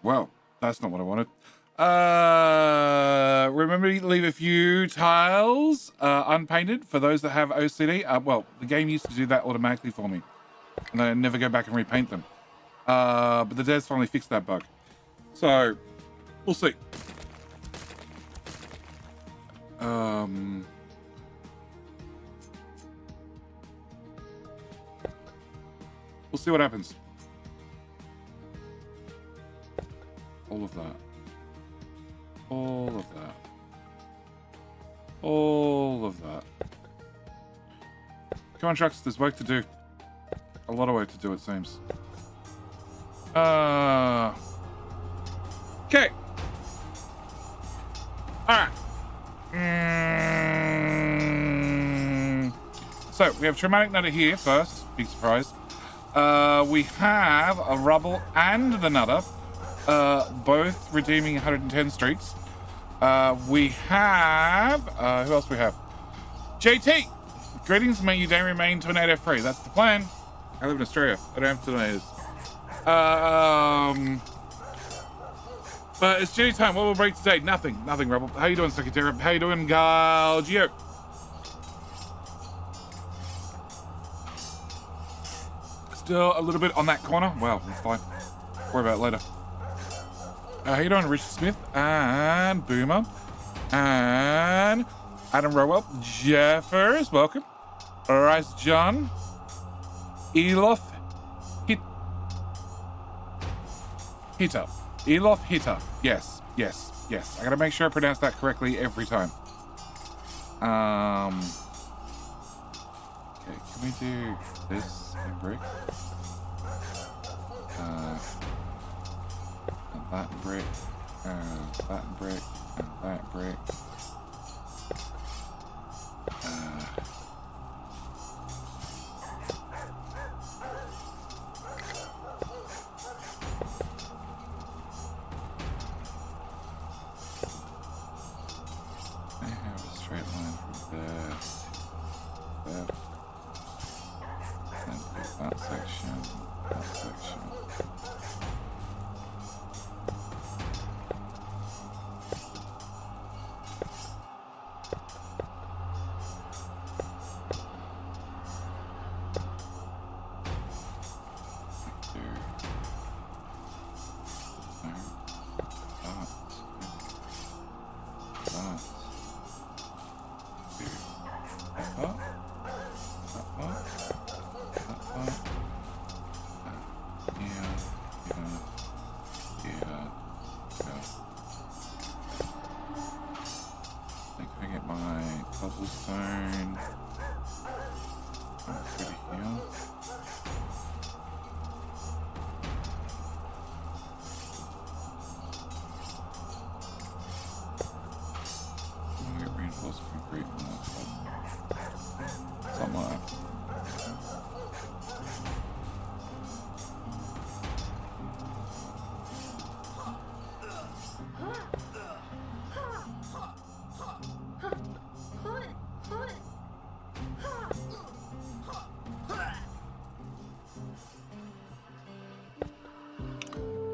Well, that's not what I wanted. Remember to leave a few tiles unpainted for those that have OCD. Well, the game used to do that automatically for me, and then I never go back and repaint them. But the devs finally fixed that bug, so we'll see. We'll see what happens. All of that. All of that. All of that. Come on, trucks, there's work to do. A lot of work to do, it seems. Okay. Alright. So, we have Traumatic Nutter here first. Big surprise. We have a Rubble and the Nutter. Both redeeming 110 streaks. We have who else we have? JT. Greetings, may your day remain tornado free. That's the plan. I live in Australia. I don't have tornadoes. But it's Jenny time. What will break today? Nothing, Rebel. How you doing, Secretary? How you doing, Galgio? Still a little bit on that corner. Well, it's fine. Worry about it later. How you doing, Richard Smith and Boomer and Adam Rowell, Jeffers, welcome. Rice John, Elof Hitter. Elof Hitter. Yes. I gotta make sure I pronounce that correctly every time. Okay, can we do this in brick? That brick, and that brick, and that brick. I have a straight line from there, there, and that section, that section.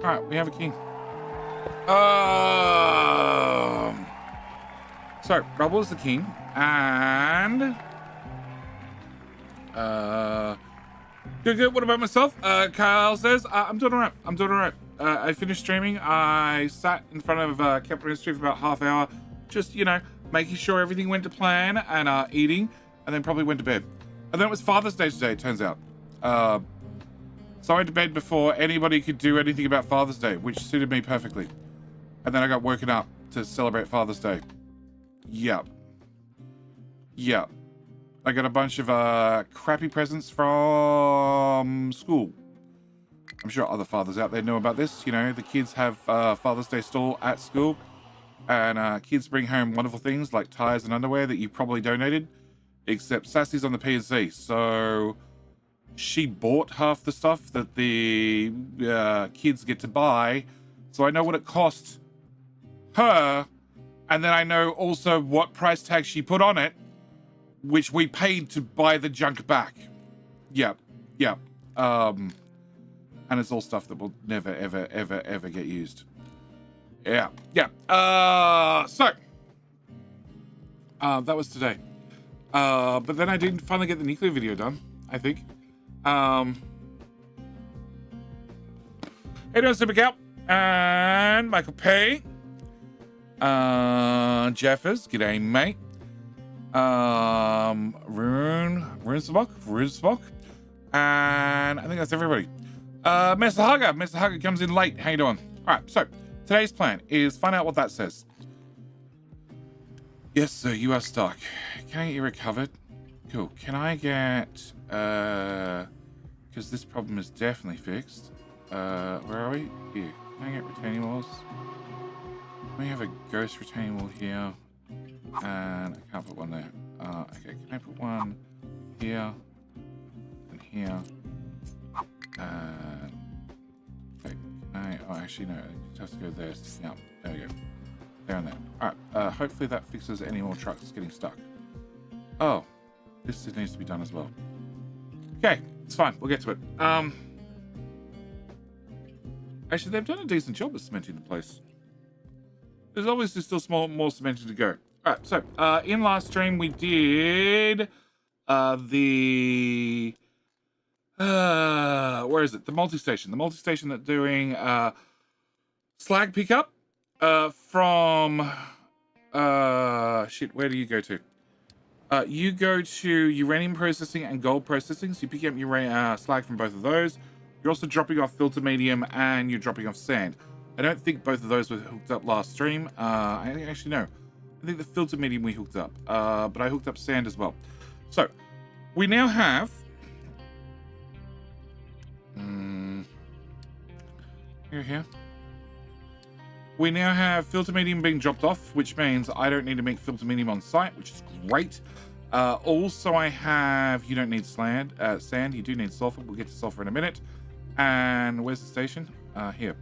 Alright, we have a king. So, Rubble is the king, and good. What about myself? Kyle says, I'm doing alright. I finished streaming. I sat in front of Capital History for about half hour, just, making sure everything went to plan and eating, and then probably went to bed. And then it was Father's Day today, it turns out. So I went to bed before anybody could do anything about Father's Day, which suited me perfectly. And then I got woken up to celebrate Father's Day. Yep. I got a bunch of crappy presents from school. I'm sure other fathers out there know about this. The kids have Father's Day stall at school. And kids bring home wonderful things like tires and underwear that you probably donated. Except Sassy's on the P&C, so she bought half the stuff that the kids get to buy, so I know what it cost her, and then I know also what price tag she put on it, which we paid to buy the junk back. Yep. And it's all stuff that will never, ever, ever, ever get used. Yeah. So that was today. But then I did finally get the nuclear video done, I think. Hey, doing Super Cow and Michael Pay. Jeffers, g'day, mate. Runesmock. And I think that's everybody. Mr. Hugger comes in late. How you doing? All right, so today's plan is find out what that says. Yes, sir, you are stuck. Can I get you recovered? Cool. Can I get, because this problem is definitely fixed. Where are we? Here. Can I get retaining walls? We have a ghost retaining wall here. And I can't put one there. Okay, can I put one here? And here? Okay, oh, actually, no. It has to go there. Yeah, there we go. There and there. Alright, hopefully that fixes any more trucks getting stuck. Oh, this needs to be done as well. Okay, it's fine. We'll get to it. Actually, they've done a decent job of cementing the place. There's obviously still more cementing to go. Alright, so, in last stream we did, where is it? The multi-station. The multi-station that's doing, slag pickup, from, shit, where do you go to? You go to uranium processing and gold processing, so you pick up slag from both of those. You're also dropping off filter medium and you're dropping off sand. I don't think both of those were hooked up last stream. Actually, no. I think the filter medium we hooked up, but I hooked up sand as well. So, we now have... Here. We now have filter medium being dropped off, which means I don't need to make filter medium on site, which is great. Also, I have... You don't need sand. You do need sulfur. We'll get to sulfur in a minute. And where's the station? Here.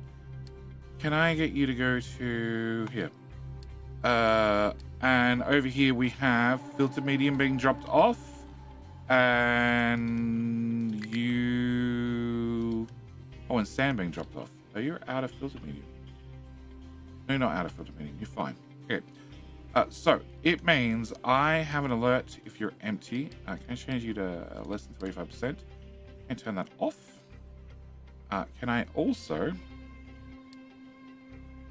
Can I get you to go to here? And over here we have filter medium being dropped off. And you... Oh, and sand being dropped off. Oh, you're out of filter medium. No, you're not out of filter medium. You're fine. Okay. So, it means I have an alert if you're empty. Can I change you to less than 35%? And turn that off. Can I also...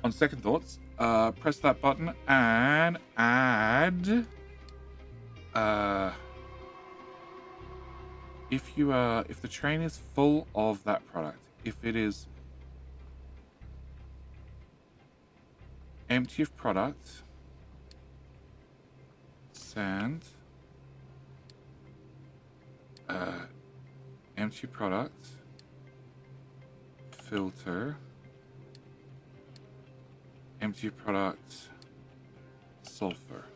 On second thoughts, press that button and add, if the train is full of that product, if it is empty of product, sand, empty product, filter, empty product, sulfur,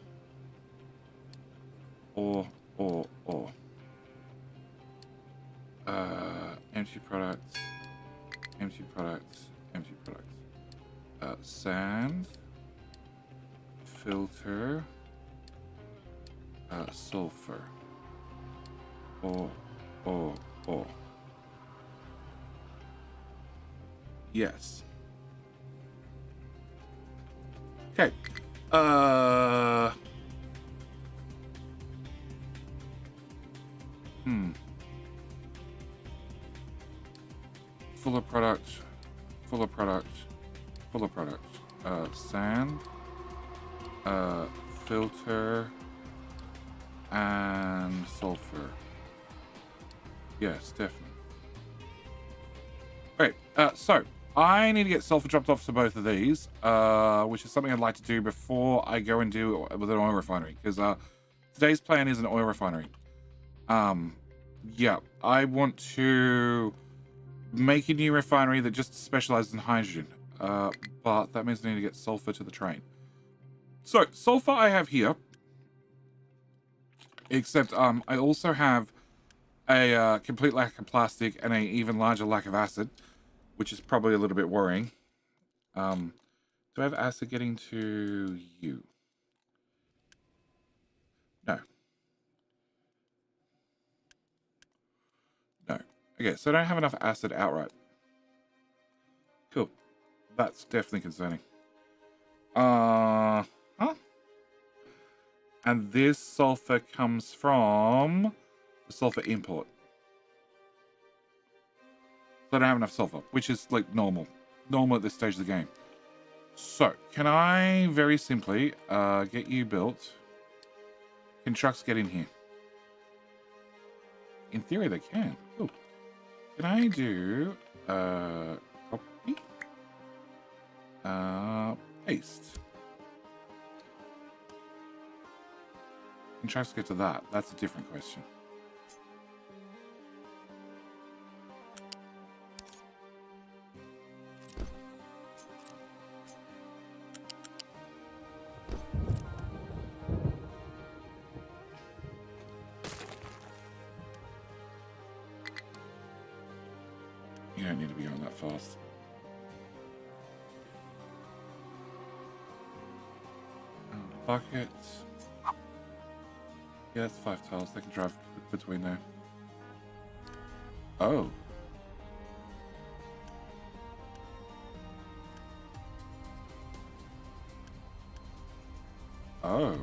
or, empty product, sand, filter, sulfur, or. Yes. Okay. Fuller product. Sand. Filter. And sulfur. Yes, definitely. Right, so I need to get sulfur dropped off to both of these, which is something I'd like to do before I go and do it with an oil refinery, because today's plan is an oil refinery. Yeah, I want to make a new refinery that just specializes in hydrogen, but that means I need to get sulfur to the train. So, sulfur I have here, except I also have a complete lack of plastic and an even larger lack of acid, which is probably a little bit worrying. Do I have acid getting to you? No. No. Okay, so I don't have enough acid outright. That's definitely concerning. Huh? And this sulfur comes from the sulfur import. So I don't have enough sulfur, which is like normal. Normal at this stage of the game. So, can I very simply get you built? Can trucks get in here? In theory, they can. Cool. Can I do copy? Paste. Can trucks get to that? That's a different question. You don't need to be going that fast. Bucket. Yeah, that's 5 tiles. They can drive between there. Oh. Oh.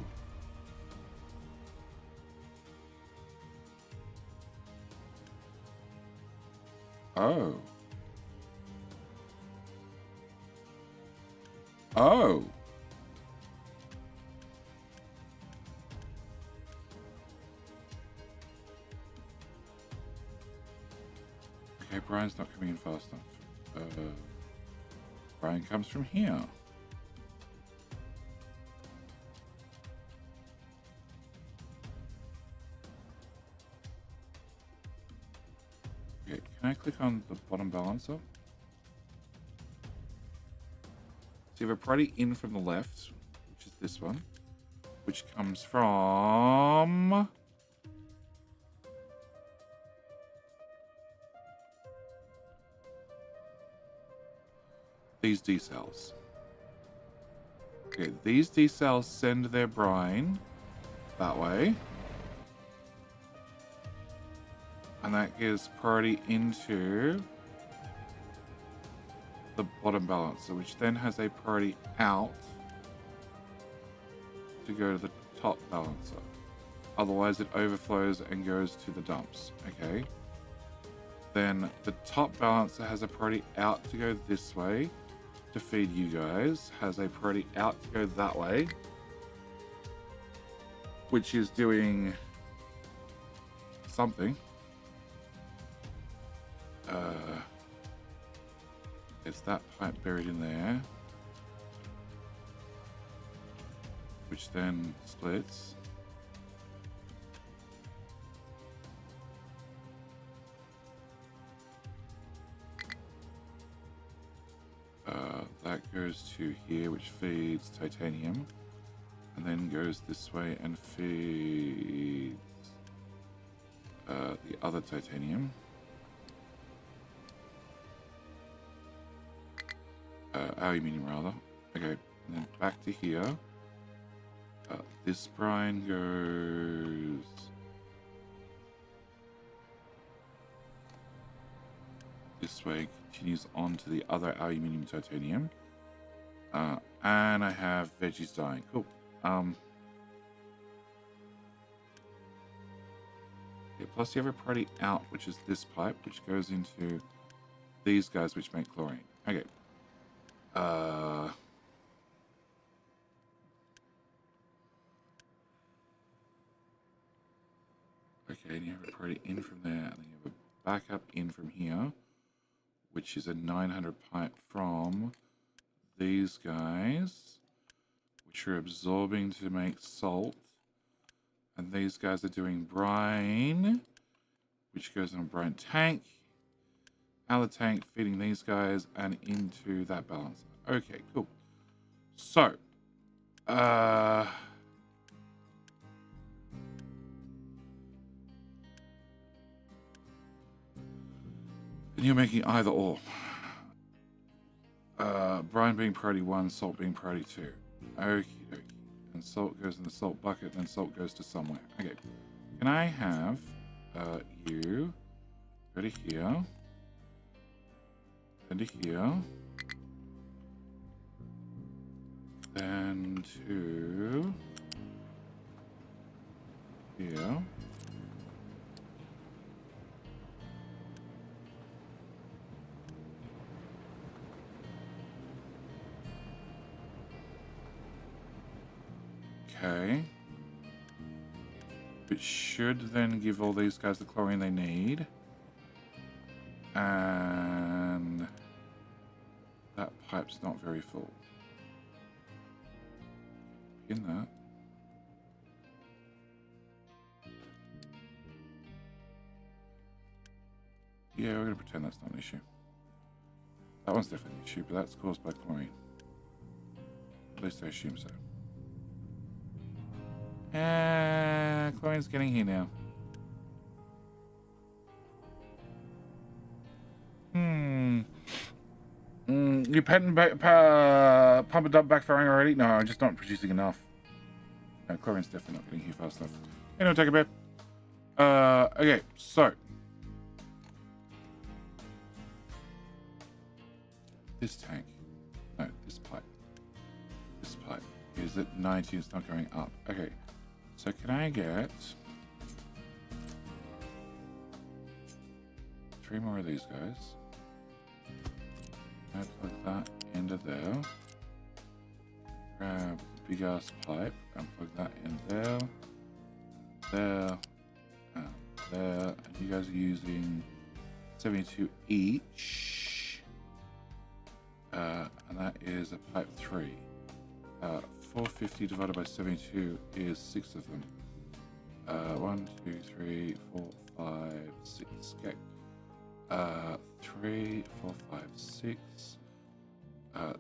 Oh. Oh. Okay, Brian's not coming in fast enough. Brian comes from here. Okay, can I click on the bottom balancer? So you have a priority in from the left, which is this one, which comes from these D cells. Okay, these D cells send their brine that way. And that gives priority into the bottom balancer, which then has a priority out to go to the top balancer. Otherwise, it overflows and goes to the dumps. Okay. Then the top balancer has a priority out to go this way to feed you guys, has a priority out to go that way, which is doing something. It's that pipe buried in there, which then splits. That goes to here, which feeds titanium, and then goes this way and feeds the other titanium. Aluminium rather. Okay, and then back to here. This brine goes this way, continues on to the other aluminium titanium. And I have veggies dying. Cool. Okay, plus you have a priority out, which is this pipe, which goes into these guys, which make chlorine. Okay. Okay, and you have a priority in from there, and then you have a backup in from here, which is a 900 pipe from these guys, which are absorbing to make salt. And these guys are doing brine, which goes in a brine tank. Out of the tank, feeding these guys and into that balancer. Okay, cool. So, and you're making either or. Brine being priority 1, salt being priority 2. Okie dokie. And salt goes in the salt bucket, and salt goes to somewhere. Okay. Can I have you go to here, then to here, Then to here. Okay. It should then give all these guys the chlorine they need. And that pipe's not very full. In that. Yeah, we're going to pretend that's not an issue. That one's definitely an issue, but that's caused by chlorine. At least I assume so. Chlorine's getting here now. You pump and dump backfiring already? No, I'm just not producing enough. No, chlorine's definitely not getting here fast enough. Hey, no, take a bit. Okay, so. This tank. No, this pipe. This pipe is at 90, it's not going up. Okay, so can I get 3 more of these guys? I plug that into there. Grab the big ass pipe and plug that in there. There. There. And you guys are using 72 each. And that is a pipe 3. 450 divided by 72 is 6 of them. 1, 2, 3, 4, 5, 6. Okay. 3, 4, 5, 6.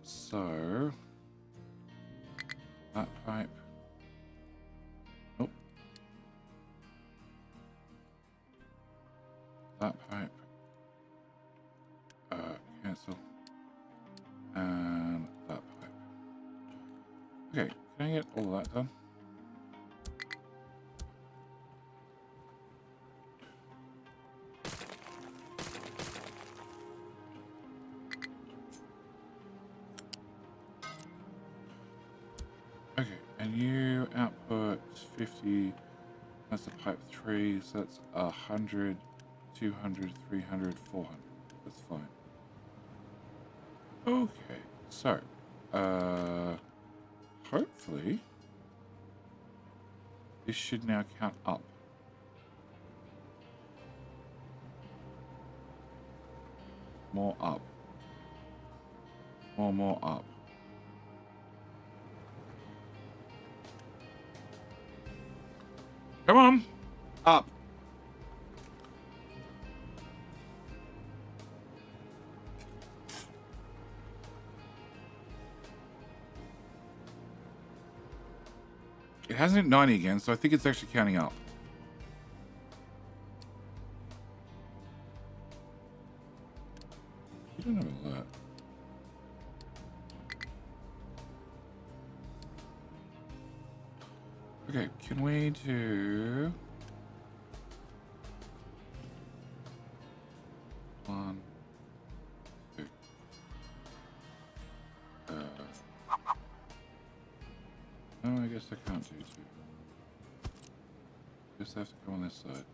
So that pipe. Nope. That pipe. Cancel. And that pipe. Okay, can I get all of that done? Okay, and you output 50, that's the pipe 3, so that's 100, 200, 300, 400. That's fine. Okay, so, hopefully, this should now count up. More up. More up. Come on! Up. It hasn't hit 90 again, so I think it's actually counting up. You don't have an alert. Okay, can we do 1, 2? No, I guess I can't do 2. Guess I have to go on this side.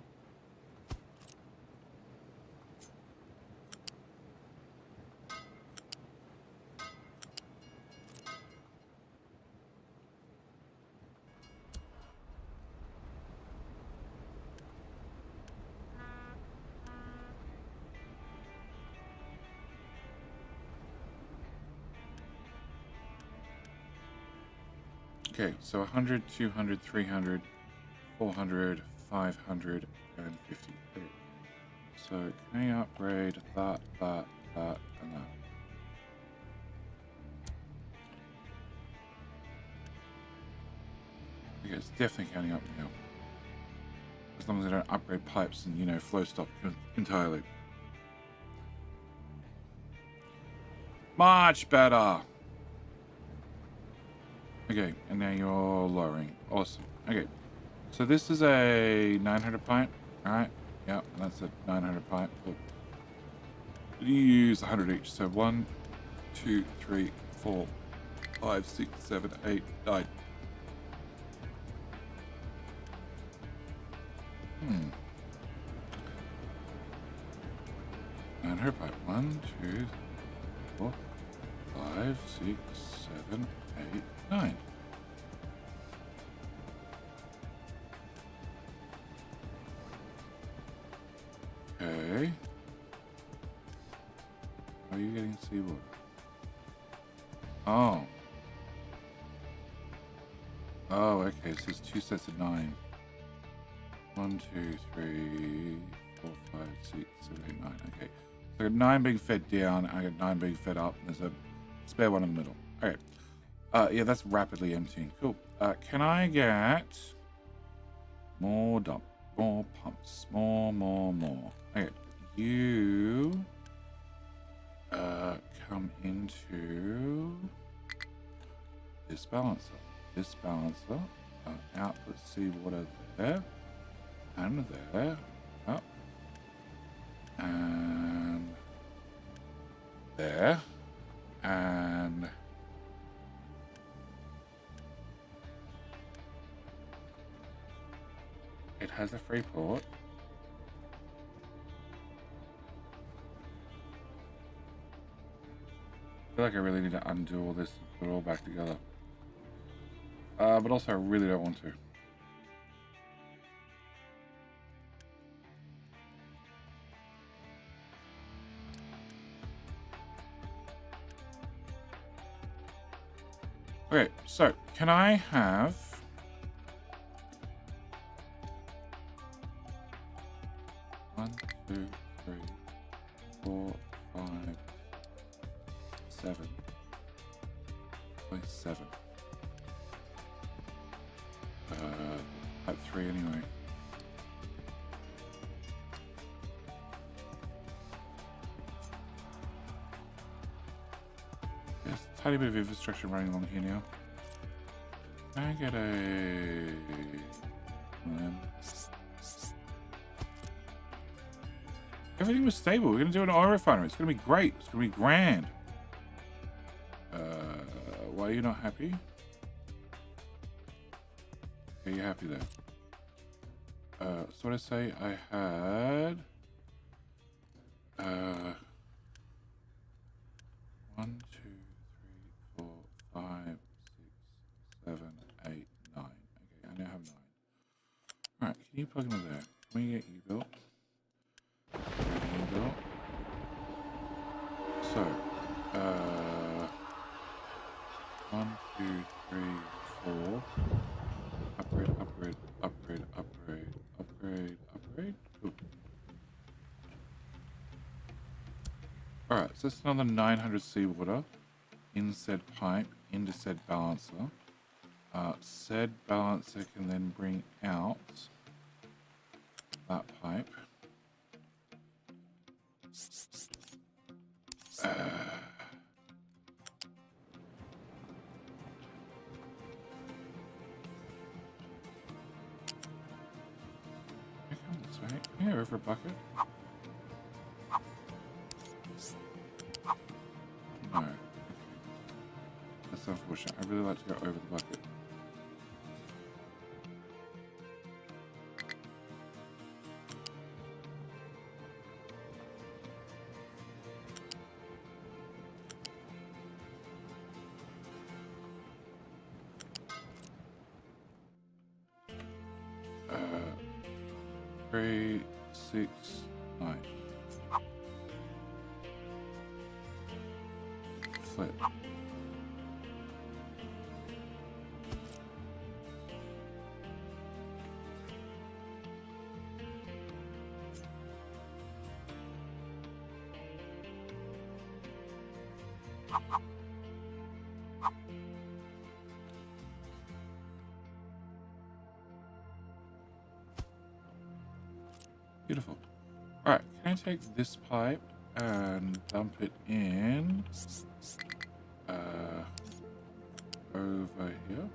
Okay, so 100, 200, 300, 400, 500, and 50. Okay. So can I upgrade that, and that? Okay, it's definitely counting up now. As long as I don't upgrade pipes and, you know, flow stop entirely. Much better! Okay, and now you're lowering. Awesome. Okay, so this is a 900 pipe. Alright, yeah, that's a 900 pipe. Cool. You use 100 each, so 1, 2, 3, 4, 5, 6, 7, 8, 9. And her pipe. 1, 2, 4, 5, 6, 7, 8, 9. Okay. Are you getting seawater? Oh. Oh, okay. So it's 2 sets of 9. 1, 2, 3, 4, 5, 6, 7, 8, 9. Okay. So I got 9 being fed down. I got 9 being fed up. There's a spare one in the middle. Okay. Yeah, that's rapidly emptying. Cool. Can I get more dump, more pumps, more? Okay. You come into this balancer. This balancer. Output seawater there. And there. Up. And there. And it has a free port. I feel like I really need to undo all this and put it all back together. But also I really don't want to. Okay, so can I have one, 2, 3, 4, 5, 7. Only 7. At 3 anyway. There's a tiny bit of infrastructure running along here now. Can I get a... Everything was stable. We're going to do an oil refinery. It's going to be great. It's going to be grand. Why are you not happy? Okay, you're happy there. So what I say? I had... 1, 2, 3, 4, 5, 6, 7, 8, 9. Okay, I now have 9. Alright, can you plug into there? Can we get you built? You built? So, 1, 2, 3, 4. Upgrade. Cool. Alright, so that's another 900 seawater in said pipe into said balancer. Said balancer can then bring out that pipe. Here, over a bucket. No. That's unfortunate. I really like to go over the bucket. Uh, 3, 6, 9. Flip. Beautiful. All right, can I take this pipe and dump it in over here?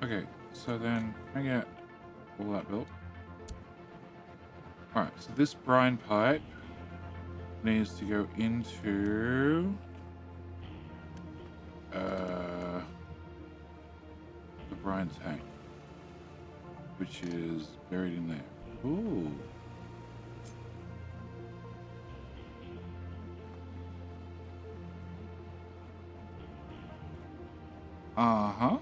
Okay, so then can I get all that built? Alright, so this brine pipe needs to go into the brine tank, which is buried in there. Ooh. Uh-huh.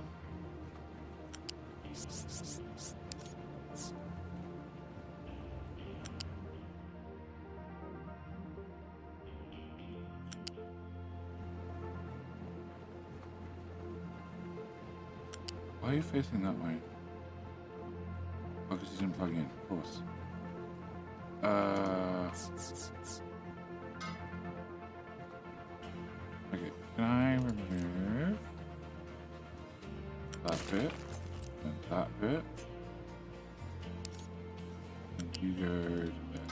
Why are you facing that way? Oh, because you didn't plug in, of course. Okay, can I remove that bit and that bit? And you go to there.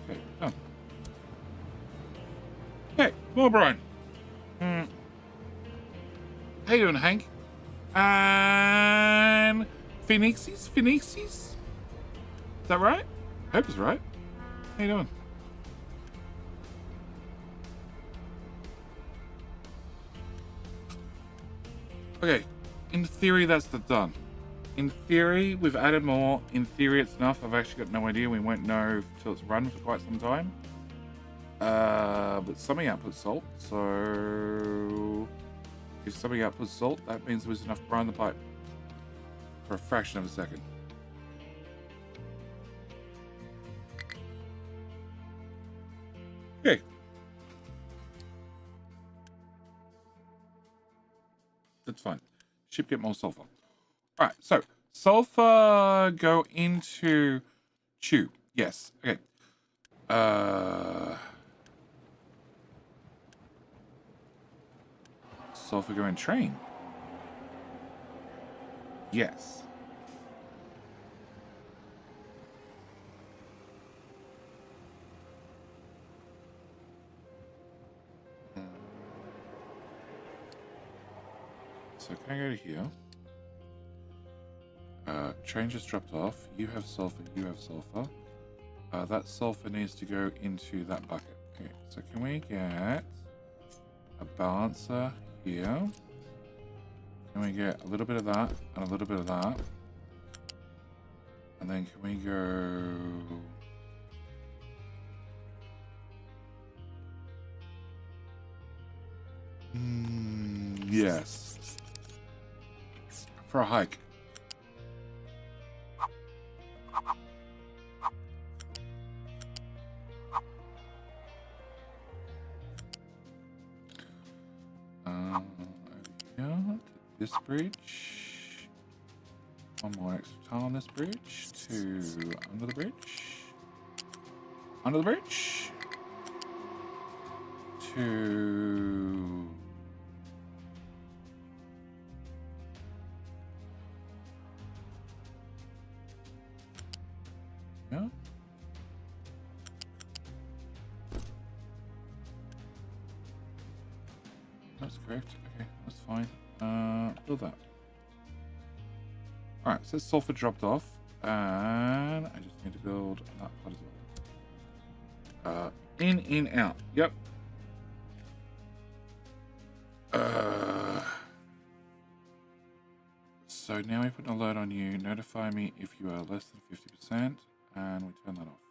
Okay, done. Hey, more brine. How you doing, Hank? And Phoenixies? Is that right? I hope it's right. How you doing? Okay, in theory that's done. In theory, we've added more. In theory, it's enough. I've actually got no idea. We won't know until it's run for quite some time. But something outputs salt, so if something outputs salt, that means there's enough brine in the pipe for a fraction of a second. Okay. That's fine. Ship get more sulfur. Alright, so sulfur go into tube. Yes. Okay. Sulfur go in train. Yes. So can I go to here? Train just dropped off. You have sulfur. You have sulfur. That sulfur needs to go into that bucket. Okay. So can we get a balancer here? Can we get a little bit of that and a little bit of that? And then can we go... yes. For a hike. Yeah, this bridge. One more extra tile on this bridge. Two under the bridge. Under the bridge. Two. Yeah. That's correct. Okay, that's fine. Build that. Alright, so sulfur dropped off. And I just need to build that part as well. In, out. Yep. So now we put an alert on you. Notify me if you are less than 50%. And we turn that off.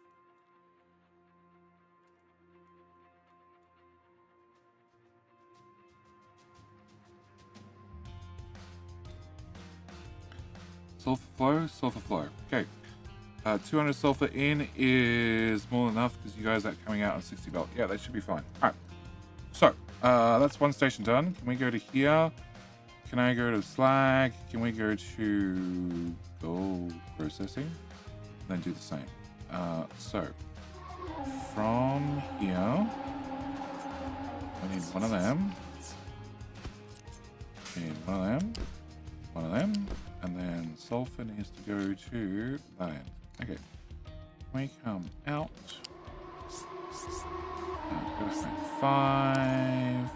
Sulfur flow. Okay. 200 sulfur in is more than enough because you guys are coming out on 60 belt. Yeah, that should be fine. All right. So, that's one station done. Can we go to here? Can I go to slag? Can we go to gold processing? And then do the same. So, from here, I need one of them. I need one of them. One of them. And then sulfur needs to go to that end. Okay. We come out. Go to 5.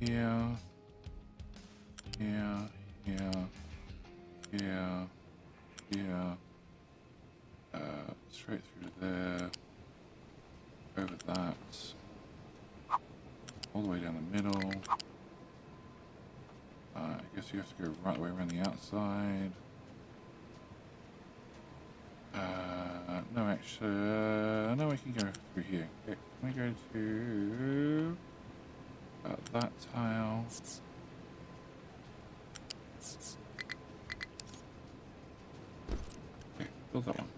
Here. Here. straight through there. Over that. All the way down the middle. I guess you have to go right the way around the outside. No, actually, no, we can go through here. Okay, can we go to that tile? Okay, build that one.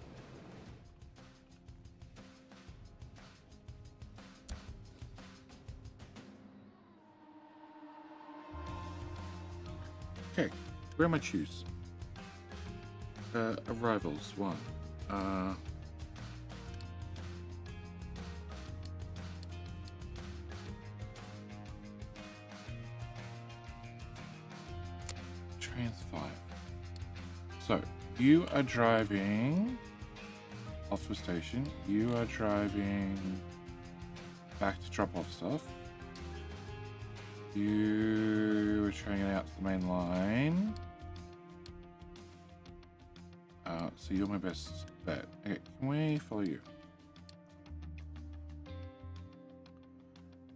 Okay, where am I choose? Arrivals, one. Trains 5. So, you are driving off to a station. You are driving back to drop off stuff. You are trying it out to the main line. So you're my best bet. Okay, can we follow you?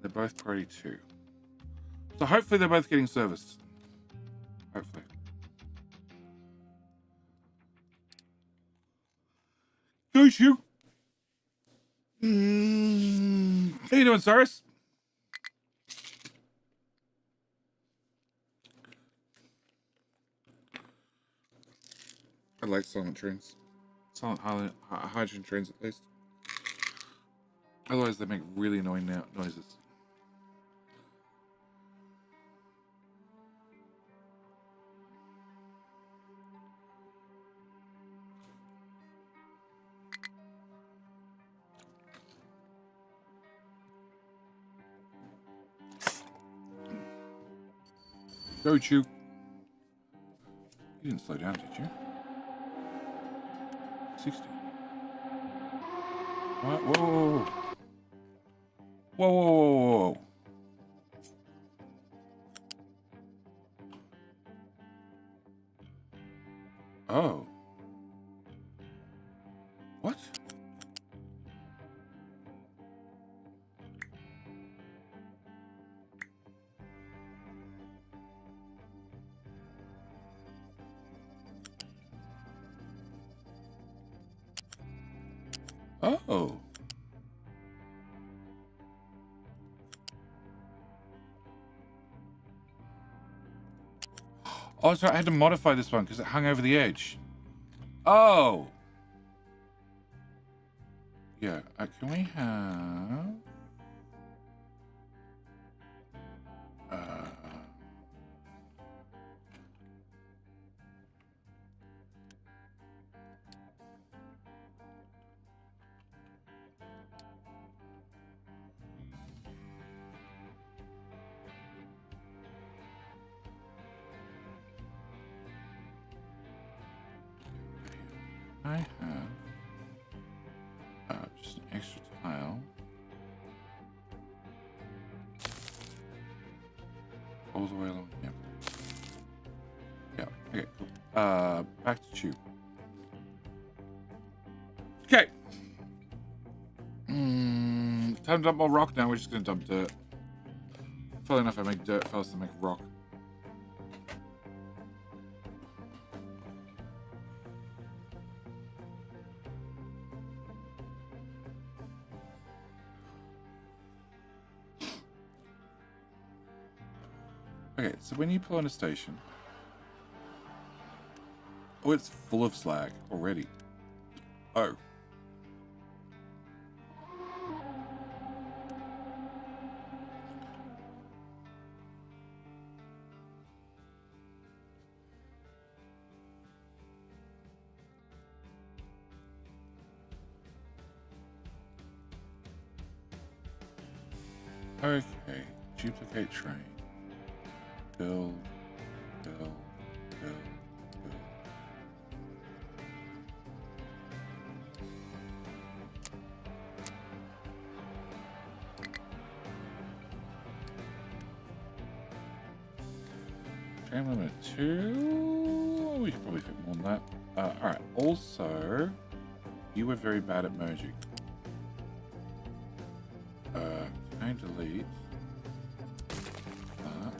They're both priority 2. So hopefully they're both getting serviced. Hopefully. Go you. How you doing, Cyrus? I like silent trains. Silent hydrogen trains, at least. Otherwise, they make really annoying noises. Go, Chew. You didn't slow down, did you? 60. What? Whoa, whoa, whoa. Whoa, whoa, whoa, whoa. Oh. What? Oh. Oh, so I had to modify this one because it hung over the edge. Oh. Yeah, can we have... I have just an extra tile. All the way along here. Yeah, okay, cool. Back to Chew. Okay. Time to dump more rock now. We're just going to dump dirt. Funnily enough, I make dirt faster than make rock. Okay, so when you pull in a station... Oh, it's full of slag already. Oh. Okay, duplicate train. Build, build, build, build. Train limit 2. We could probably fit more than that. Alright, also... You were very bad at merging. Can I delete that?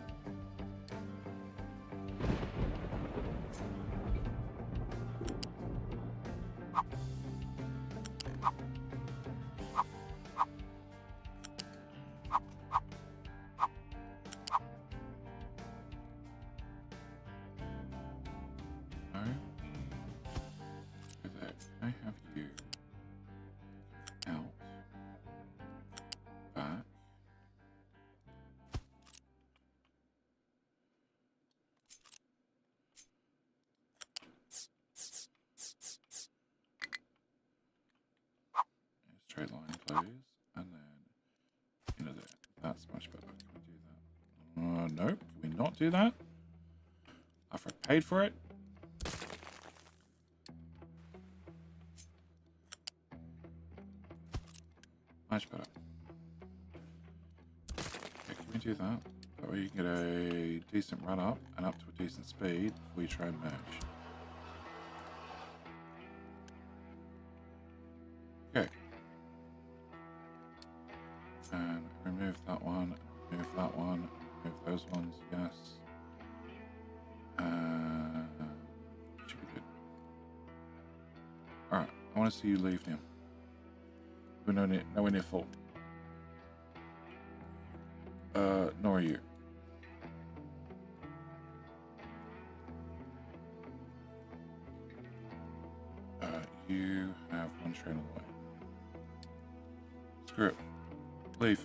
I have you out, back. Straight line, please, and then into there. That's much better. Can we do that? No, can we not do that? After I paid for it. Much better. Okay, can we do that? That way you can get a decent run up and up to a decent speed before you try and merge. Okay. And remove that one, remove that one, remove those ones, yes. Should be good. Alright, I want to see you leave now. We're nowhere near full. Nor are you. You have one train away. Screw it. Leave.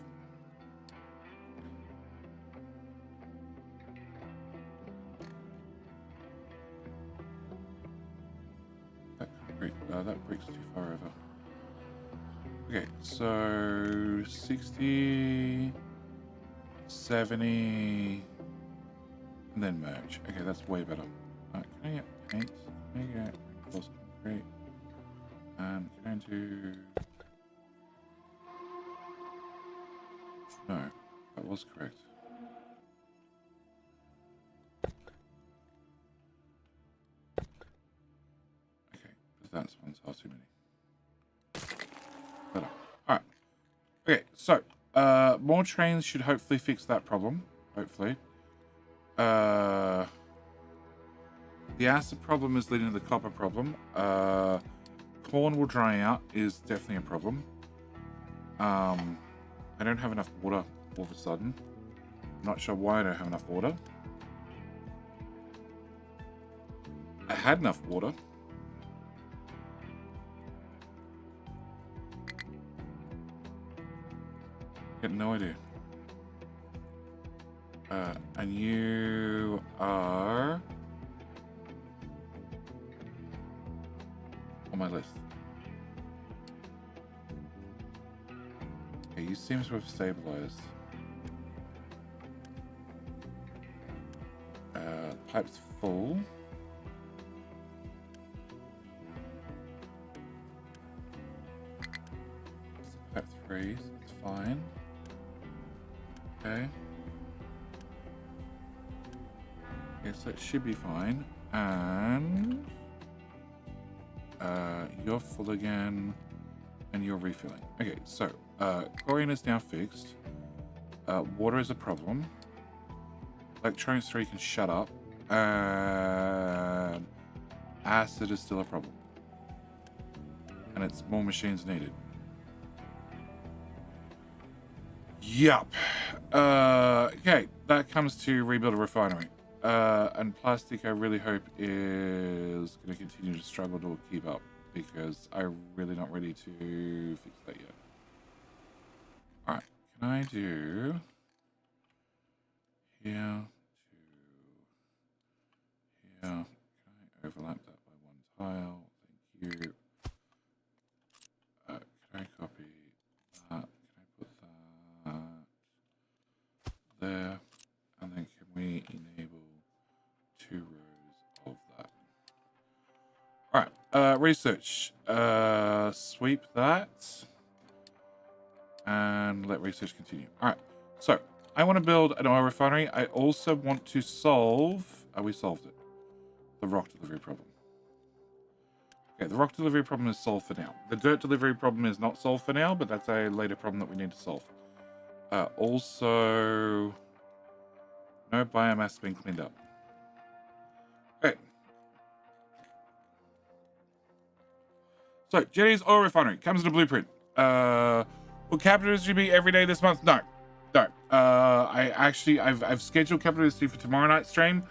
That breaks too far over. Okay, so 60, 70, and then merge. Okay, that's way better. Can I get paint? Can I get reinforced concrete? And can I do... No, that was correct. Okay, but that's one tile too many. Better. Alright. Okay, so more trains should hopefully fix that problem. Hopefully. The acid problem is leading to the copper problem. Corn will dry out is definitely a problem. I don't have enough water all of a sudden. I'm not sure why I don't have enough water. I had enough water. I got no idea. And you are on my list. Okay, you seem to have stabilized. Pipe's full. Pipe 3, so it's fine. Okay. Okay, so it should be fine. And you're full again, and you're refilling. Okay, so chlorine is now fixed. Water is a problem. Electronics 3 can shut up. And acid is still a problem. And it's more machines needed. Yup. Okay, that comes to rebuild a refinery. And plastic, I really hope, is going to continue to struggle to keep up, because I'm really not ready to fix that yet. Alright, can I do here to here? Can I overlap that by one tile? Thank you. Can I copy that? Can I put that there? And then can we enable 2 rows of that? Alright, research. Sweep that. And let research continue. Alright, so I want to build an oil refinery. I also want to solve... we solved it. The rock delivery problem. Okay, the rock delivery problem is solved for now. The dirt delivery problem is not solved for now, but that's a later problem that we need to solve. Also, no biomass being cleaned up. Okay. So, Jetty's oil refinery comes in a blueprint. Will capital industry be every day this month? No. I've scheduled capital industry for tomorrow night's stream,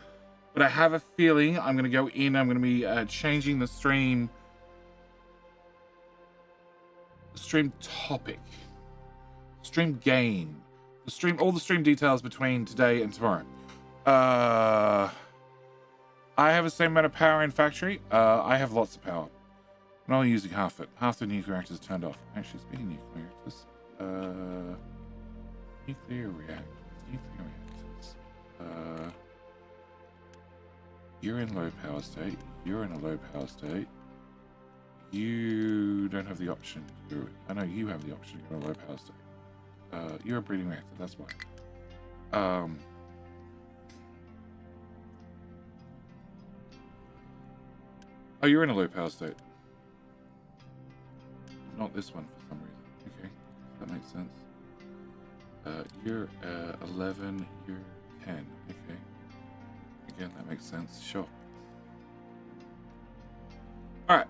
but I have a feeling I'm going to go in. I'm going to be changing the stream topic, stream game, all the stream details between today and tomorrow. I have the same amount of power in factory. I have lots of power. I'm only using half it. Half the nuclear reactors turned off. Actually, speaking of nuclear reactors, nuclear reactors. You're in low power state. You're in a low power state. You don't have the option. I know you have the option. You're in a low power state. You're a breeding reactor. That's why. Oh, you're in a low power state. Not this one for some reason. Okay, that makes sense. You're 11. You're 10. Okay. Again, that makes sense. Sure. All right.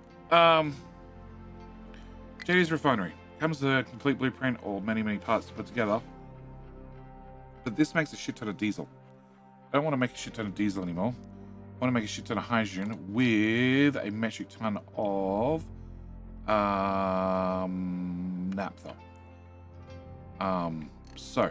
JD's refinery comes with a complete blueprint or many parts to put together. But this makes a shit ton of diesel. I don't want to make a shit ton of diesel anymore. I want to make a shit ton of hydrogen with a metric ton of naphtha. So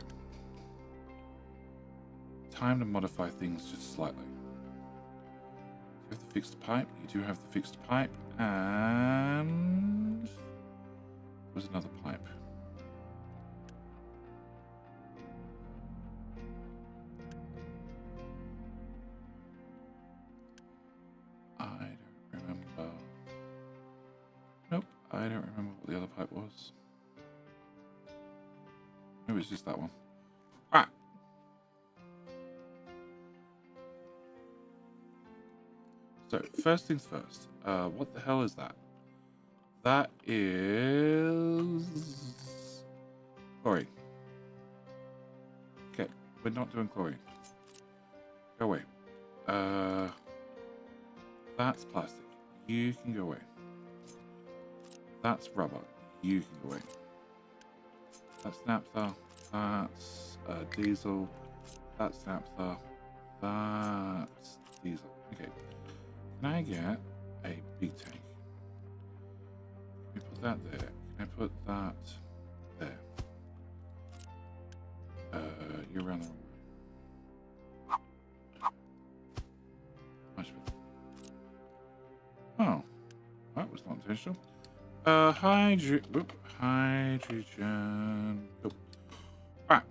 time to modify things just slightly. You have the fixed pipe. You do have the fixed pipe, and there's another pipe. I don't remember. Nope, I don't remember what the other pipe was. Maybe it's just that one. Alright. So, first things first. What the hell is that? That is chlorine. Okay, we're not doing chlorine. Go away. That's plastic. You can go away. That's rubber. You can go away. That's naphtha. That's diesel. That's naphtha. That's diesel. Okay. Can I get a big tank? Can we put that there? Can I put that there? You're around the wrong way. Much better. Oh, that was not intentional. Hydrogen. Oh. Alright.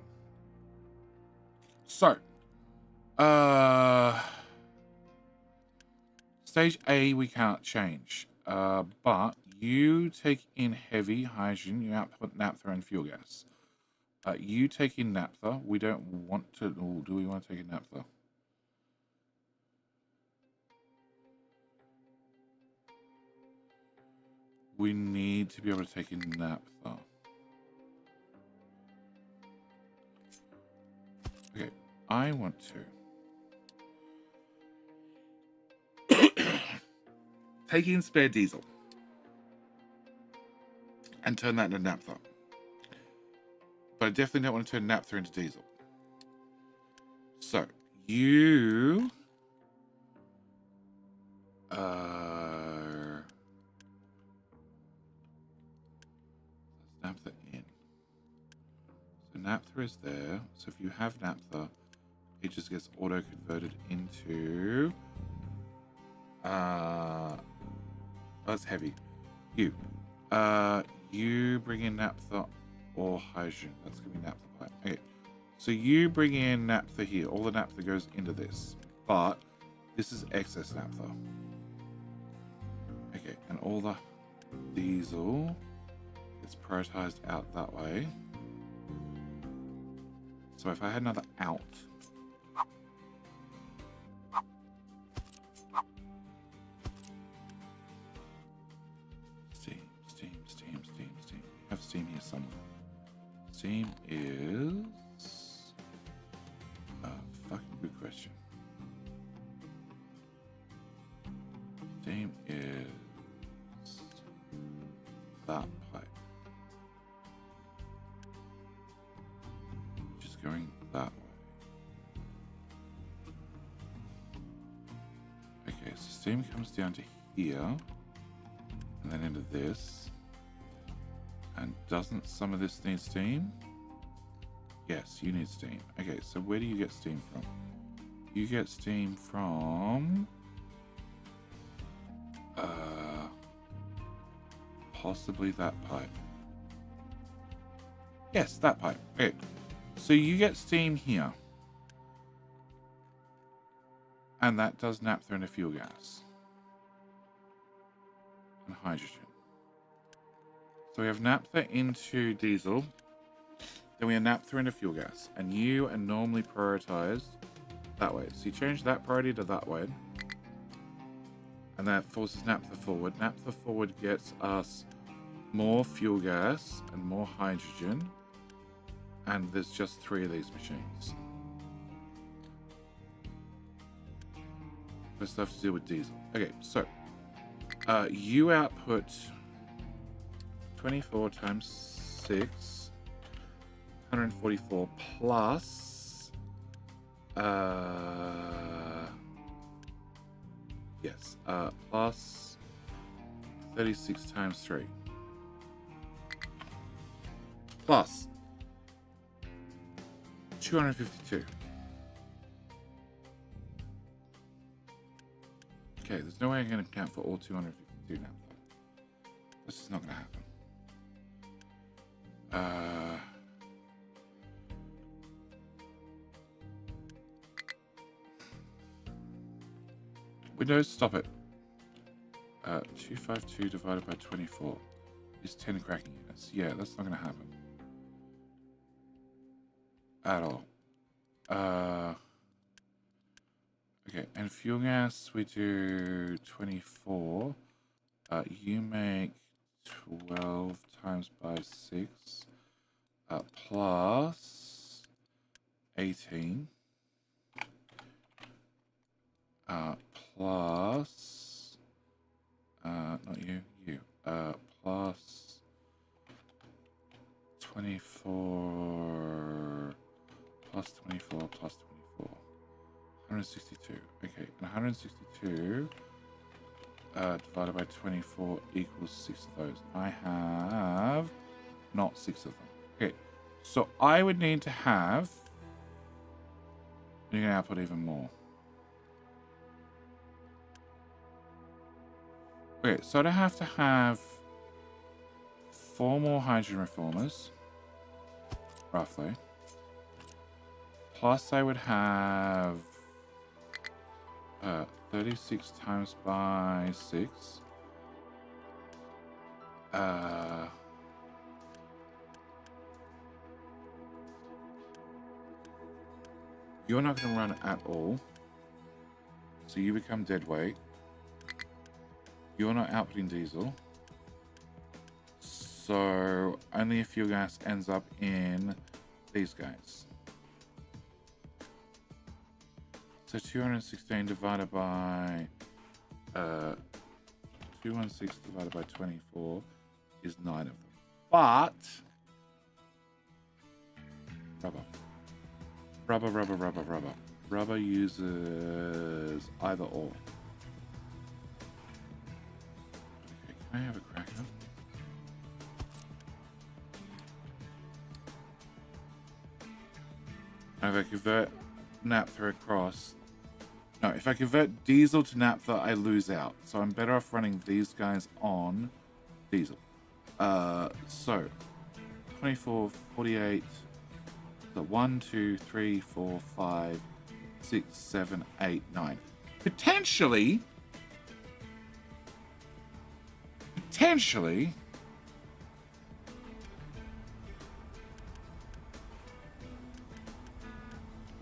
So, stage A we can't change, but you take in heavy hydrogen, you output naphtha and fuel gas. You take in naphtha. We don't want to. Oh, do we want to take in naphtha? We need to be able to take in naphtha. Okay, I want to take in spare diesel and turn that into naphtha. But I definitely don't want to turn naphtha into diesel. So, you naphtha in. So naphtha is there. So if you have naphtha, it just gets auto converted into that's heavy. You bring in naphtha or hydrogen. That's gonna be naphtha pipe. Okay. So you bring in naphtha here. All the naphtha goes into this. But this is excess naphtha. Okay, and all the diesel it's prioritized out that way. So if I had another out, have steam here somewhere. Steam is a fucking good question. Steam is that pipe. Just going that way. Okay, so steam comes down to here and then into this. And doesn't some of this need steam? Yes, you need steam. Okay, so where do you get steam from? You get steam from possibly that pipe. Yes, that pipe. Okay. So you get steam here. And that does naphtha into fuel gas. And hydrogen. So we have naphtha into diesel. Then we have naphtha into fuel gas. And you are normally prioritized that way. So you change that priority to that way. And that forces naphtha forward. Naphtha forward gets us more fuel gas and more hydrogen. And there's just 3 of these machines. We still have to deal with diesel. Okay, so you output 24 times 6, 144 plus plus 36 times 3 plus 252. Okay, there's no way I'm going to account for all 252 now. This is not going to happen. Windows, stop it. 252 divided by 24 is 10 cracking units. Yeah, that's not going to happen. At all. Okay, and fuel gas, we do 24. You make 12 times by 6 plus 18 plus not you plus 24 plus 24 plus 24 162. Okay, and 162 divided by 24 equals 6 of those. I have not 6 of them. Okay, so I would need to have. You're gonna output even more. Okay, so I'd have to have 4 more hydrogen reformers, roughly. Plus, I would have 36 times by 6. You're not going to run at all, so you become dead weight. You're not outputting diesel, so only if fuel gas ends up in these guys. So 216 divided by 216 divided by 24 is 9 of them. But rubber uses either or. Okay, can I have a crack at it? If I convert naphtha across. No, if I convert diesel to naphtha, I lose out. So I'm better off running these guys on diesel. So 24, 48, the 1, 2, 3, 4, 5, 6, 7, 8, 9. Potentially.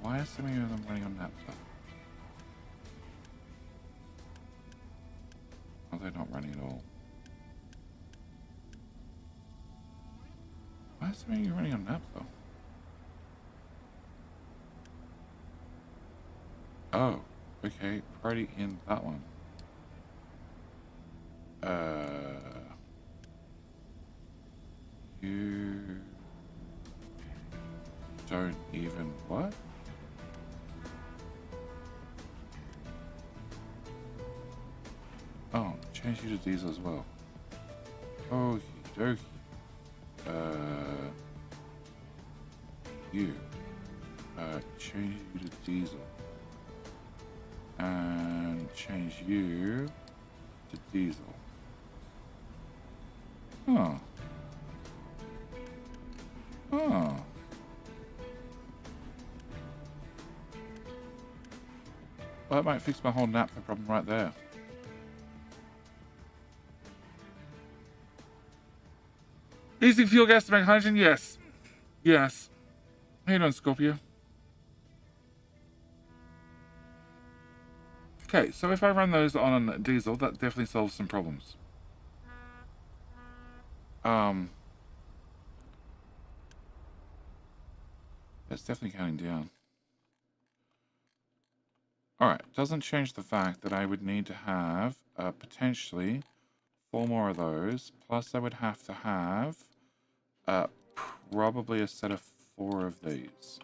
Why are so many of them running on naphtha? Are they not running at all? Why is you running on nap though? Oh, okay. Party in that one. You don't even what? Oh, change you to diesel as well. Okie dokie. You. Change you to diesel. And change you to diesel. Huh. Huh. Well, that might fix my whole napper problem right there. Using fuel gas to make hydrogen? Yes. Yes. How you doing, Scorpio? Okay, so if I run those on diesel, that definitely solves some problems. It's definitely counting down. Alright, doesn't change the fact that I would need to have, potentially, 4 more of those, plus I would have to have, probably a set of 4 of these.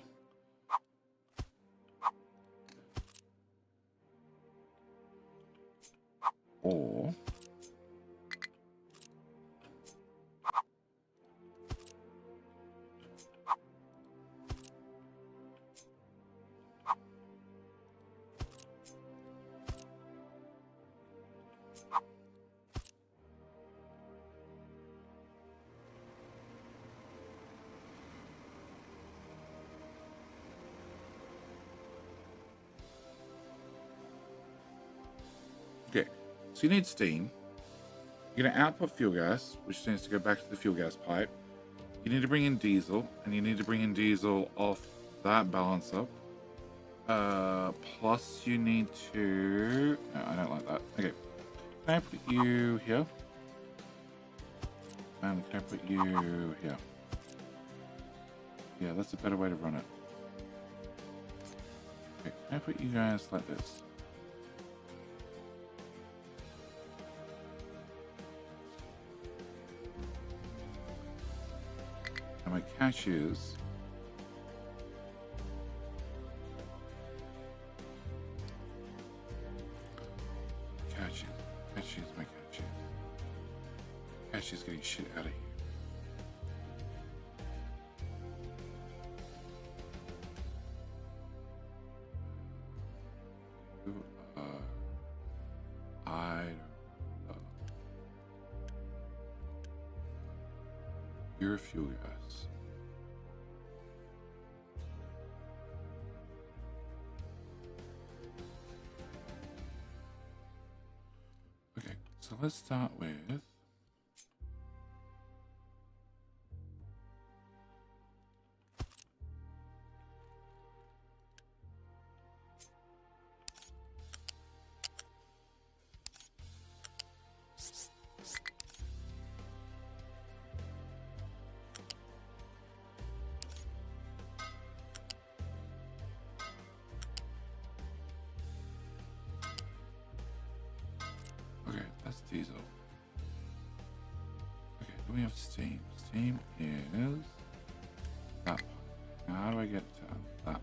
Or... Okay, so you need steam. You're going to output fuel gas, which needs to go back to the fuel gas pipe. You need to bring in diesel, and you need to bring in diesel off that balancer. Plus you need to... No, I don't like that. Okay. Can I put you here? And can I put you here? Yeah, that's a better way to run it. Okay, can I put you guys like this? And my cashews... She's getting shit out of here. You're a fuel gas. Okay, so let's start with... Okay, that's diesel. Okay, then we have steam. Steam is that part. Now how do I get to that part?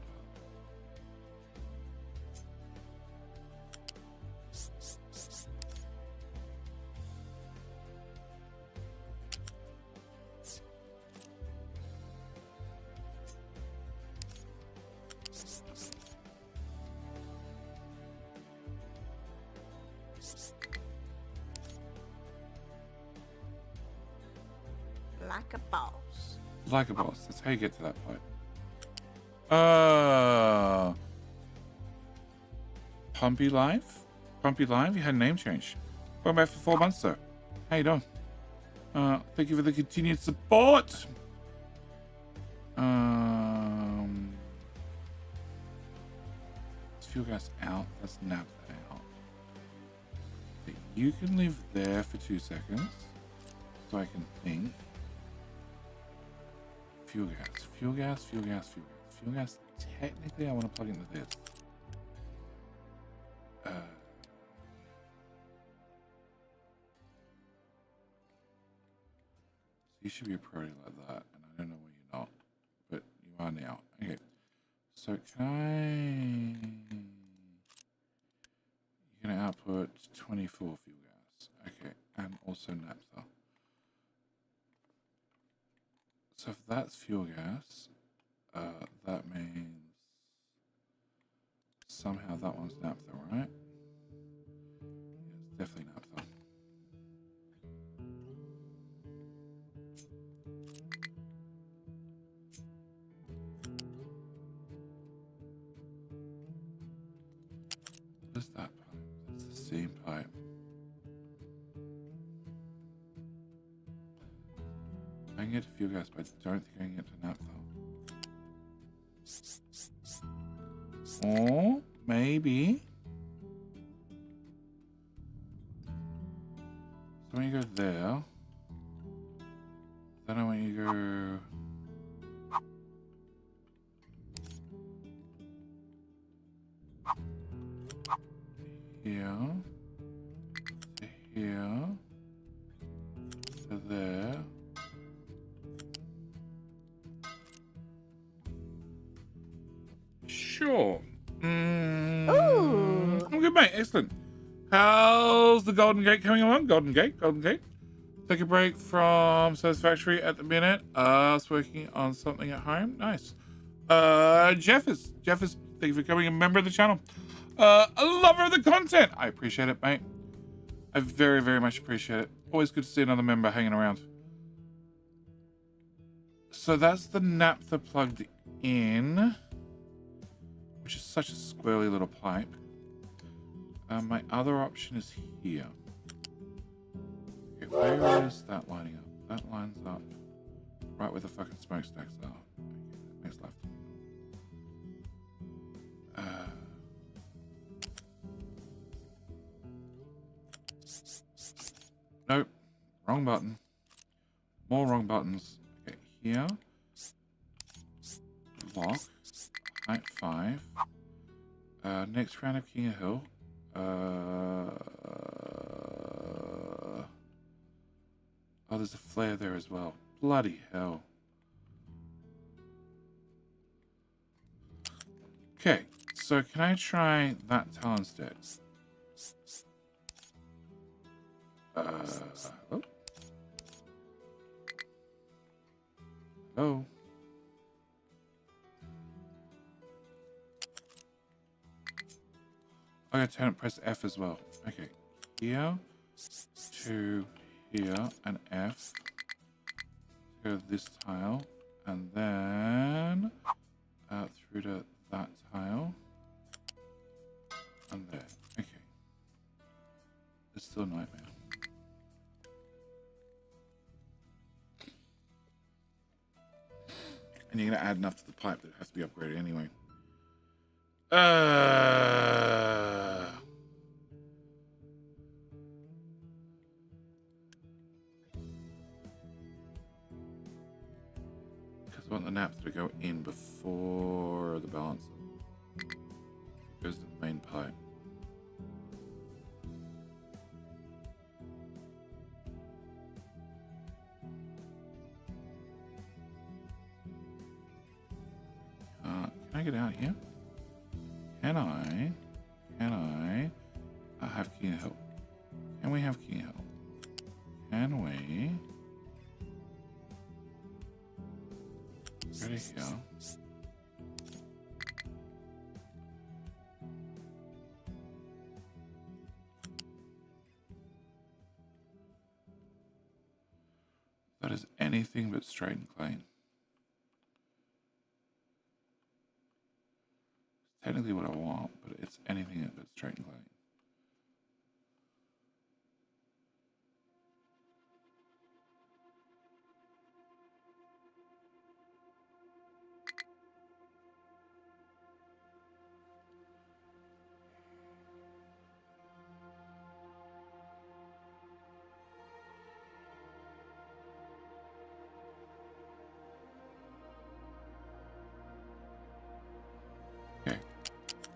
Like a boss. Like a boss. That's how you get to that point. Pumpy Live? Pumpy Live? You had a name change. Going back for 4 months, sir. How you doing? Thank you for the continued support. Let's fuel gas out. Let's nap that out. Okay, you can live there for 2 seconds. So I can think. fuel gas. Fuel gas, fuel gas, fuel gas. Fuel gas, technically I want to plug into this. So you should be a priority like that, and I don't know why you're not, but you are now. Okay, so can I... You're going to output 24 fuel gas. Okay, and also naphtha. So if that's fuel gas, that means somehow that one's naphtha, right? Yeah, it's definitely naphtha. What is that pipe? That's the steam pipe. I can get to fuel gas, but I don't think I can get to naphtha. Or maybe. So when you go there, then I want you to go here to here to there. Sure. Ooh. I'm good, mate. Excellent. How's the Golden Gate coming along? Golden Gate, Golden Gate. Take a break from Satisfactory at the minute. Us working on something at home. Nice. Jeff is, thank you for becoming a member of the channel. A lover of the content. I appreciate it, mate. I very, very much appreciate it. Always good to see another member hanging around. So that's the naphtha plugged in, which is such a squirrely little pipe. My other option is here. Okay, where is that lining up? That lines up right where the fucking smokestacks are. Okay, that makes life. Nope. Wrong button. More wrong buttons. Okay, here. Lock. Height 5. Next round of King of Hill. Oh, there's a flare there as well. Bloody hell. Okay, so can I try that tile instead? Hello? Hello? I gotta turn it, press F as well. Okay, here to here and F. Go to this tile and then through to that tile and there. Okay, it's still a nightmare. And you're gonna add enough to the pipe that it has to be upgraded anyway. Because I want the naphtha to go in before the balancer goes to the main pipe. Can I get out here? Can I have King of Hill? Can we have King of Hill? Can we go to here? That is anything but straight and clean. Technically what I want, but it's anything but straight and clean.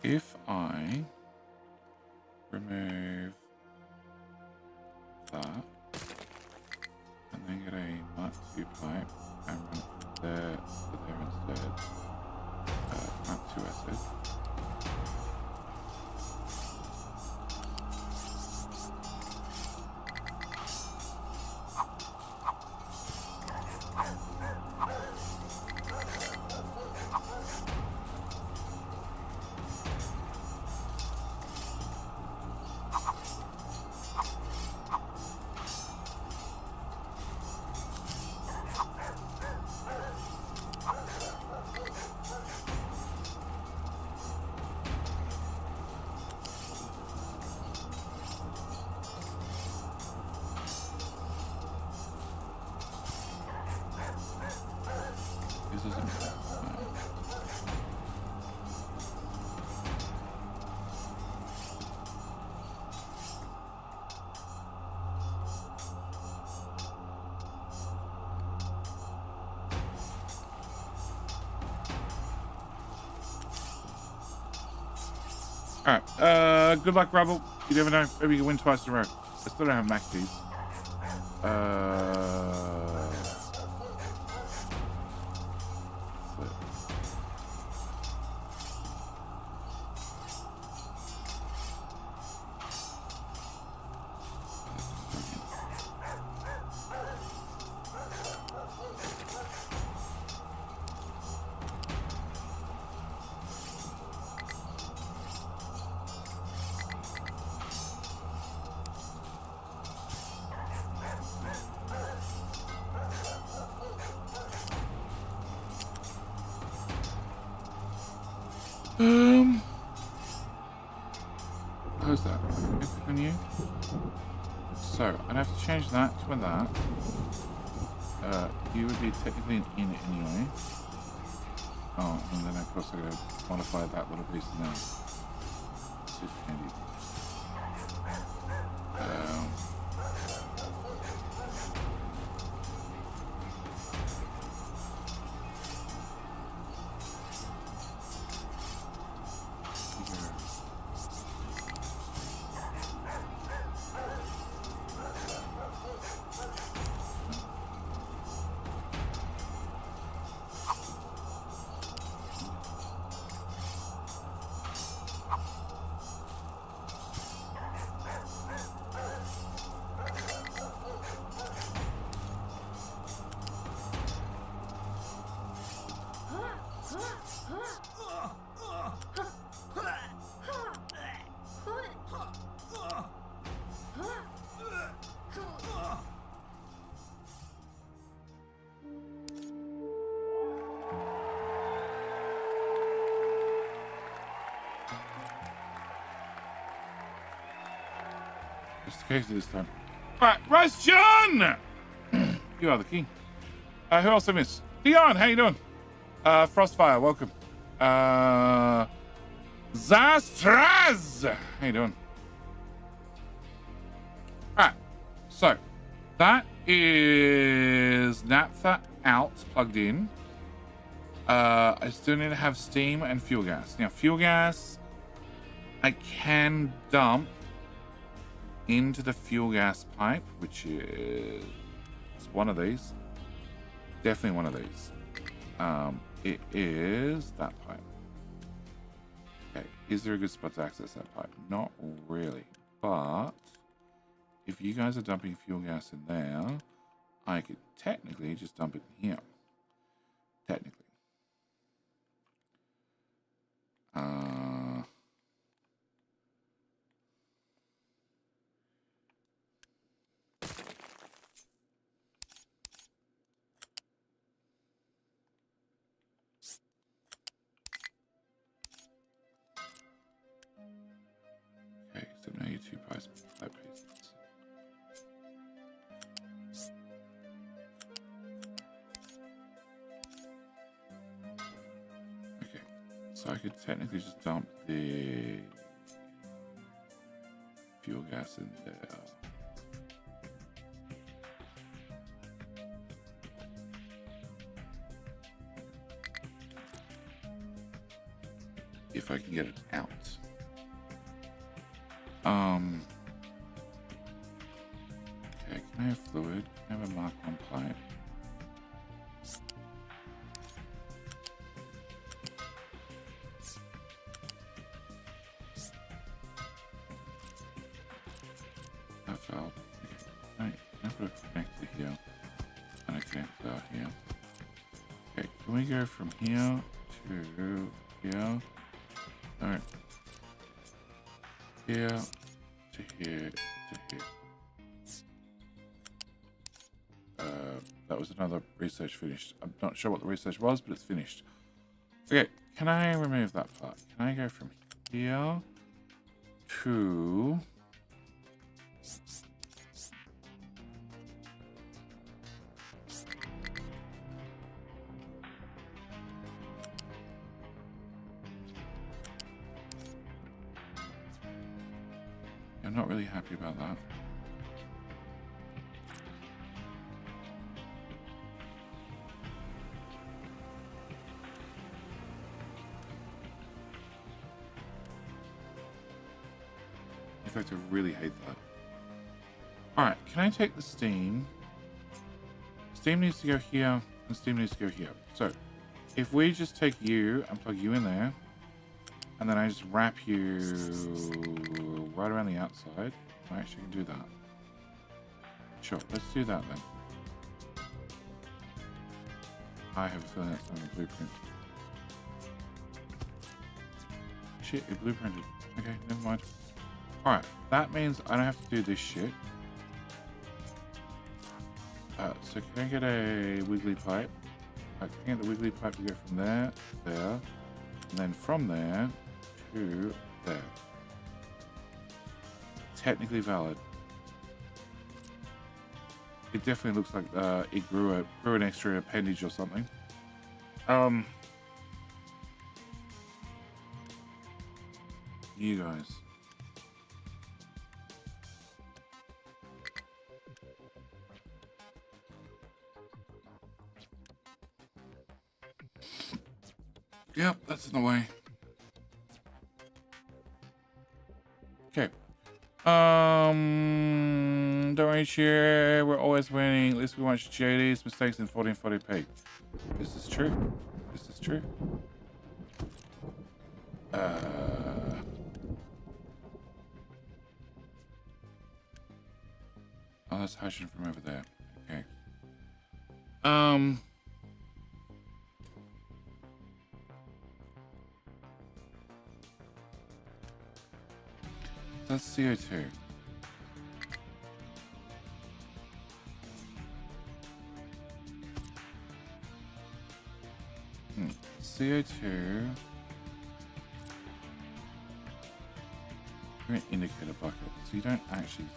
if I remove that and then get a Mark II pipe and run it there to there instead, Mark II acid. This doesn't matter. Alright, good luck, Rubble. You never know. Maybe you can win twice in a row. I still don't have MapSeed. How's that? Click on you. So I'd have to change that to a that. You would be technically an in anyway. Oh, and then of course I gotta modify that little piece now. Super handy. Just the case this time. Alright, Rice John! You are the king. Who else I miss? Dion, how you doing? Frostfire, welcome. Zastraz! How you doing? Alright, so that is naphtha out, plugged in. I still need to have steam and fuel gas. Now, fuel gas, I can dump into the fuel gas pipe, which is one of these. Definitely one of these. It is that pipe. Okay, is there a good spot to access that pipe? Not really, but if you guys are dumping fuel gas in there, I could technically just dump it in here. Technically. Okay, so now you two pipe pastes. Okay, so I could technically just dump the fuel gas in there. if I can get it out. Okay, can I have fluid? Can I have a Mark 1 pipe? That failed. Okay, I've got a connector here and a connector out here. Okay, can we go from here to here? No. Here to here to here. That was another research finished. I'm not sure what the research was, but it's finished. Okay, can I remove that part? Can I go from here to... I'm not really happy about that. In fact, I really hate that. Alright, can I take the steam? Steam needs to go here, and steam needs to go here. So, if we just take you and plug you in there, and then I just wrap you right around the outside, I actually can do that. Sure, let's do that then. I have a feeling that's on the blueprint. Shit, it blueprinted. Okay, never mind. Alright, that means I don't have to do this shit. So can I get a wiggly pipe? I can get the wiggly pipe to go from there, there, and then from there to there. Technically valid. It definitely looks like it grew an extra appendage or something. You guys. Yep, that's in the way. Okay. Don't worry, cheer. We're always winning. At least we watch JD's mistakes in 1440p. This is true. This is true. Oh, that's hydrogen from over there. Okay. That's CO2. CO2. You're an indicator bucket, so you don't actually.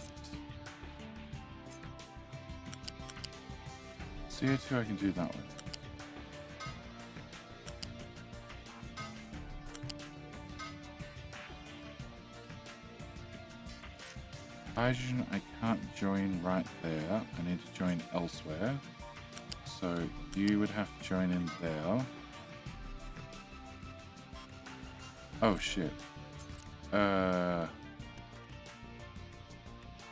CO2 I can do that one. Hydrogen I can't join right there. I need to join elsewhere. So you would have to join in there. Oh shit.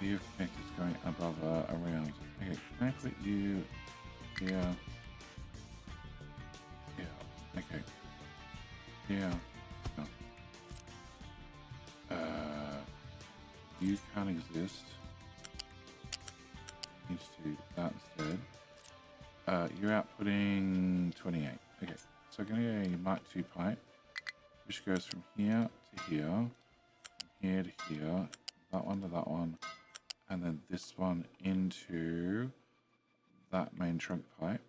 You've connected going above around. Okay, can I put you here? Yeah. Okay. Yeah. No. You can't exist. Needs to do that instead. You're outputting 28. Okay, so I'm gonna get a Mark II pipe, which goes from here to here, from here to here, that one to that one, and then this one into that main trunk pipe.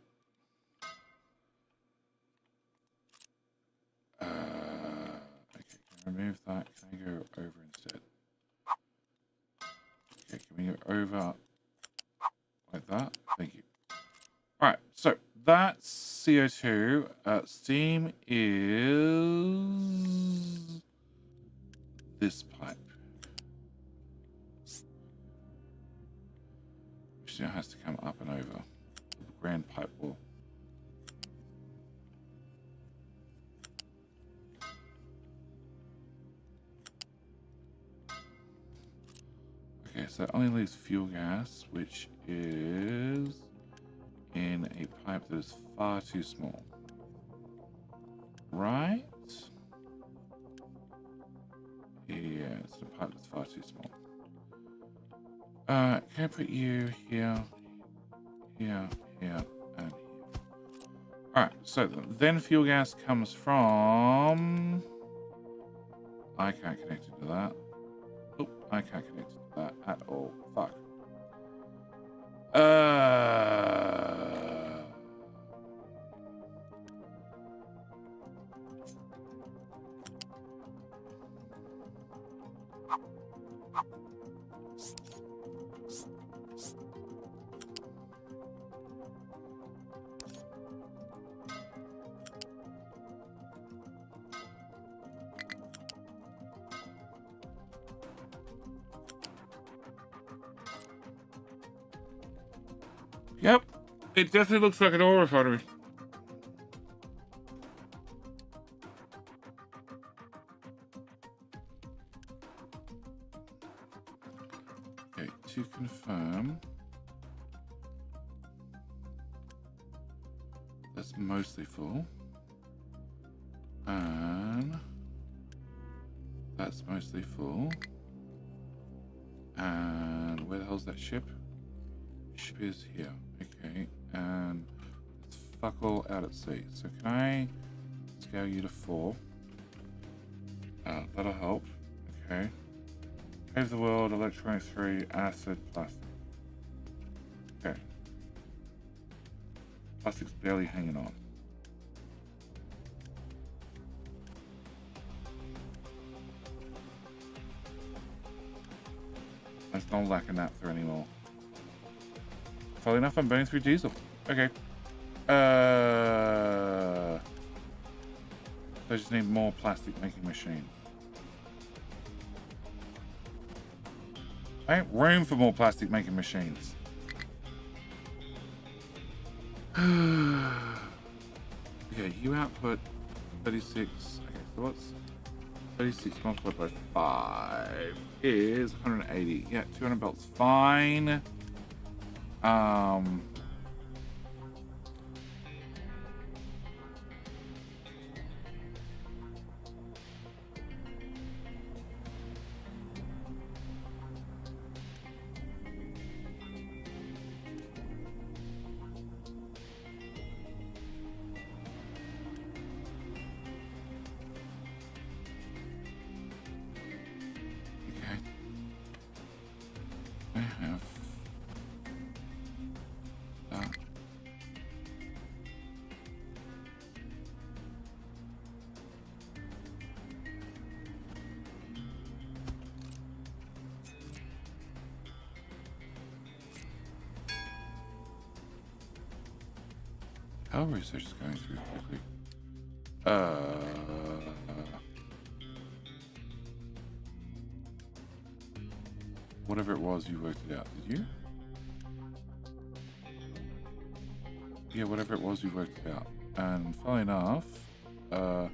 Okay, can I remove that? Can I go over instead? Okay, can we go over like that? Thank you. Alright, so that's CO2. Steam is this pipe. Which now has to come up and over. The grand pipe wall. so it only leaves fuel gas, which is in a pipe that is far too small. Right? Yeah, it's a pipe that's far too small. Can I put you here, here, here, and here? Alright, so then fuel gas comes from... I can't connect it to that. Oh, I can't connect it to that at all. Fuck. Yep, it definitely looks like an oil refinery. Okay, to confirm, that's mostly full, and that's mostly full, and where the hell's that ship? Ship is here. Okay, and it's fuck all out at sea. So can I scale you to 4? That'll help. Okay. Save the world, electronics free, acid, plastic. Okay. Plastic's barely hanging on. There's no lack of naphtha anymore. Funnily enough, I'm burning through diesel. Okay. I just need more plastic making machines. I ain't room for more plastic making machines. Okay, you output 36. Okay, so what's 36 multiplied by 5 is 180. Yeah, 200 belts fine. Okay. I have that. How research is going through quickly. Whatever it was, you worked it out, did you? Yeah, whatever it was, you worked it out. And funnily enough, that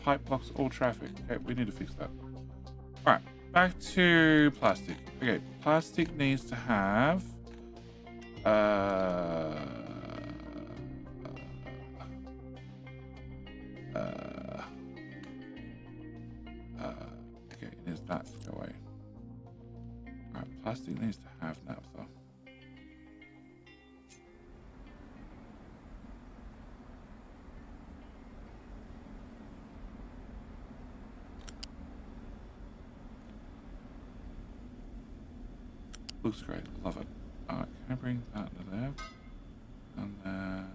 pipe blocks all traffic. Okay, we need to fix that. Alright, back to plastic. Okay, plastic needs to have okay, it needs that to go away. Alright, plastic needs to have naphtha. Looks great, love it. Alright, can I bring that to there? And then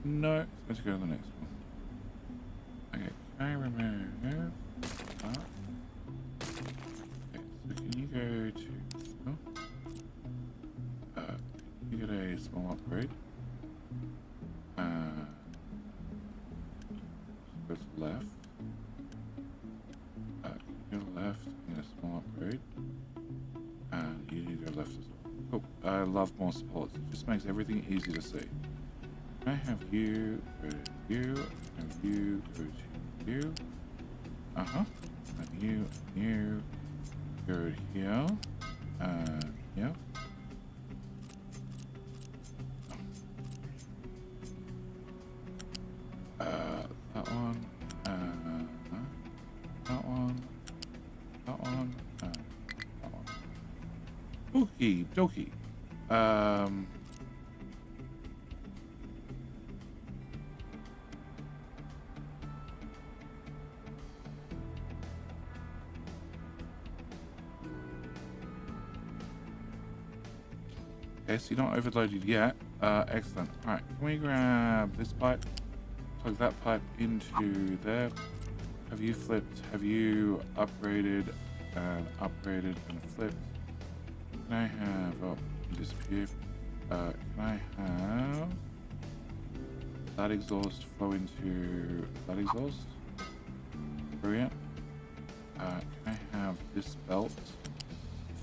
no, it's going to go to the next one. Okay, can I remove that? Okay, so can you go to you get a small upgrade? Go to the left. Go left, get a small upgrade. And you need to go left as well. Cool. I love more supports. It just makes everything easy to see. I have you, go to you, have you, go to you. Uh-huh. and you go here, and yeah. That one, that one, that one, that one. Okie dokie. Okay, so you're not overloaded yet. Excellent. Alright, can we grab this pipe? Plug that pipe into there. Have you flipped? Have you upgraded and flipped? Can I have... Oh, you disappeared. Can I have... that exhaust flow into that exhaust? Brilliant. Can I have this belt?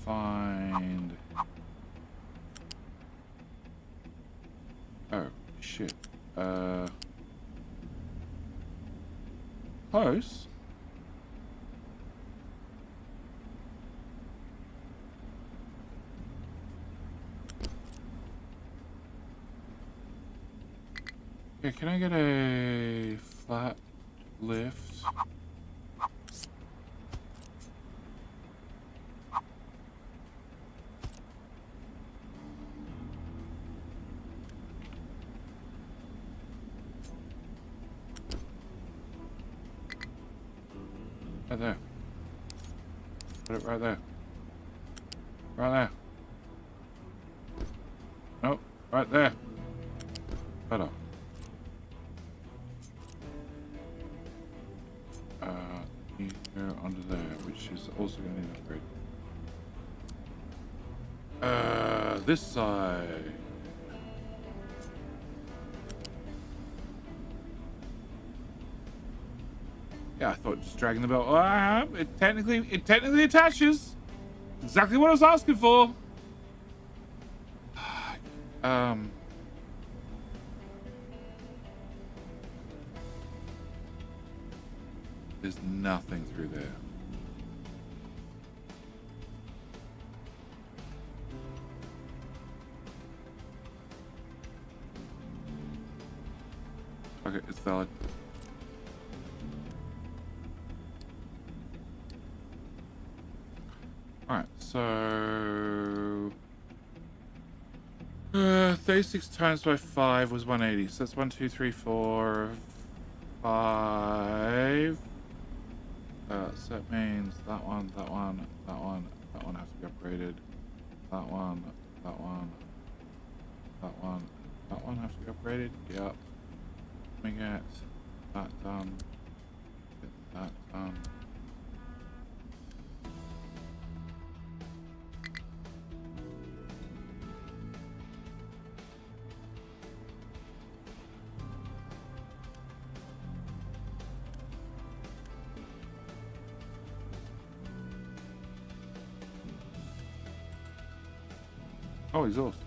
Find... Oh, shit. Close? Yeah, can I get a flat lift? Right there. Put it right there. Right there. Nope, right there. Better. You go under there, which is also going to need an upgrade. This side. Yeah, I thought just dragging the belt. It technically attaches. Exactly what I was asking for. There's nothing through there. Okay, it's valid. Alright, so 36 times by 5 was 180. So that's 1, 2, 3, 4, 5. So that means that one have to be upgraded. That one has to be upgraded. Yep. Let me get that done. Get that done. Oh, exhaust.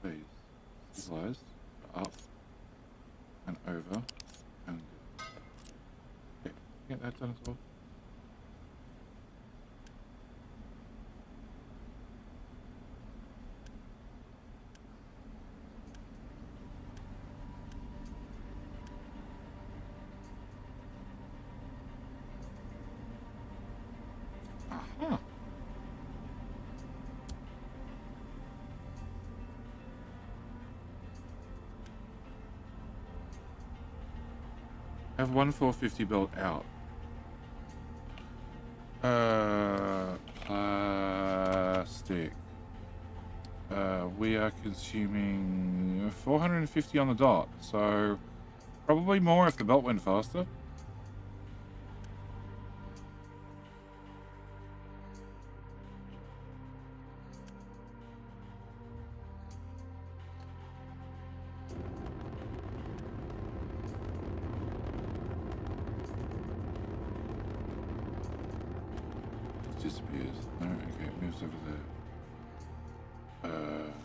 Please. Visualize. Up. And over. And okay. Get that done as well. Aha. Have 1 450 belt out. Plastic. We are consuming 450 on the dot, so probably more if the belt went faster. disappears. No, okay, it moves over there.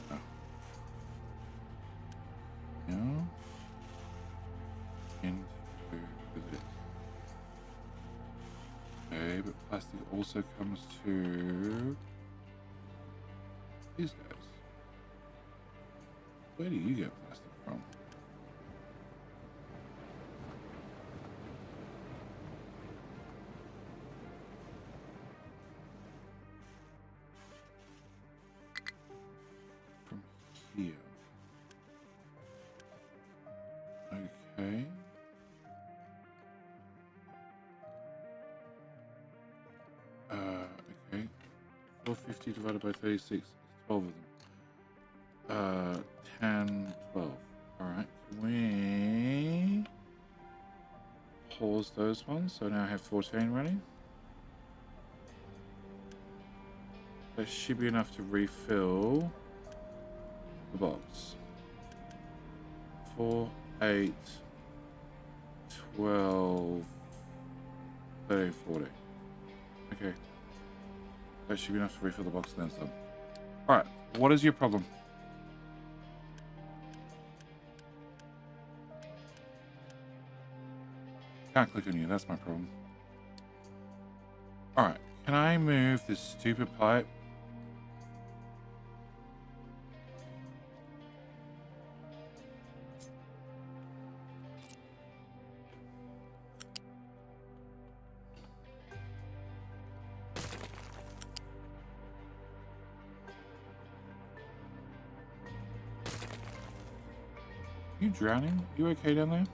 No. No. Into this. Okay, but plastic also comes to these guys. Where do you get plastic from? From here. Okay. Okay. 450 divided by 36 is 12 of them. 10, 12. Alright. Can we pause those ones? So now I have 14 running. That should be enough to refill the box. 4, 8, 12, 13, 14. Okay. That should be enough to refill the box then some. Alright, what is your problem? Can't click on you, that's my problem. Alright, can I move this stupid pipe? You drowning? You okay down there?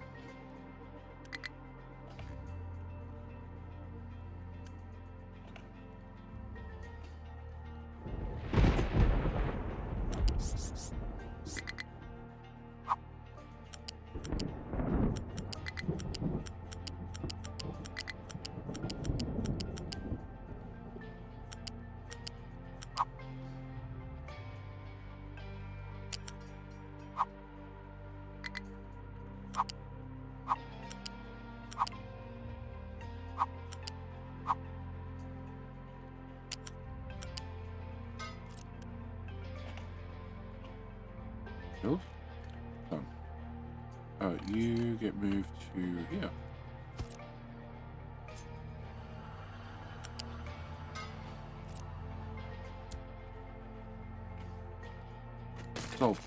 Build? Done. You get moved to here. Solved.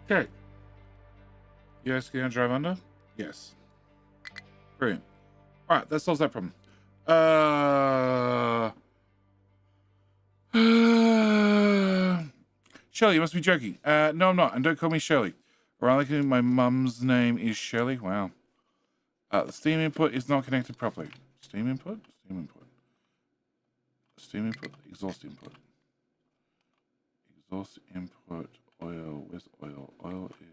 Okay. You guys gonna drive under? Yes. Brilliant. Alright, that solves that problem. Shirley, you must be joking. No, I'm not. And don't call me Shirley. Ironically, my mum's name is Shirley. Wow. The steam input is not connected properly. Steam input? Steam input. Steam input. Exhaust input. Exhaust input. Oil. Where's oil? Oil is here.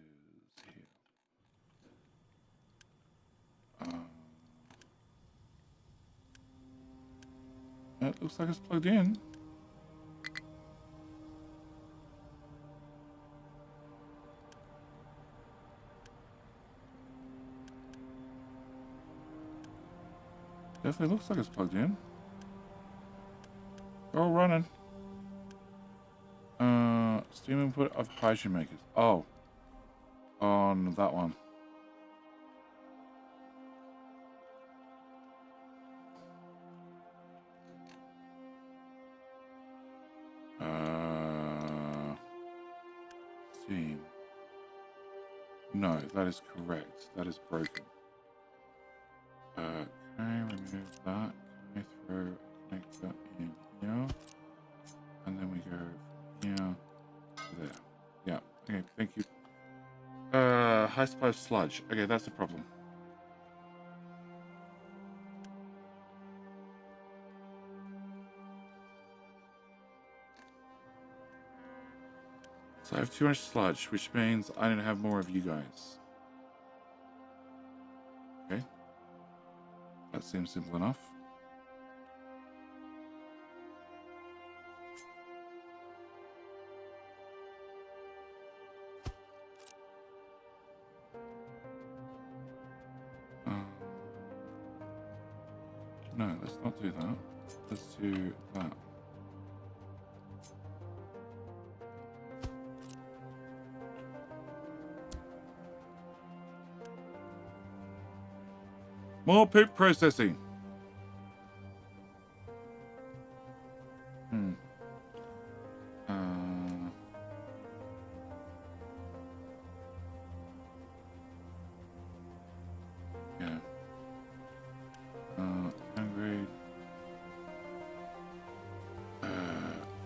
It looks like it's plugged in. Definitely looks like it's plugged in. All running. Steam input of hydrogen makers. Oh. On that one. Steam. No, that is correct. That is broken. Can I remove that? Can I connect that in here? And then we go from here to there. Yeah, okay, thank you. High supply of sludge. Okay, that's the problem. So I have too much sludge, which means I need to have more of you guys. Okay. That seems simple enough. No, let's not do that. Let's do that. More poop processing. Yeah. Downgrade.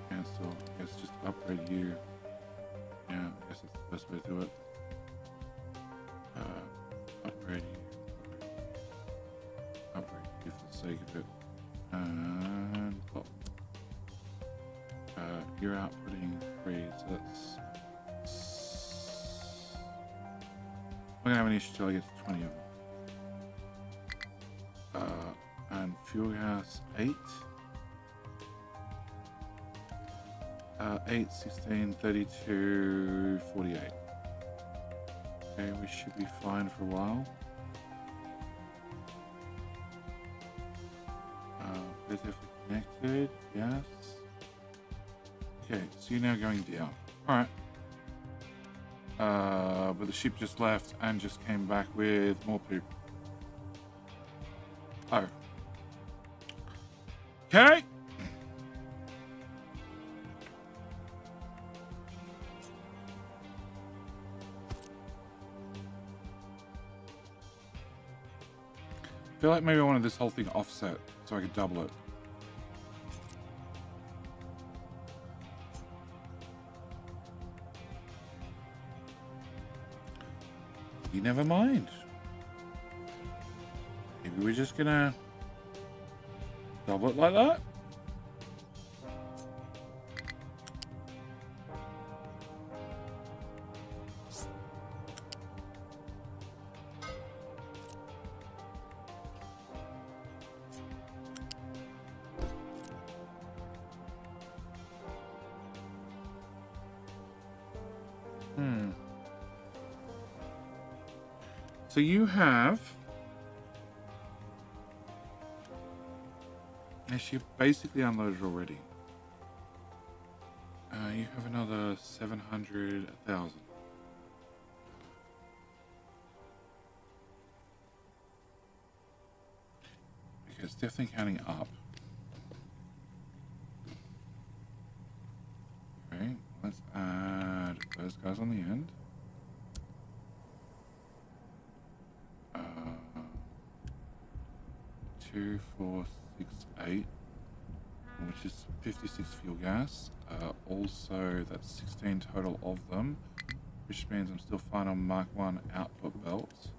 Cancel. Guess just upgrade you. Yeah, I guess that's the best way to do it. Upgrade you. Upgrade you for the sake of it. And pop. You're outputting 3, so that's... I'm gonna have an issue till I get to 20 of them. And fuel gas 8. 8, 16, 32, 48. Okay, we should be fine for a while. They're definitely connected, yes. Okay, so you're now going down. Alright. But the ship just left and just came back with more poop. Oh. Okay. I feel like maybe I wanted this whole thing offset so I could double it. Never mind. Maybe we're just gonna double it like that. So you have, actually basically unloaded already. You have another 700, 1,000. Okay, it's definitely counting up. Okay, let's add those guys on the end. 2, 4, 6, 8, which is 56 fuel gas. Also, that's 16 total of them, which means I'm still fine on Mark 1 output belts.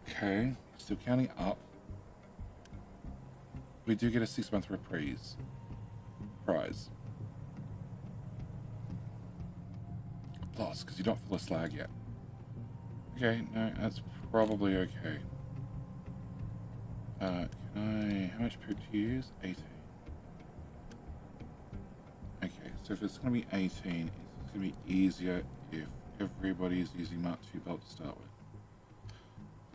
Okay, still counting up. We do get a 6-month reprise. Plus, because you don't fill a slag yet. Okay, no, that's probably okay. Can I... How much poop do you use? 18. Okay, so if it's going to be 18, it's going to be easier if everybody's using Mark 2 belt to start with.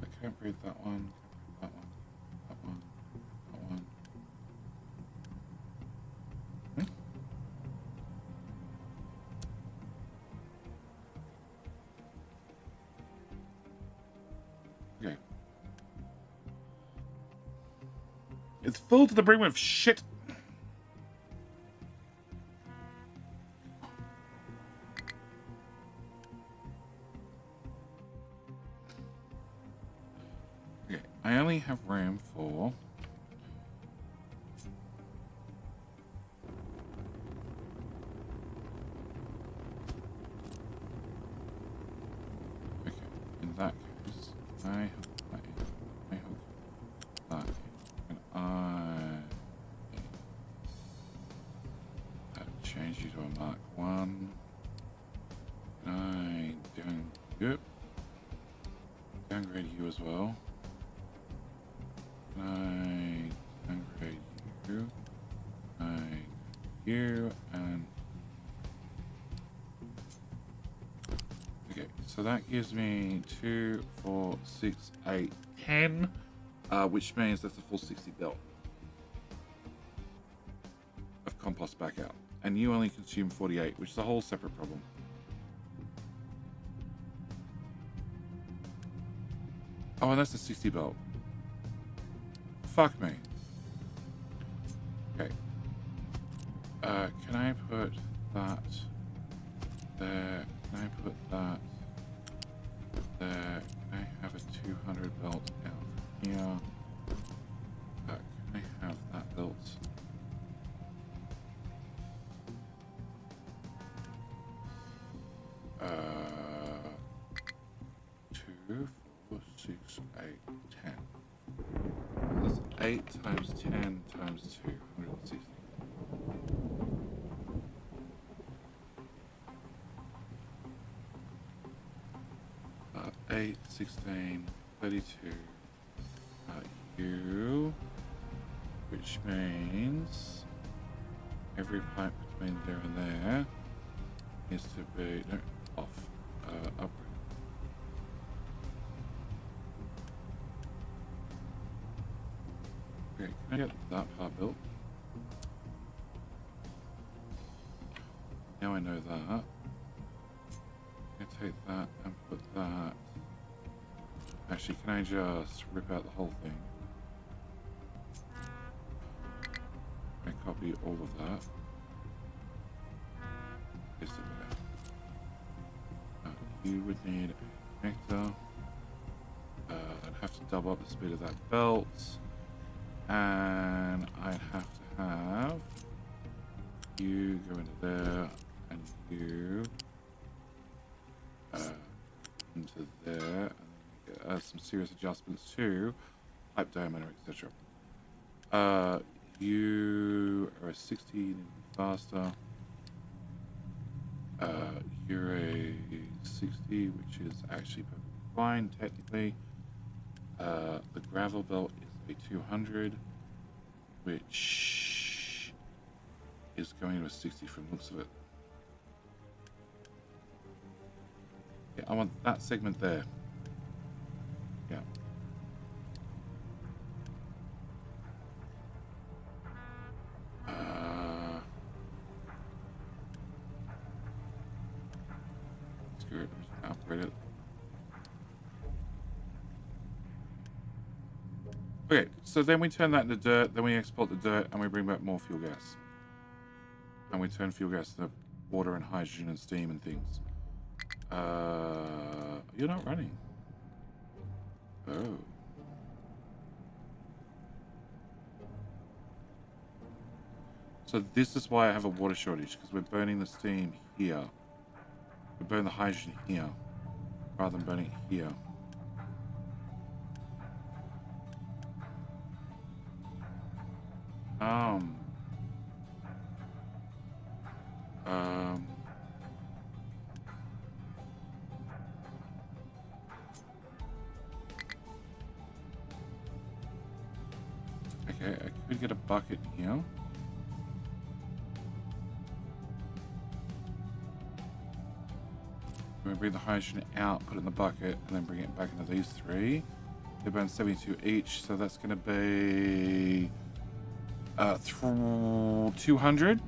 I can't breathe that one, that one, that one, that one. Okay. It's full to the brim of shit. Okay, I only have room for... Okay, in that case, I hook that in. I hook that in. And change you to a Mark 1. And downgrade you as well. And downgrade you. you, you, and okay. So that gives me 2, 4, 6, 8, 10, which means that's a full 60 belt of compost back out, and you only consume 48, which is a whole separate problem. Oh, and that's a 60 belt. Fuck me. Okay. Can I put that there? Can I put that there? Can I have a 200 belt out here? Can I have that belt? Uh, 2, 4, 6, 8, 10. That's 8 times 10 times 2, 160. 8, 16, 32. U, which means every pipe between there and there needs to be off, upward. Okay, can I get that part built? Now I know that. I take that and put that. Actually, can I just rip out the whole thing? I copy all of that. Is it there? You would need a connector. I'd have to double up the speed of that belt. And I'd have to have you go into there and you into there, and some serious adjustments to pipe diameter, etc. You are a 60 faster. You're a 60, which is actually perfectly fine technically. The gravel belt is a 200, which is going to a 60 from the looks of it. Yeah, I want that segment there. Yeah. Screw it. I'm just gonna upgrade it. Okay, so then we turn that into dirt, then we export the dirt, and we bring back more fuel gas. And we turn fuel gas to water and hydrogen and steam and things. You're not running. Oh. So this is why I have a water shortage, because we're burning the steam here. We burn the hydrogen here, rather than burning it here. Okay, I could get a bucket here. We bring the hydrogen out, put it in the bucket, and then bring it back into these three. They burn 72 each, so that's going to be 200.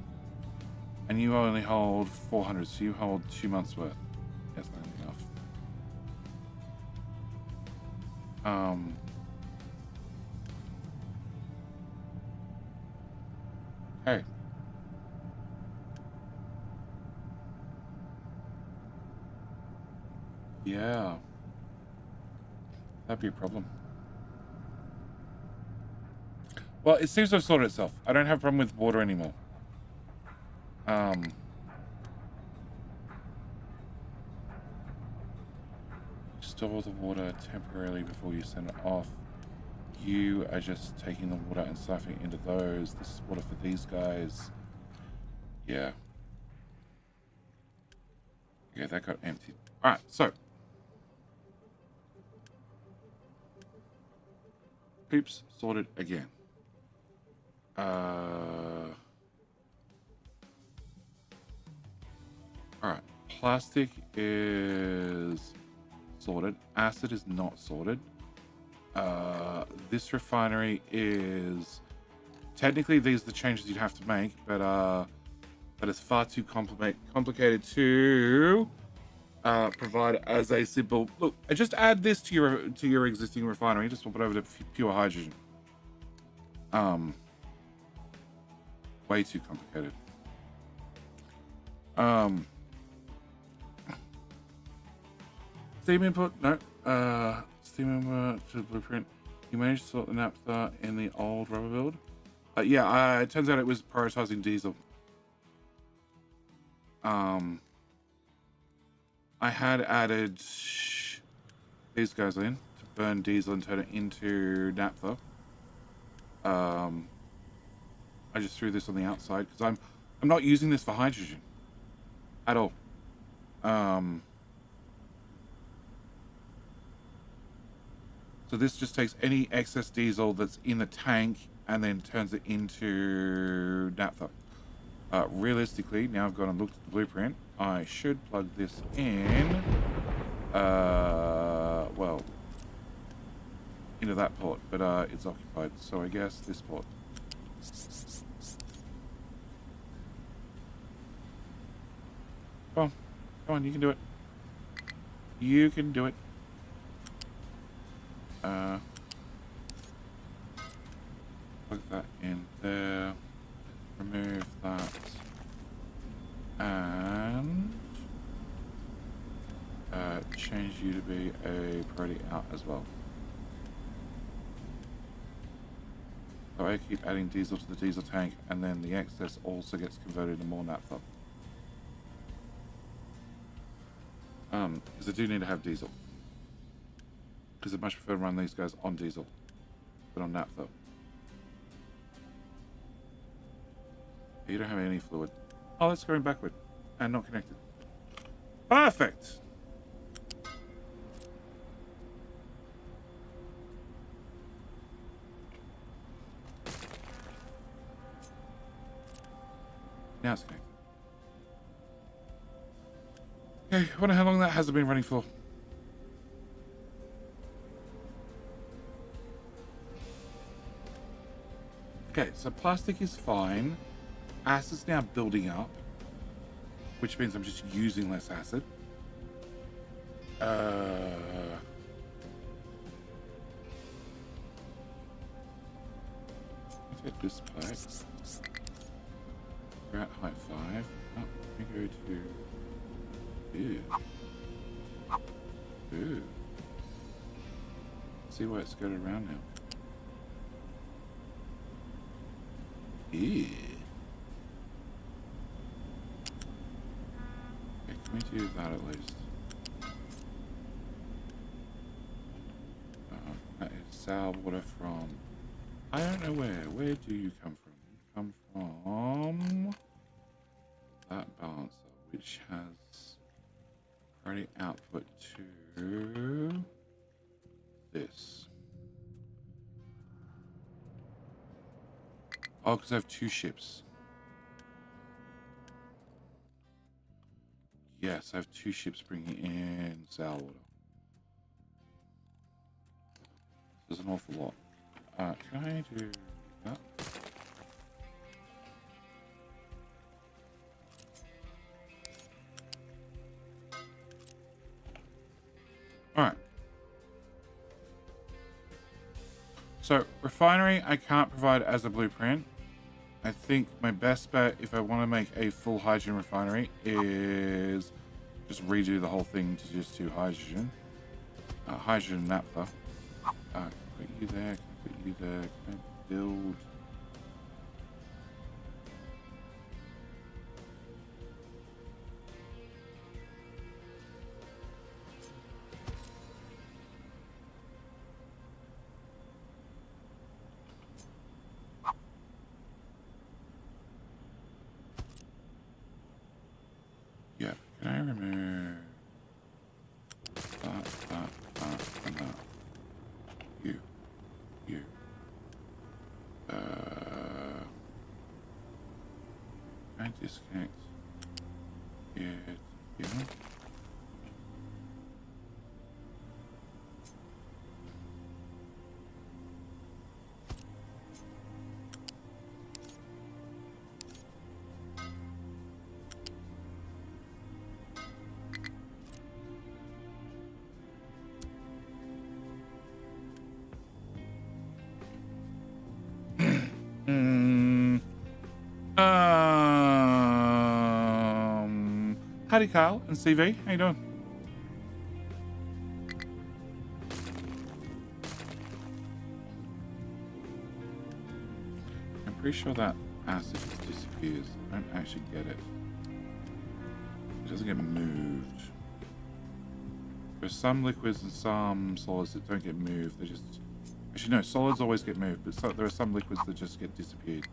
And you only hold 400, so you hold 2 months worth. That's not enough. Hey. Yeah. That'd be a problem. Well, it seems to have sorted itself. I don't have a problem with water anymore. Store the water temporarily before you send it off. You are just taking the water and siphoning into those. This is water for these guys. Yeah. Yeah, that got emptied. Alright, so. Oops, sorted again. All right. Plastic is sorted. Acid is not sorted. This refinery is technically these are the changes you'd have to make, but it's far too complicated to provide as a simple look. Just add this to your existing refinery. Just swap it over to pure hydrogen. Way too complicated. Steam input, no. Steam input to the blueprint. You managed to sort the naphtha in the old rubber build. Yeah, it turns out it was prioritizing diesel. I had added these guys in to burn diesel and turn it into naphtha. I just threw this on the outside because I'm not using this for hydrogen at all. So this just takes any excess diesel that's in the tank and then turns it into naphtha. Realistically, now I've gone and looked at the blueprint, I should plug this in, well, into that port, but it's occupied, so I guess this port. Come on, you can do it. You can do it. Plug that in there. Remove that. And change you to be a priority out as well. So I keep adding diesel to the diesel tank, and then the excess also gets converted into more naphtha. Because I do need to have diesel. Because I much prefer to run these guys on diesel than on naphtha. You don't have any fluid. Oh, that's going backward and not connected. Perfect. Now it's connected. Okay, I wonder how long that has been running for. Okay, so plastic is fine. Acid's now building up, which means I'm just using less acid. Let's get this pipe. We're at height 5. Oh, let me go to... Ew. Ooh. See why it's going around now. Ew. Okay, can we do that at least? That is sour water from... I don't know where. Where do you come from? You come from... that balancer, which has already output to... this. Oh, because I have 2 ships. Yes, I have 2 ships bringing in sour water. There's an awful lot. Can I do that? Alright. So, refinery I can't provide as a blueprint. I think my best bet, if I want to make a full hydrogen refinery, is just redo the whole thing to just do hydrogen. Hydrogen naphtha. Can I put you there? Can I put you there? Can I build? Yeah, can I remove that, and that? You. disconnect it here. Howdy, Kyle and CV. How you doing? I'm pretty sure that acid just disappears. I don't actually get it. It doesn't get moved. There's some liquids and some solids that don't get moved. They just... Actually, no, solids always get moved, but there are some liquids that just get disappeared.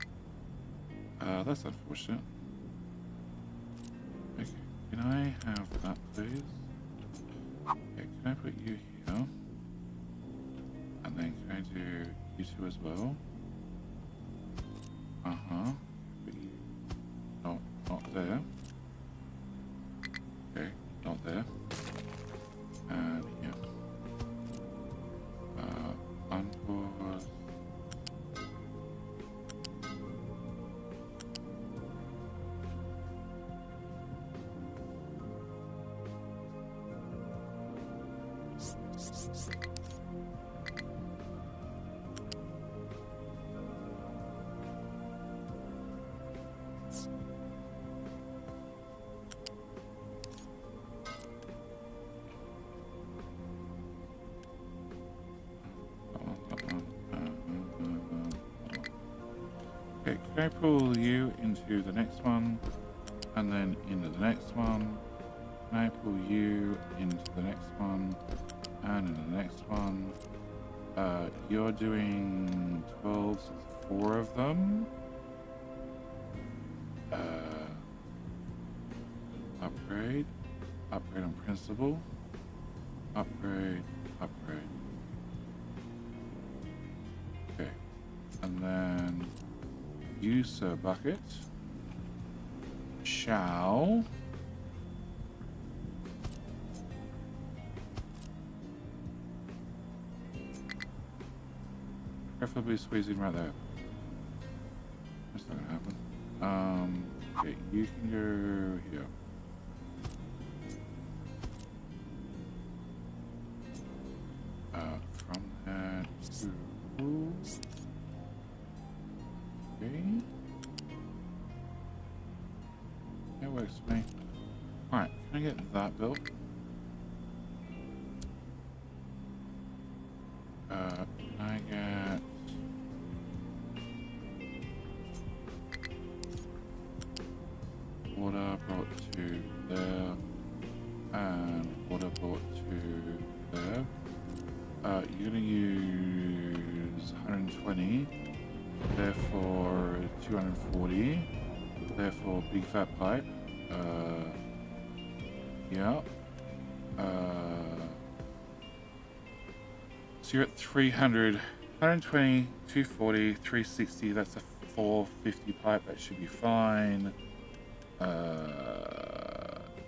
That's unfortunate. Okay, can I have that, please? Okay, can I put you here? And then can I do you two as well? Uh-huh. Put you... Not there. Okay, not there. And here. Unpause. Okay, can I pull you into the next one, and then into the next one? Can I pull you into the next one, and into the next one? You're doing 12, so it's 4 of them. Upgrade. Upgrade on principle. Upgrade. Upgrade. Okay. And then use a bucket shall preferably squeezing right there. That's not gonna happen. Okay, you can go here. From there to okay. That works for me. Alright, can I get that built? Can I get water brought to there and water brought to there? You're gonna use 120, therefore 240, therefore big fat pipe. Yeah. So you're at 300, 120, 240, 360. That's a 450 pipe. That should be fine.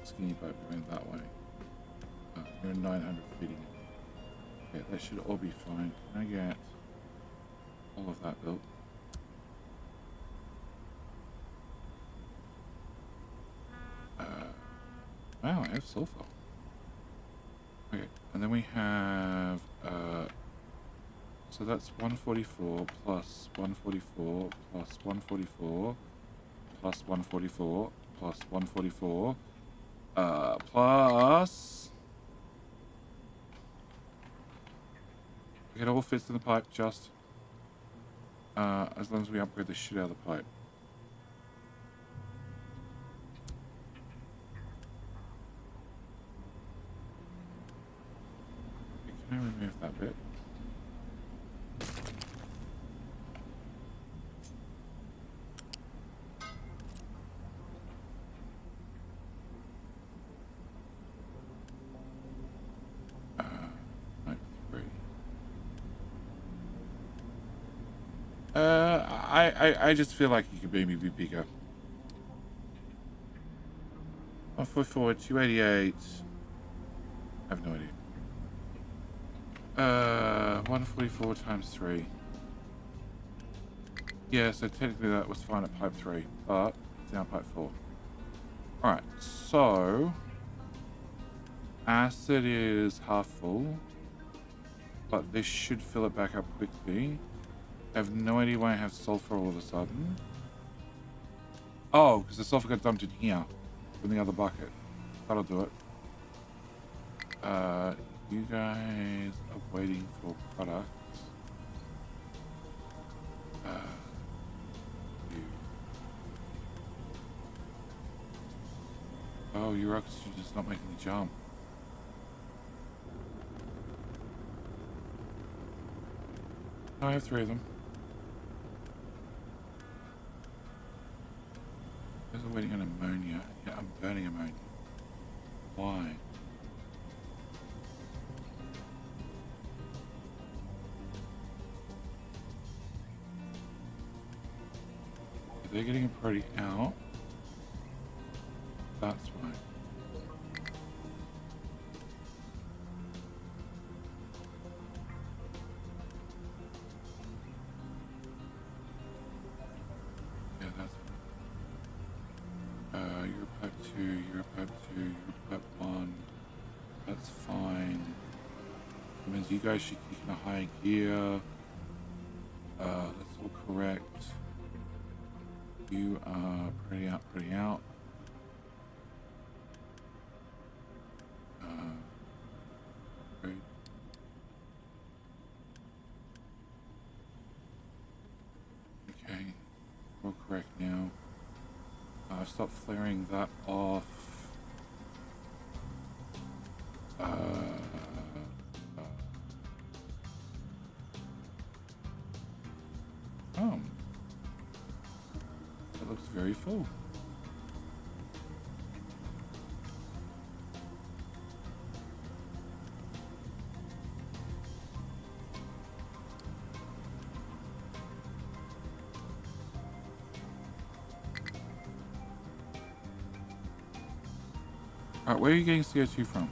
Skinny pipe going that way. You're 900 feeding it. Okay, that should all be fine. Can I get all of that built? Wow, I have sulfur. Okay, and then we have, so that's 144 plus 144 plus 144 plus 144 plus 144, plus... It all fits in the pipe, just as long as we upgrade the shit out of the pipe. Can I remove that bit? Like 3. I just feel like you could maybe be bigger. 144, 288. I have no idea. 144 times 3. Yeah, so technically that was fine at pipe 3, but it's now pipe 4. Alright, so acid is half full, but this should fill it back up quickly. I have no idea why I have sulfur all of a sudden. Oh, because the sulfur got dumped in here from the other bucket. That'll do it. You guys are waiting for products. Oh, your oxygen is not making the jump. I have 3 of them. You guys are waiting on ammonia. Yeah, I'm burning ammonia. Why? They're getting a priority out. That's why. Yeah, that's why. You're pipe 2, you're pipe 2, you're pipe 1. That's fine. That means you guys should keep in a high gear. That's all correct. You are pretty out, pretty out. Great. Okay, we're correct now. Stop flaring that off. Oh, that looks very full. Alright, where are you getting CO2 from?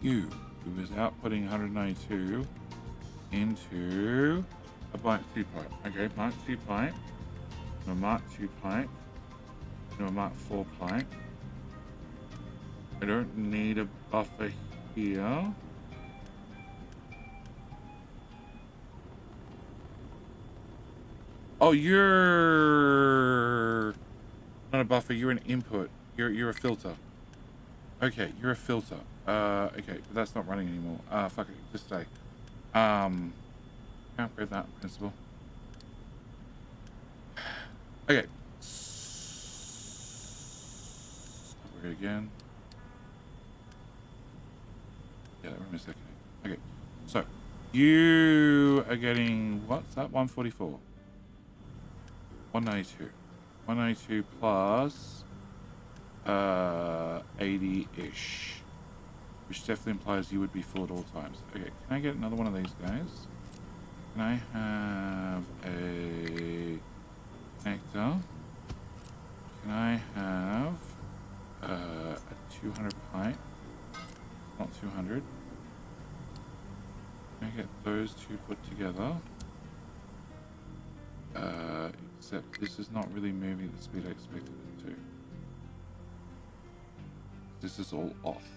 You, who is outputting 192 into a Mark 2 pipe. Okay, Mark 2 pipe, a Mark 2 pipe, a Mark 4 pipe. I don't need a buffer here. Oh, you're not a buffer, you're an input. You're a filter. Okay, you're a filter. Okay, but that's not running anymore. Fuck it, just stay. Can't upgrade that in principle. Okay. Upgrade again. Yeah, that room is second. Okay, so you are getting, what's that? 144. 192. 192 plus 80-ish. Which definitely implies you would be full at all times. Okay, can I get another one of these guys? Can I have a connector? Can I have a 200 pipe? Not 200. Can I get those two put together? Except this is not really moving at the speed I expected it to. This is all off.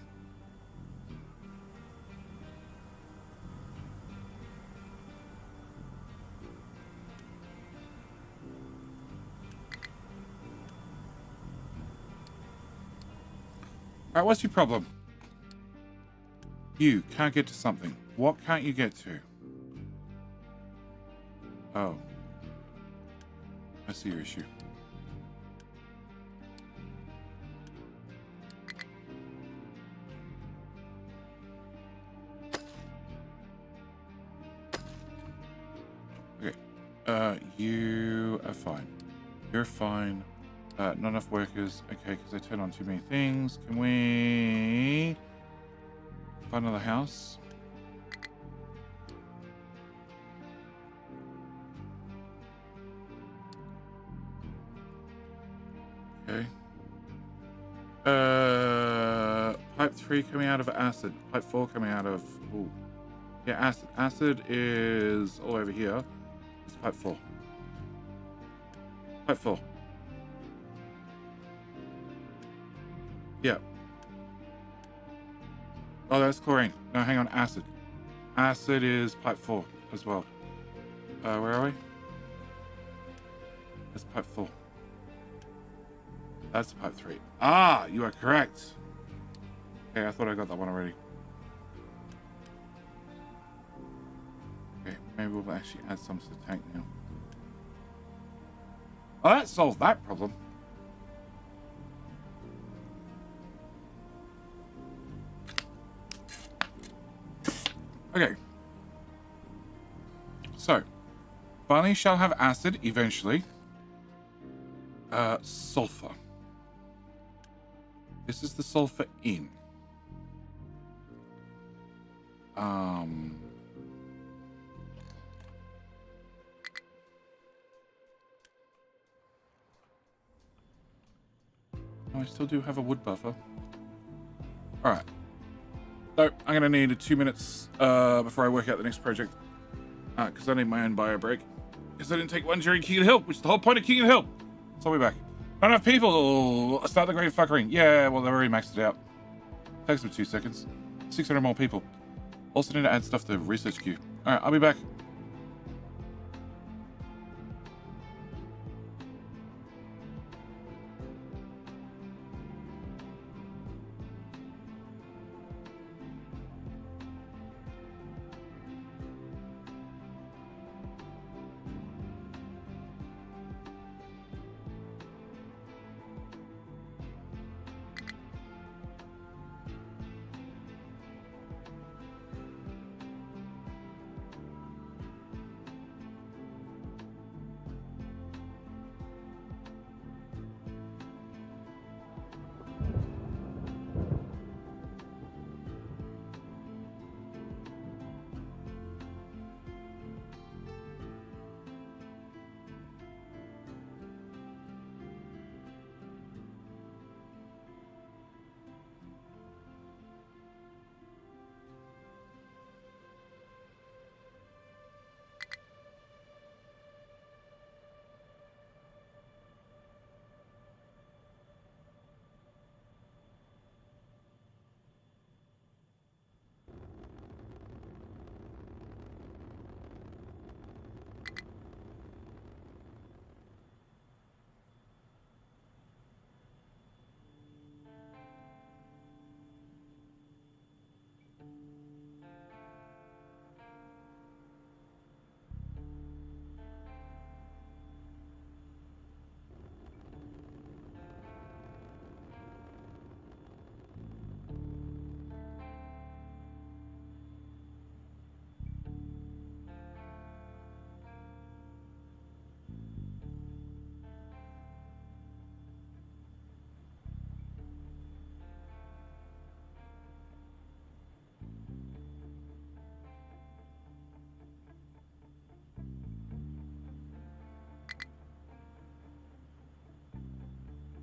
Alright, what's your problem? You can't get to something. What can't you get to? Oh. I see your issue. Okay. You are fine. You're fine. Not enough workers. Okay, because I turned on too many things. Can we find another house? Okay. Pipe 3 coming out of acid. Pipe 4 coming out of... Ooh. Yeah, acid. Acid is all over here. It's pipe 4. Pipe 4. Yeah. Oh, that's chlorine. No, hang on. Acid. Acid is pipe 4 as well. Where are we? That's pipe 4. That's pipe 3. Ah, you are correct. Okay, I thought I got that one already. Okay, maybe we'll actually add some to the tank now. Oh, that solved that problem. Okay. So, finally shall have acid eventually. Sulfur. This is the sulfur in. Oh, I still do have a wood buffer. All right. So I'm gonna need 2 minutes before I work out the next project, because I need my own bio break. Because I didn't take one during King of the Hill, which is the whole point of King of the Hill. So I'll be back. Not enough people. Start the great fuckering. Yeah, well, they've already maxed it out. Takes them 2 seconds. 600 more people. Also need to add stuff to research queue. All right, I'll be back.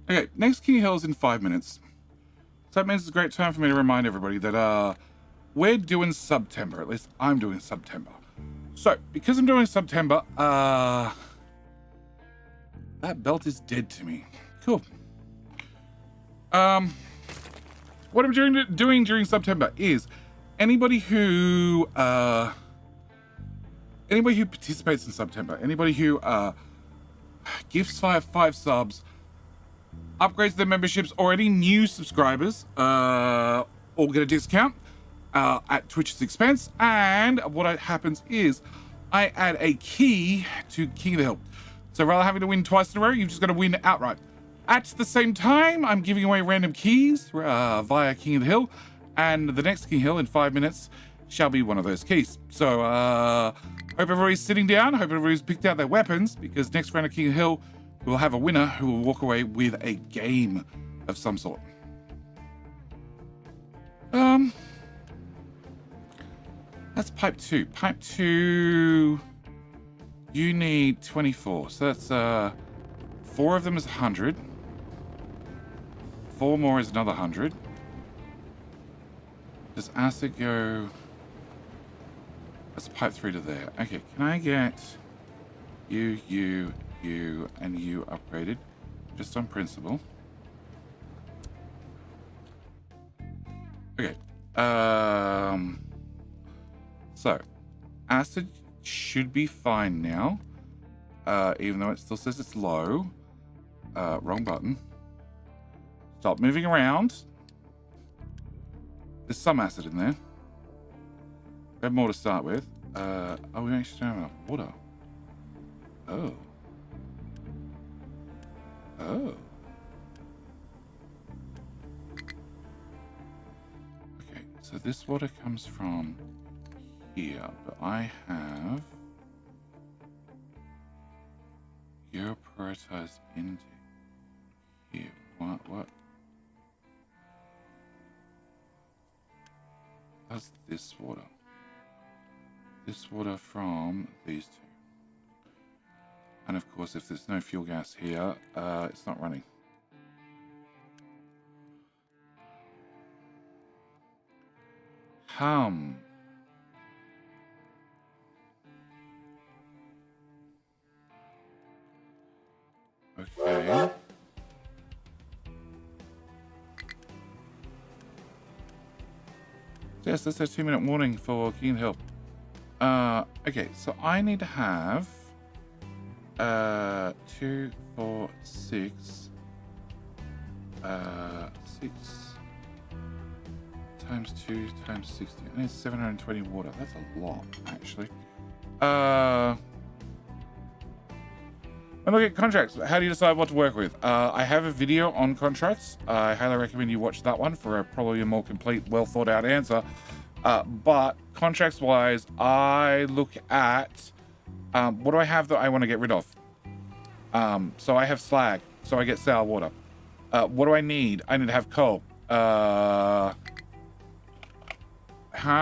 Okay, next King Hill is in 5 minutes. So that means it's a great time for me to remind everybody that we're doing September. At least I'm doing September. So, because I'm doing September, that belt is dead to me. Cool. What I'm doing during September is anybody who participates in September, anybody who gifts 5 subs, upgrades their memberships, or any new subscribers all get a discount at Twitch's expense. And what happens is I add a key to King of the Hill. So rather than having to win twice in a row, you've just got to win outright. At the same time, I'm giving away random keys via King of the Hill, and the next King Hill in 5 minutes shall be one of those keys. So hope everybody's sitting down. Hope everybody's picked out their weapons, because next round of King of the Hill, we'll have a winner who will walk away with a game of some sort. That's pipe 2. Pipe 2, you need 24. So that's 4 of them is 100. 4 more is another 100. Does acid go? That's pipe 3 to there. Okay, can I get you, and you upgraded just on principle? Okay. So acid should be fine now, even though it still says it's low. Wrong button. Stop moving around. There's some acid in there. We have more to start with. Oh, we actually don't have enough water. Oh. Oh. Okay, so this water comes from here, but I have you're prioritized into here. What? That's this water. This water from these two. And of course, if there's no fuel gas here, it's not running. Okay. Yes, that's a 2-minute warning for Keen Hill. Okay, so I need to have 2, 4, 6, 6 times 2 times 60. I need 720 water. That's a lot, actually. And look at contracts. How do you decide what to work with? I have a video on contracts. I highly recommend you watch that one for probably a more complete, well thought out answer. But contracts wise, I look at what do I have that I want to get rid of? So I have slag, so I get sour water. What do I need? I need to have coal. How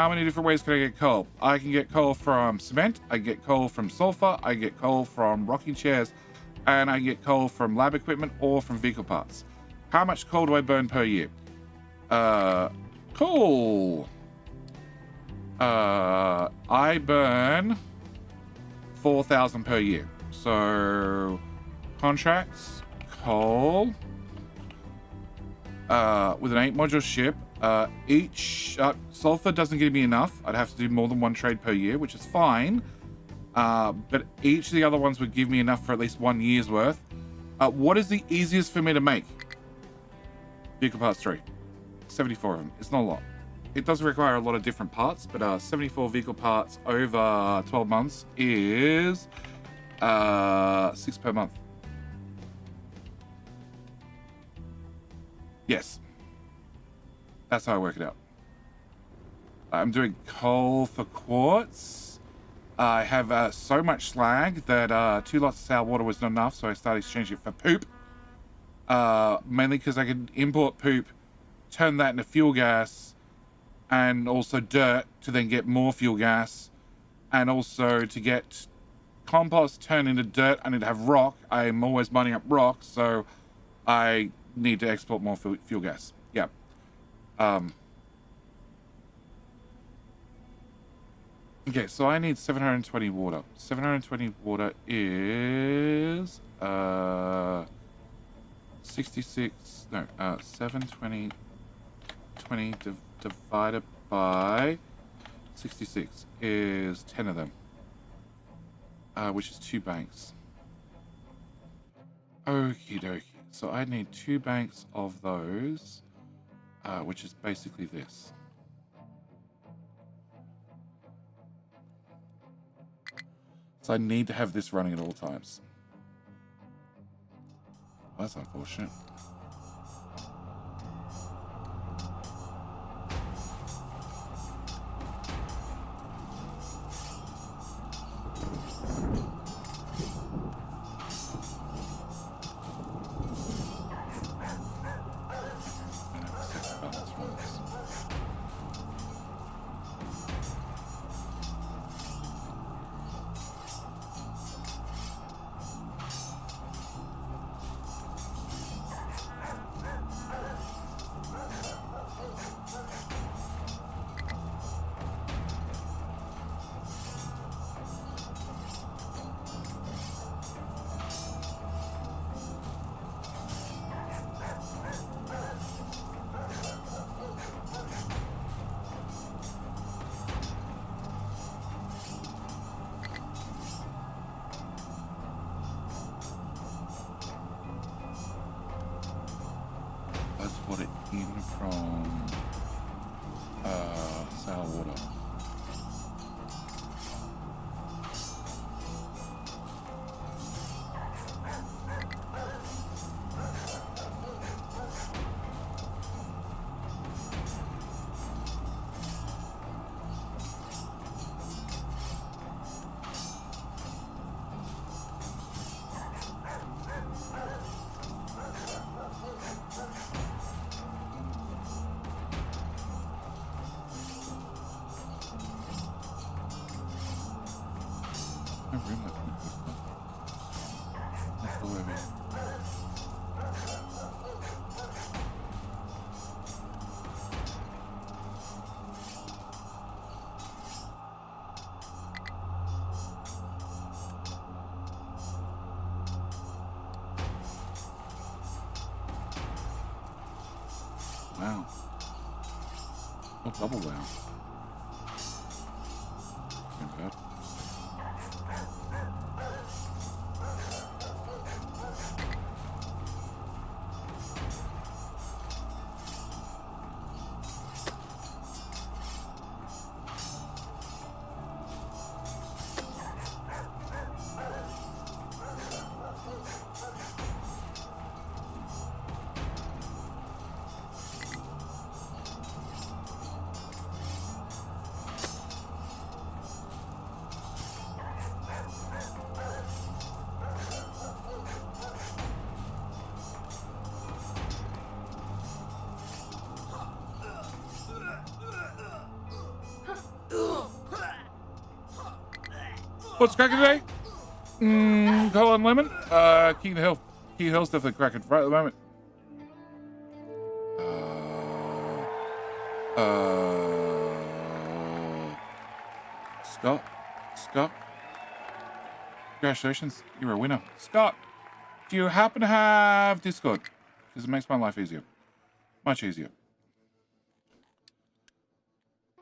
many different ways can I get coal? I can get coal from cement, I get coal from sulfur, I get coal from rocking chairs, and I get coal from lab equipment or from vehicle parts. How much coal do I burn per year? Coal. I burn 4,000 per year. So contracts, coal, with an 8-module ship. Each sulfur doesn't give me enough. I'd have to do more than 1 trade per year, which is fine. But each of the other ones would give me enough for at least 1 year's worth. What is the easiest for me to make? Vehicle parts 3. 74 of them. It's not a lot. It does require a lot of different parts, but 74 vehicle parts over 12 months is 6 per month. Yes. That's how I work it out. I'm doing coal for quartz. I have so much slag that 2 lots of sour water was not enough, so I started exchanging it for poop. Mainly because I can import poop, turn that into fuel gas, and also dirt to then get more fuel gas, and also to get compost turned into dirt, I need to have rock. I'm always mining up rock, so I need to export more fuel gas. Yeah. Okay, so I need 720 water. 720 water is 66. No, 720 divided by 66 is 10 of them, which is 2 banks. Okie dokie. So I need 2 banks of those, which is basically this. So I need to have this running at all times. Well, that's unfortunate. even from sour water. Wow. Oh, double wow. Ain't bad. What's cracking today? Cola and lemon? King of the Hill. King of the Hill's definitely cracking right at the moment. Scott? Congratulations, you're a winner. Scott, do you happen to have Discord? Because it makes my life easier. Much easier.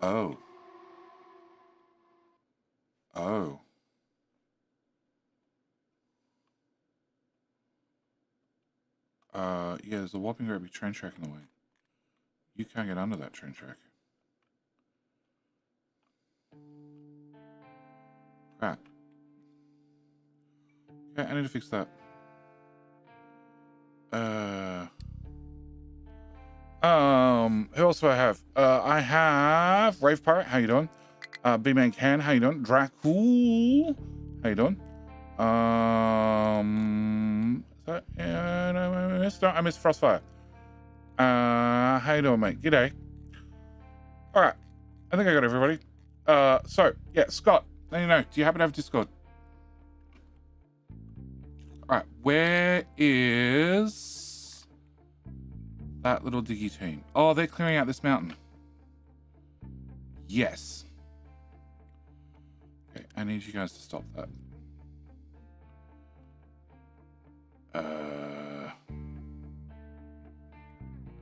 Oh. Yeah, there's a whopping great big train track in the way. You can't get under that train track. Crap. Okay, I need to fix that. Who else do I have? I have Rave Pirate, how you doing? B-Man Can, how you doing? Dracul, how you doing? I missed Frostfire. How you doing, mate? G'day. All right, I think I got everybody. So yeah, Scott, let me know. Do you happen to have Discord? All right, where is that little diggy team? Oh, they're clearing out this mountain. Yes. Okay, I need you guys to stop that.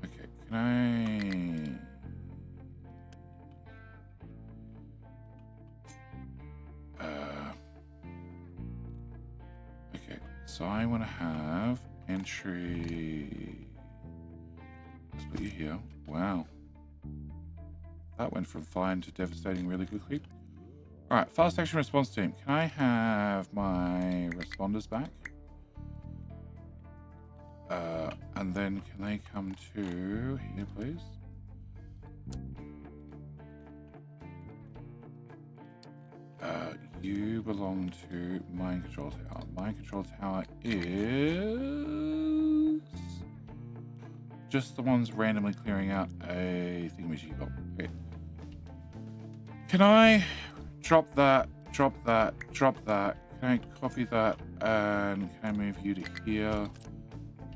Okay, can I... Okay, so I want to have entry... Let's put you here. Wow. That went from fine to devastating really quickly. All right, fast action response team. Can I have my responders back? And then can they come to here, please? You belong to Mind Control Tower. Mind Control Tower is just the ones randomly clearing out a thingamajig. Okay. Can I drop that? Can I copy that? And can I move you to here?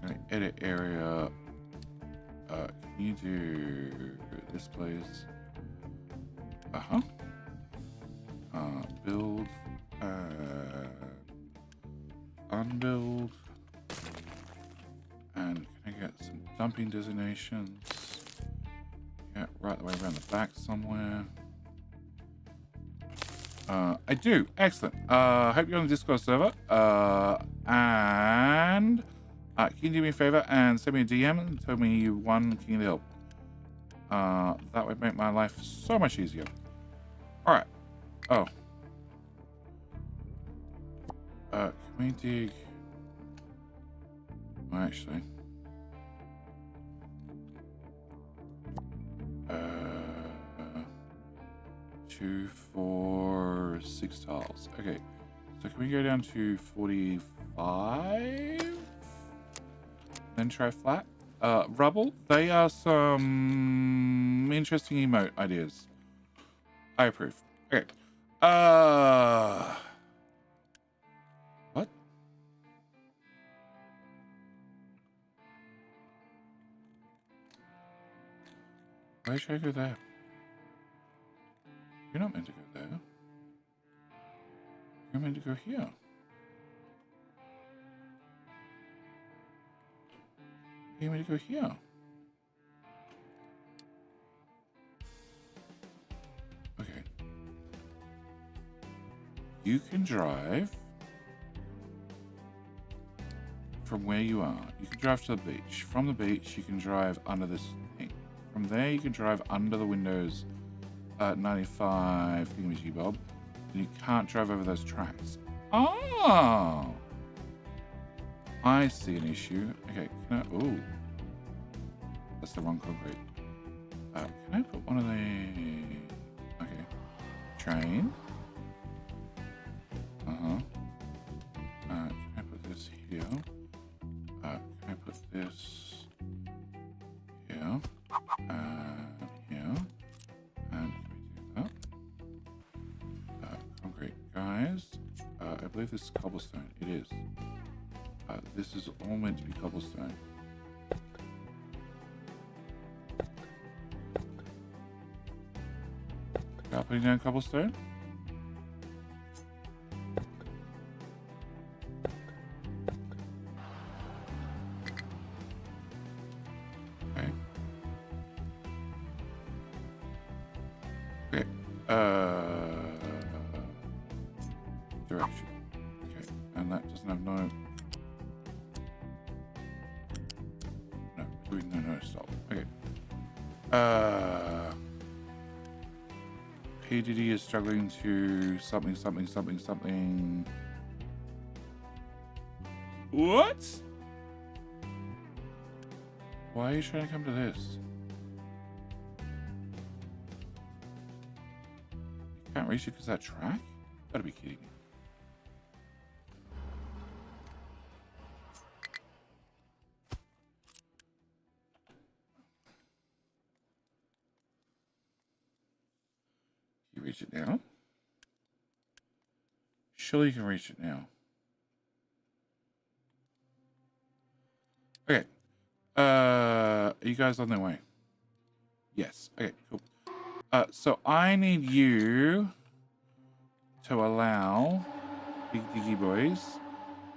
Can I edit area? Can you do this, please? Build, unbuild, and can I get some dumping designations? Yeah, right the way around the back somewhere. I do. Excellent. Hope you're on the Discord server. And Can you do me a favor and send me a DM and tell me you won King of the Hill? That would make my life so much easier. All right. Oh. Can we dig? Well, actually. 2, 4, 6 tiles. Okay. So can we go down to 45? Then try flat. Rubble. They are some interesting emote ideas. I approve. Okay. What? Why should I go there? You're not meant to go there. You're meant to go here. You're meant to go here. Okay. You can drive from where you are. You can drive to the beach. From the beach, you can drive under this thing. From there, you can drive under the windows at 95 thingamajig bob. And you can't drive over those tracks. Oh! I see an issue. Okay, can I... Oh. That's the wrong concrete. Can I put one of the... Okay. Train. Can I put this here? Can I put this here? Here. And can we do that? Concrete. Guys, I believe this is cobblestone. It is. This is all meant to be cobblestone. Start putting down cobblestone. Okay. Okay. Direction. Okay. And that doesn't have no... No, stop. Okay. PDD is struggling to something. What? Why are you trying to come to this? You can't reach it because that track? You gotta be kidding me. Reach it now? Surely you can reach it now. Okay. Are you guys on their way? Yes. Okay, cool. So I need you to allow Big Diggy Boys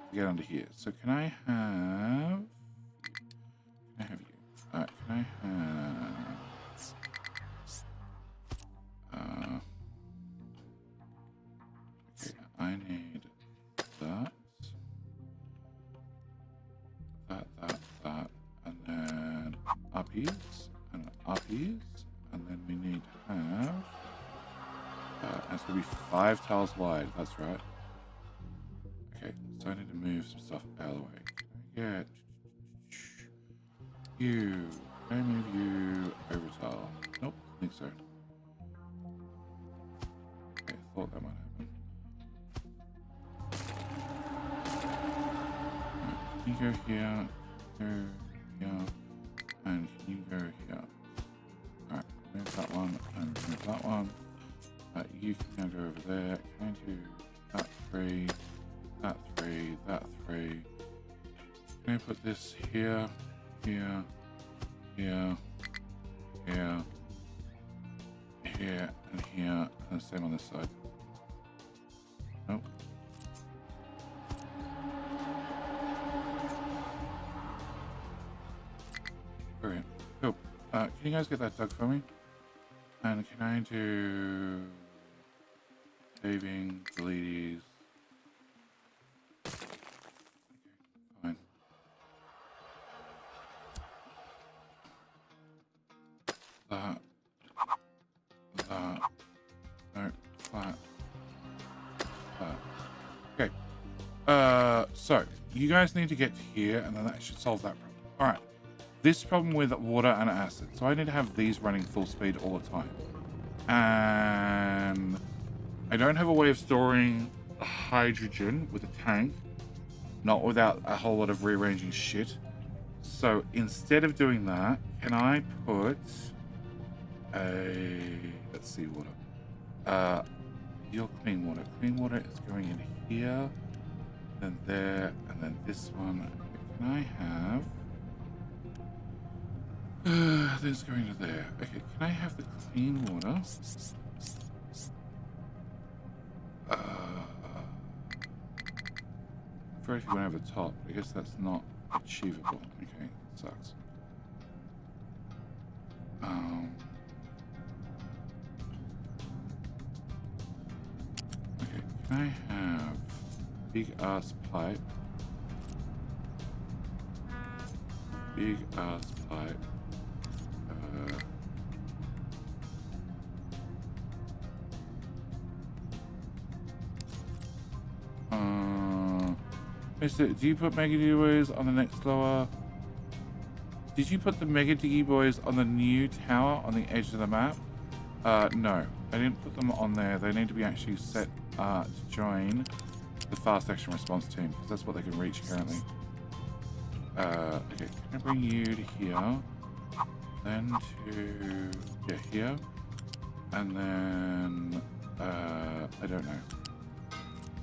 to get under here. So can I have you? Can I have... I need that, and then uppies, and then we need to have, it's going to be 5 tiles wide, that's right. Okay, so I need to move some stuff out of the way. Can I get you? Can I move you over tile? Nope, I think so. Okay, I thought that might happen. You go here, and you go here. Alright, move that one, and move that one. You can now go over there. Can I do that 3, that 3, that 3? Can I put this here, here, here, here, here, and here, and the same on this side? Nope. Okay, cool. Can you guys get that dug for me? And can I do saving, deletes? Okay, fine. that. No, flat. That. Okay. So you guys need to get here, and then that should solve that problem. All right. This problem with water and acid. So I need to have these running full speed all the time, and I don't have a way of storing hydrogen with a tank, not without a whole lot of rearranging shit. So instead of doing that, can I put a, let's see, water. Your clean water. Clean water is going in here, then there, and then this one. Can I have? This is going to there. Okay, can I have the clean water? Prefer if you went over the top. I guess that's not achievable. Okay, sucks. Okay, can I have big ass pipe? Big ass pipe. Mister, do you put Mega Diggy Boys on the next lower? Did you put the Mega Diggy Boys on the new tower on the edge of the map? No, I didn't put them on there. They need to be actually set to join the Fast Action Response team, because that's what they can reach currently. Okay, can I bring you to here? Then to here, and then I don't know.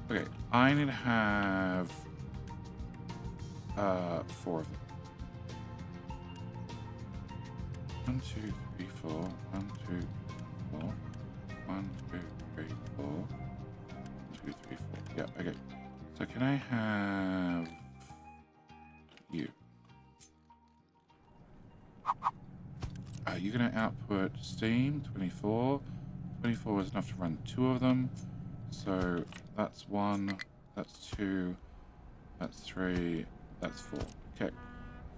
Okay, I need to have 4 of them. 1, 2, 3, 4. 1, 2, 4. 1, 2, 3, 4. 1, 2, 3, 4. Yeah, okay. So can I have you? You're going to output steam, 24. 24 is enough to run 2 of them. So that's 1, that's 2, that's 3, that's 4. Okay.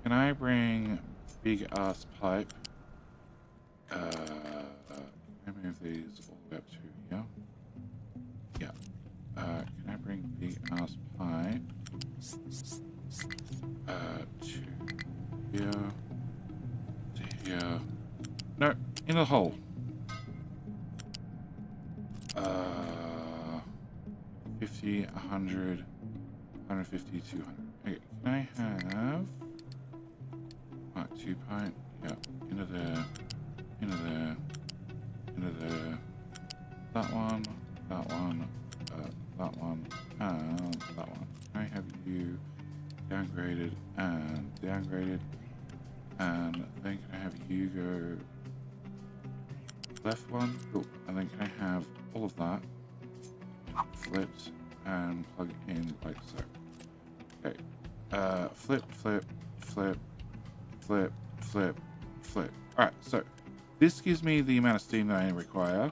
Can I bring big ass pipe? Can I move these all the way up to here? Yeah. Can I bring big ass pipe to here? To here? No, in the hole. 50, 100, 150, 200. Okay, can I have 2 pipe? Yeah, into there, into there, into there. That one, that one, that one, and that one. Can I have you downgraded and downgraded? And then can I have you go left one? Cool. And then can I have all of that flipped and plug in like so? Okay. Flip, flip, flip, flip, flip, flip. Alright, so this gives me the amount of steam that I require.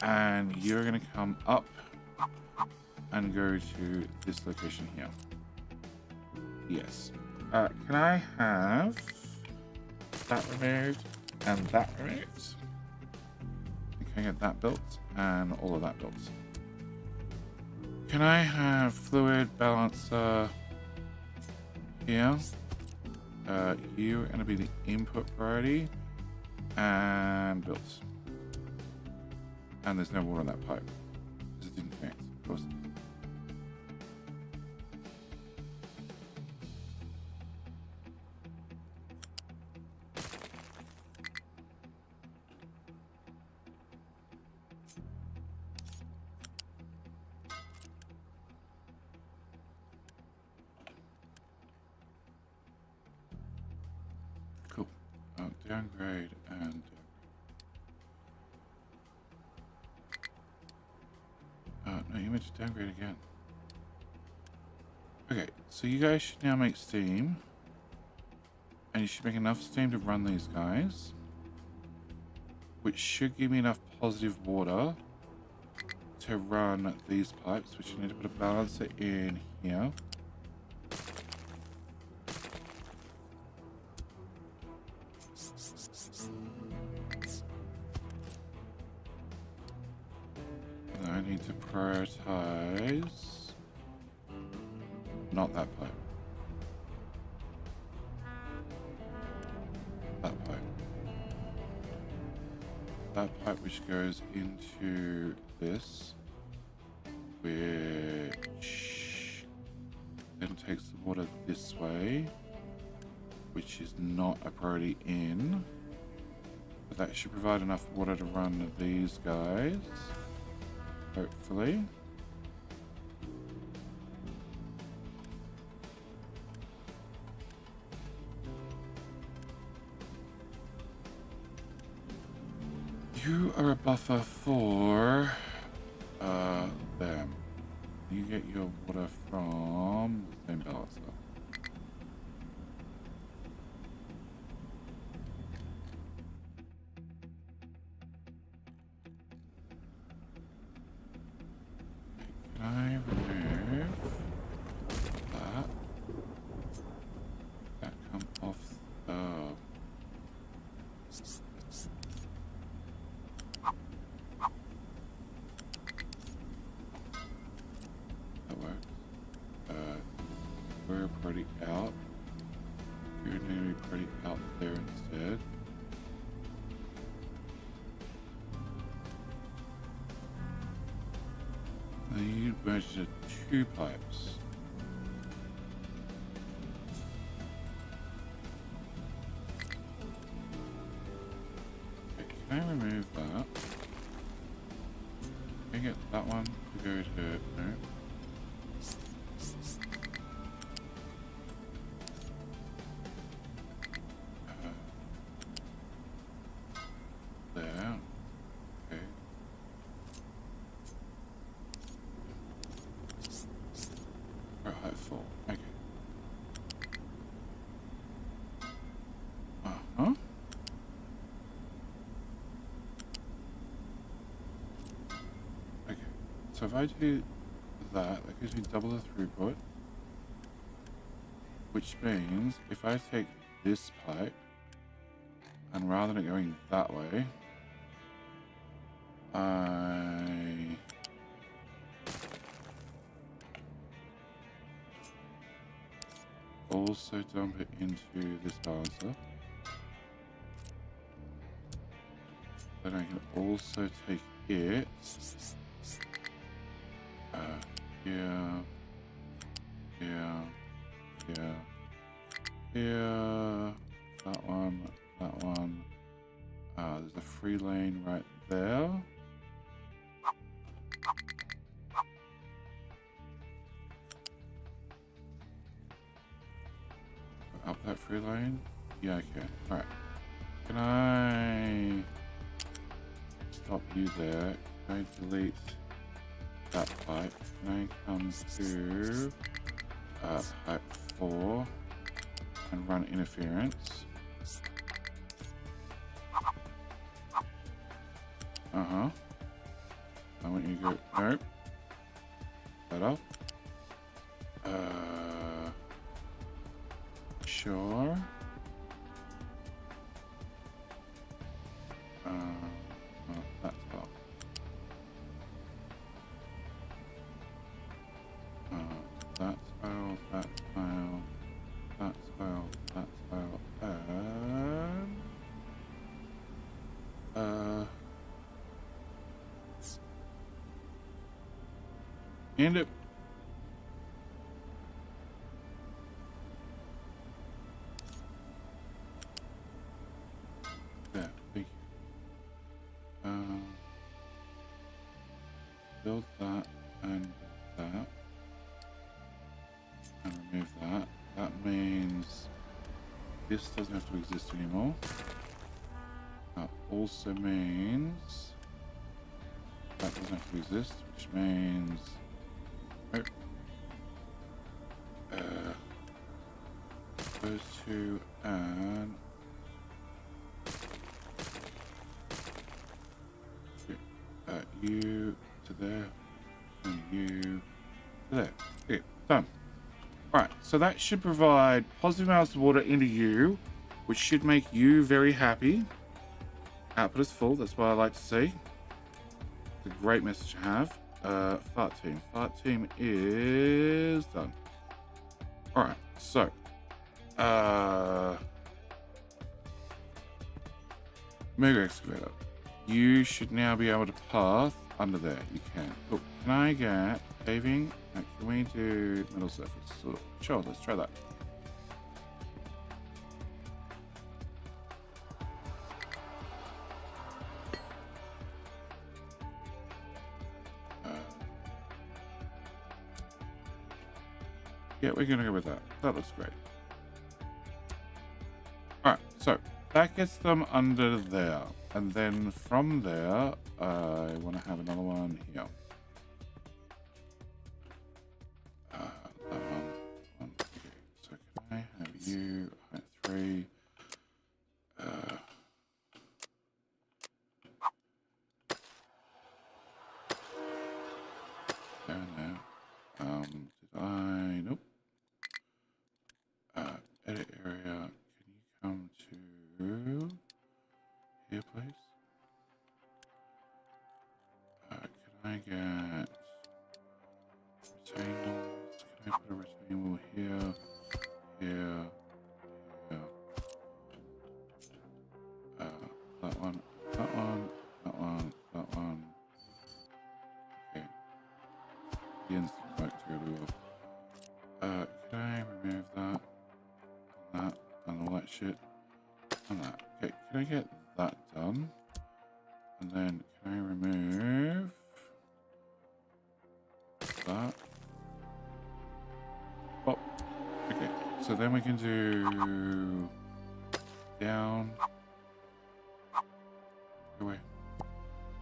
And you're gonna come up and go to this location here. Yes. Can I have that removed and that removed? Can I get that built and all of that built? Can I have fluid balancer here? You are going to be the input priority and built. And there's no water on that pipe because it didn't connect, of course. Cool. Downgrade and no, you meant to downgrade again. Okay, so you guys should now make steam. And you should make enough steam to run these guys. Which should give me enough positive water to run these pipes, which you need to put a balancer in here. need to prioritize. Not that pipe. That pipe. That pipe which goes into this, which then takes the water this way, which is not a priority in. But that should provide enough water to run these guys, hopefully. You are a buffer for them. You get your water from the same balancer. Can I remove that? That come off the... We're pretty out. You're going to be pretty out there instead. Then you merge the two pipes. Okay, can I remove that? Can I get that one to go to... No. So if I do that, that gives me double the throughput, which means if I take this pipe and rather than it going that way, I also dump it into this balancer. Then I can also take it here, that one, there's a free lane right there. Up that free lane? Yeah, I can. Alright. Can I stop you there? Can I delete that pipe? Can I come to pipe 4 and run interference? I want you to go, nope. Better. Sure. That's up. That tile, that tile, that tile, that tile, and it. There, thank you. Build that and that. And remove that. That means this doesn't have to exist anymore. That also means that doesn't have to exist, which means those two and you to there and you to there. Okay, done. Alright, so that should provide positive amounts of water into you, which should make you very happy. Output is full, that's what I like to see. It's a great message to have. Fart team. Fart team is done. Alright, so. Mega excavator. You should now be able to path under there. You can. Cool. Can I get paving? Can we do metal surface? Sure, let's try that. Yeah, we're going to go with that. That looks great. Alright, so that gets them under there. And then from there, I want to have another one here. That one. Okay. So can I have you height 3? There and there. Did I? Nope. Edit area. Can you come to here, please? Can I get retaining walls? Can I put a retaining wall here, here, here? That one, that one, that one, that one. Okay. The instant work really well. Can I remove that? That and all that shit and that. Okay, can I get that done? And then can I remove that? Oh, okay. So then we can do down, away,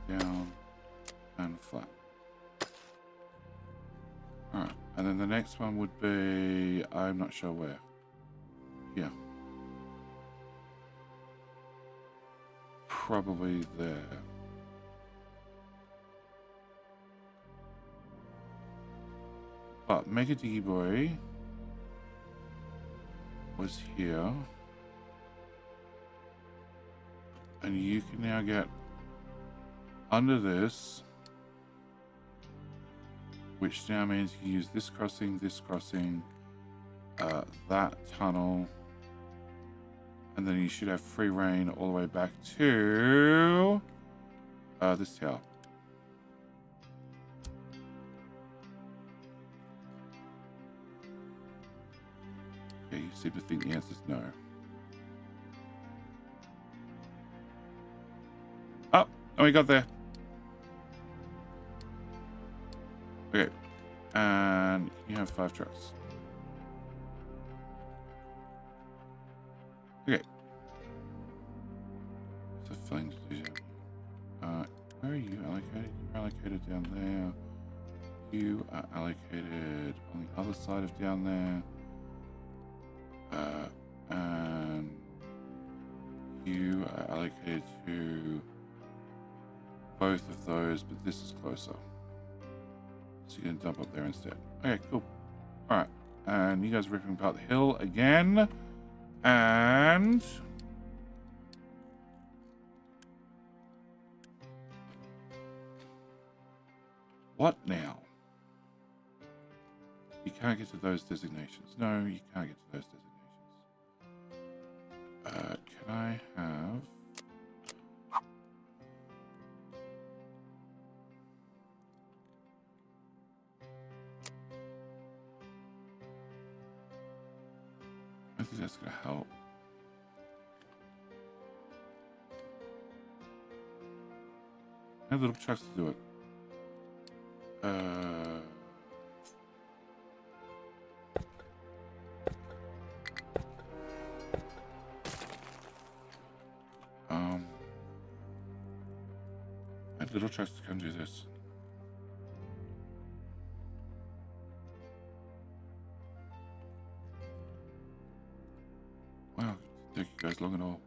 down, and flat. All right, and then the next one would be I'm not sure where. Yeah. Probably there. But Mega Diggy Boy was here. And you can now get under this, which now means you use this crossing, that tunnel, and then you should have free reign all the way back to this tower. Okay, you seem to think the answer is no. Oh, we got there. Okay, and you have 5 trucks. Okay. It's a fine decision. Where are you allocated? You're allocated down there. You are allocated on the other side of down there. And you are allocated to both of those, but this is closer. So you can dump up there instead. Okay, cool. Alright. And you guys are ripping apart the hill again. And what now? You can't get to those designations. No, you can't get to those designations. Can I have... I think that's going to help. I have little trucks to do it. I have little trucks to come do this. Wow, it took you guys long at all.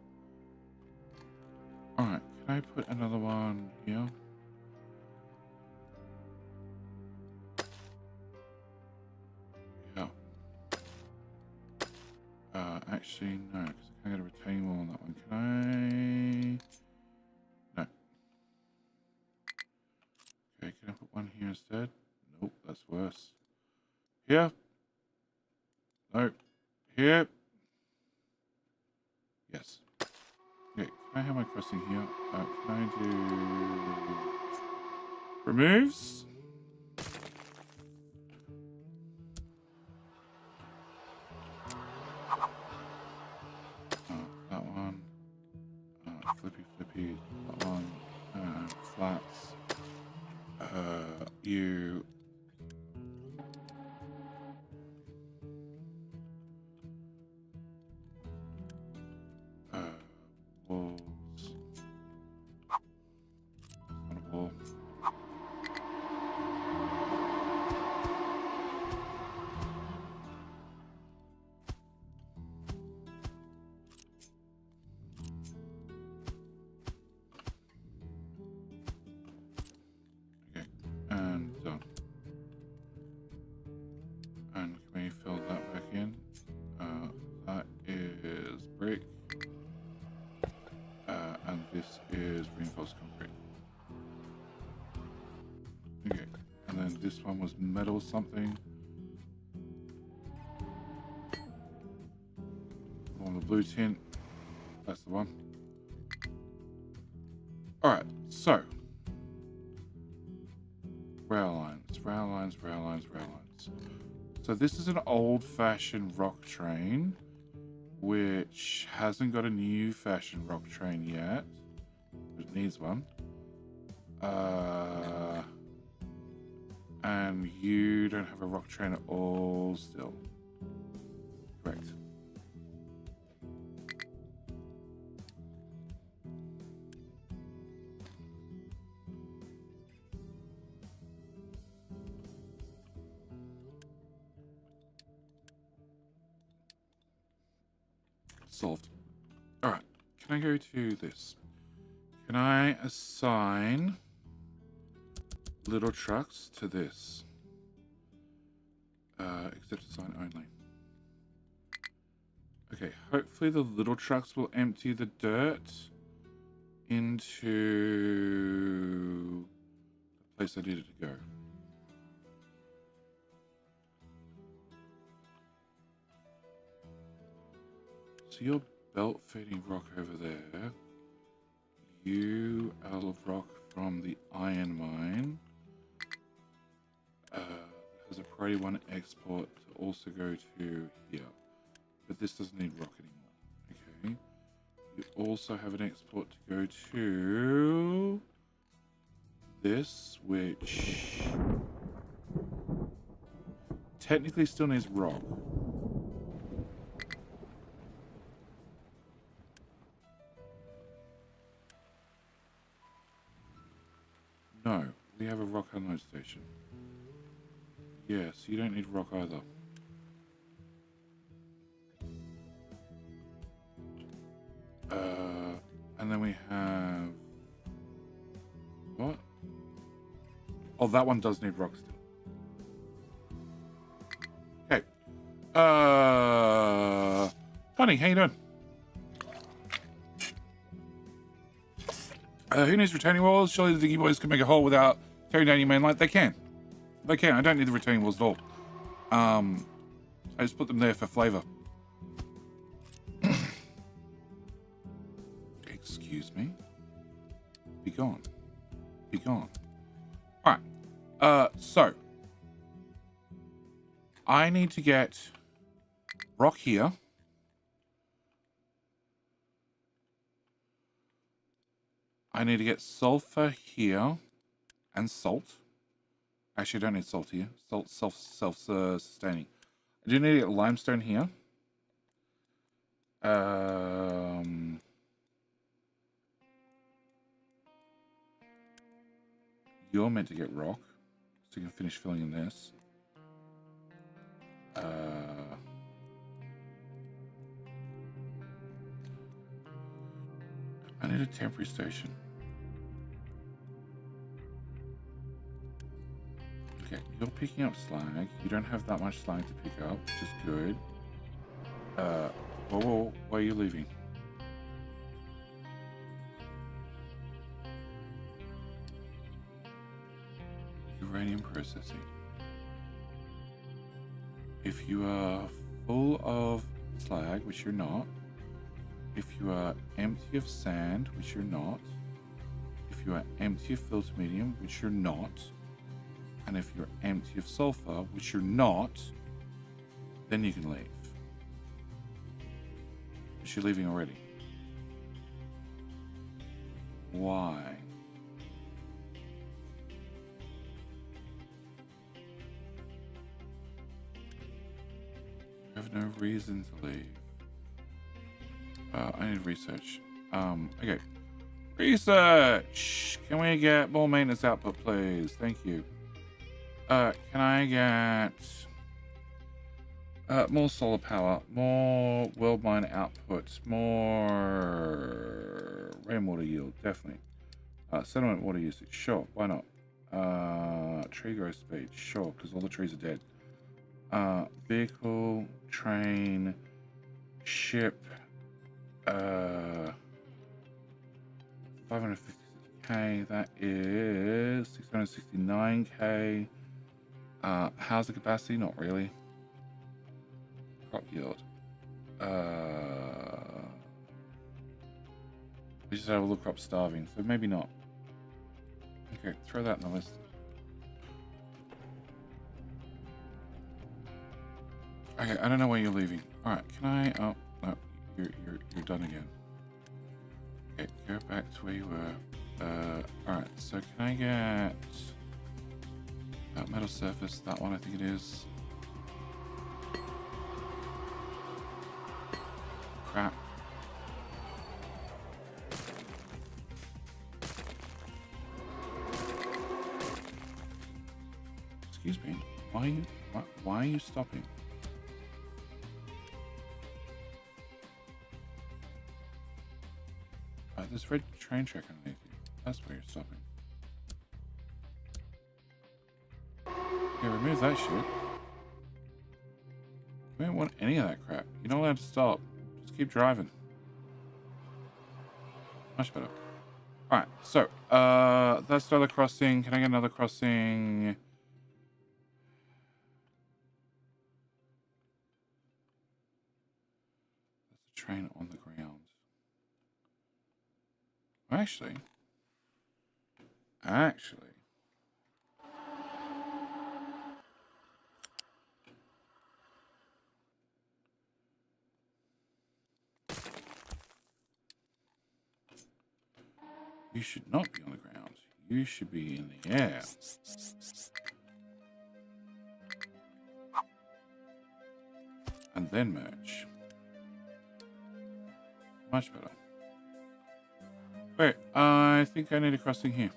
Alright, can I put another one here? Yeah. Actually, no, because I can't get a retaining wall on that one. Can I? No. Okay, can I put one one here instead. Nope, that's worse. Here. Nope. Here. Yes. Okay, can I have my crossing here? Can I do... removes? That one. Flippy. That one. Flats. You. Walls. Not a wall. Okay, and done. And can we fill that back in? That is brick. And this is reinforced concrete. Okay, and then this one was metal something. On the blue tint. That's the one. Alright, so. Rail lines. So this is an old-fashioned rock train, which hasn't got a new-fashioned rock train yet. It needs one. And you don't have a rock train at all still. Correct. Solved. All right. Can I go to this? Can I assign little trucks to this? Except assign only. Okay. Hopefully the little trucks will empty the dirt into the place I needed to go. So your belt feeding rock over there. You out of rock from the iron mine. Has a priority 1 export to also go to here. But this doesn't need rock anymore. Okay. You also have an export to go to this, which technically still needs rock. No, we have a rock unload station. Yes, you don't need rock either. And then we have... what? Oh, that one does need rock still. Okay. Connie, how you doing? Who needs retaining walls? Surely the Diggy Boys can make a hole without tearing down your main line. They can. They can. I don't need the retaining walls at all. I just put them there for flavor. Excuse me. Be gone. Be gone. Alright. So. I need to get rock here. I need to get sulfur here and salt. Actually, I don't need salt here. Salt self-sustaining. I do need to get limestone here. You're meant to get rock, so you can finish filling in this. I need a temporary station. Okay, you're picking up slag. You don't have that much slag to pick up, which is good. Whoa, why are you leaving? You uranium processing. If you are full of slag, which you're not, if you are empty of sand, which you're not, if you are empty of filter medium, which you're not, and if you're empty of sulfur, which you're not, then you can leave. But you're leaving already. Why? I have no reason to leave. I need research. Okay. Research! Can we get more maintenance output, please? Thank you. Can I get more solar power, more world mine output, more rainwater yield, definitely. Sediment water usage, sure, why not? Tree growth speed, sure, because all the trees are dead. Vehicle, train, ship, 556k, that is 669k. Housing capacity, not really. Crop yield. We just have all the crops starving, so maybe not. Okay, throw that in the list. Okay, I don't know why you're leaving. All right, can I? Oh no, you're done again. Okay, go back to where you were. All right, so can I get metal surface? That one, I think it is. Crap. Excuse me. Why are you stopping? There's red train track underneath you. That's where you're stopping. Yeah, remove that shit. We don't want any of that crap. You're not allowed to stop. Just keep driving. Much better. Alright, so, that's another crossing. Can I get another crossing? There's a train on the ground. Actually, you should not be on the ground. You should be in the air. And then merge. Much better. Wait, I think I need a crossing here.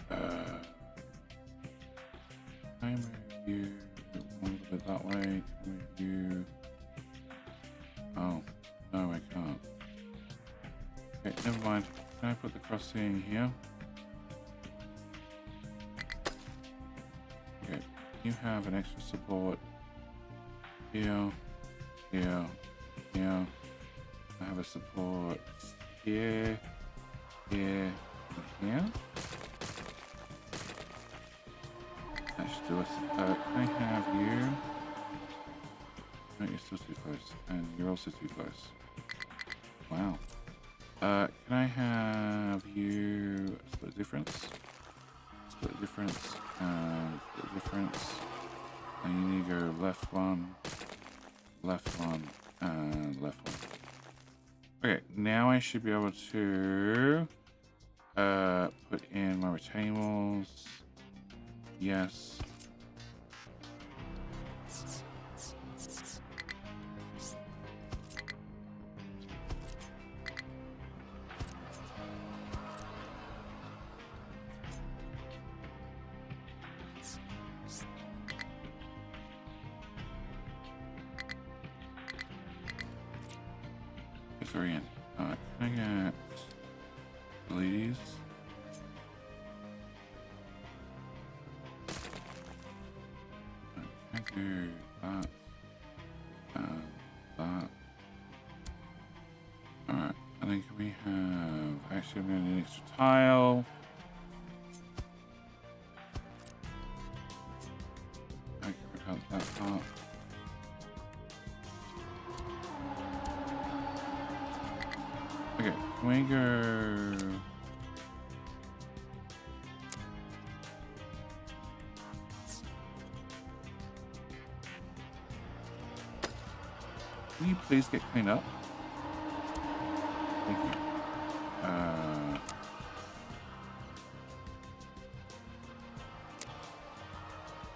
I move you a little bit that way. Move you. Oh, no, I can't. Okay, never mind. Can I put the crossing here? Okay, you have an extra support here. Here, here. I have a support here, here, and here. That should do us. Can I have you? No, you're still too close, and you're also too close. Wow. Can I have you split difference? Split difference, and split difference. And you need to go left one, and left one. Okay, now I should be able to put in my retaining walls. Yes. Can I get these? I can do that and that. Alright, And then can we have... Actually, I'm going to need an extra tile. I can rip out that part. Okay, can we go... Can you please get cleaned up? Thank you.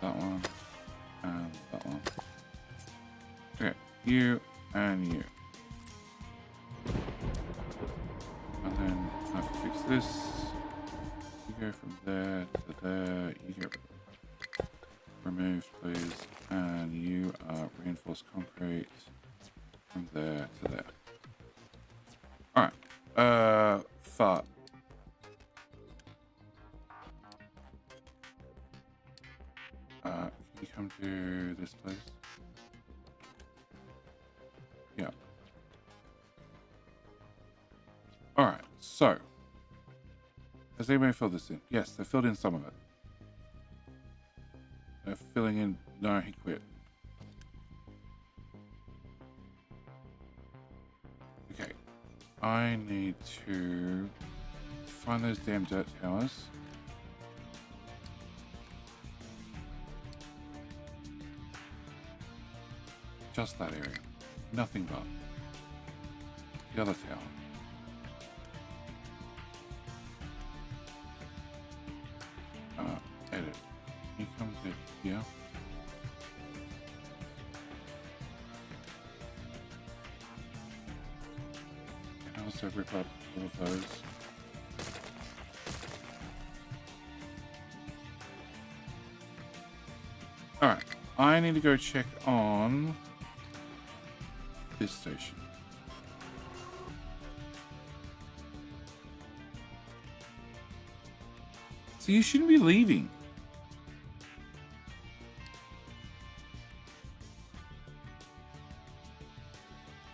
That one and that one. Okay, you and you. And then I have to fix this. You go from there to there. You get removed, please. And you are reinforced concrete from there to there. Alright. Fart. Can you come to this place? Yeah. Alright, so. Has anybody filled this in? Yes, they filled in some of it. They're filling in. No, he quit. Okay. I need to find those damn dirt towers. Just that area. Nothing but. The other tower. Edit. He comes in here. Can also rip up all of those. Alright. I need to go check on this station. So you shouldn't be leaving.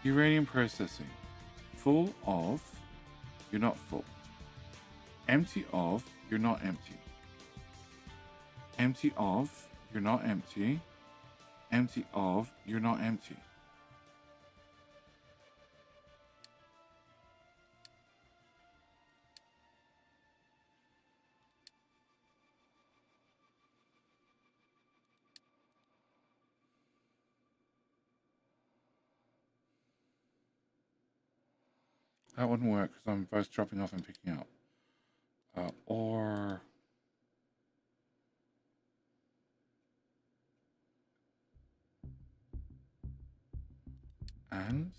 Uranium processing. Full of, you're not full. Empty of, you're not empty. Empty of, you're not empty. Empty of, you're not empty. That wouldn't work because I'm both dropping off and picking up. Or... And...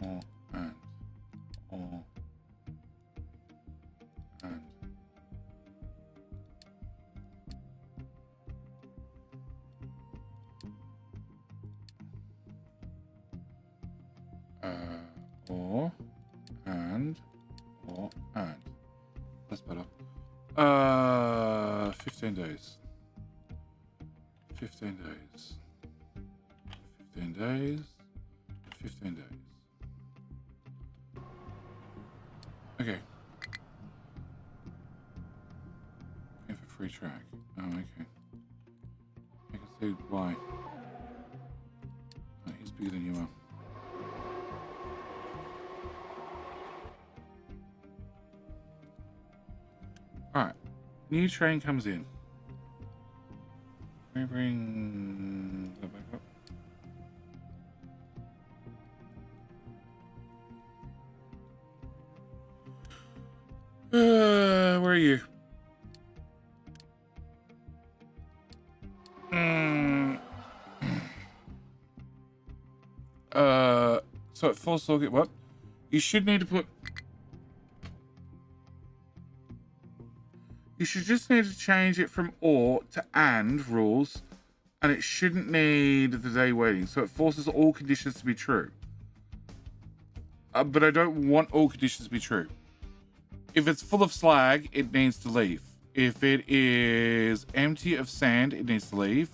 or and or and or and or and. That's better. 15 days. 15 days. 15 days. 15 days. Okay. Looking for free track. Oh, okay. I can see why. Oh, he's bigger than you are. Alright. New train comes in. Can we bring that back up? Where are you? So at full socket, what? You should need to put... You should just need to change it from or to and rules And it shouldn't need the day waiting, so it forces all conditions to be true. But I don't want all conditions to be true. If it's full of slag, it needs to leave. If it is empty of sand, it needs to leave.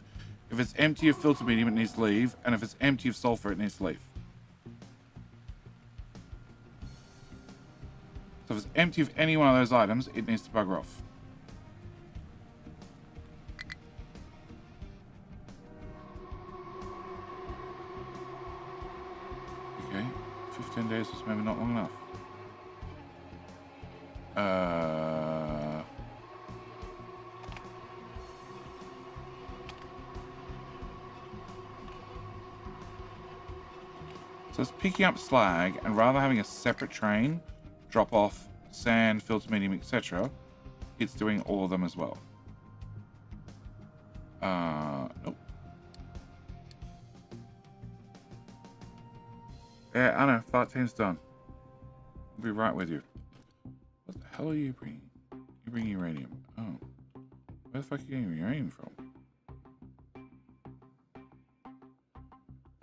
If it's empty of filter medium, it needs to leave. And if it's empty of sulfur, it needs to leave. So if it's empty of any one of those items, it needs to bugger off. Okay, 15 days was maybe not long enough. So it's picking up slag, and rather than having a separate train drop off sand, filter medium, etc., it's doing all of them as well. Nope. Yeah, I know. Flight team's done. I'll be right with you. What the hell are you bringing? You bring uranium. Oh. Where the fuck are you getting uranium from?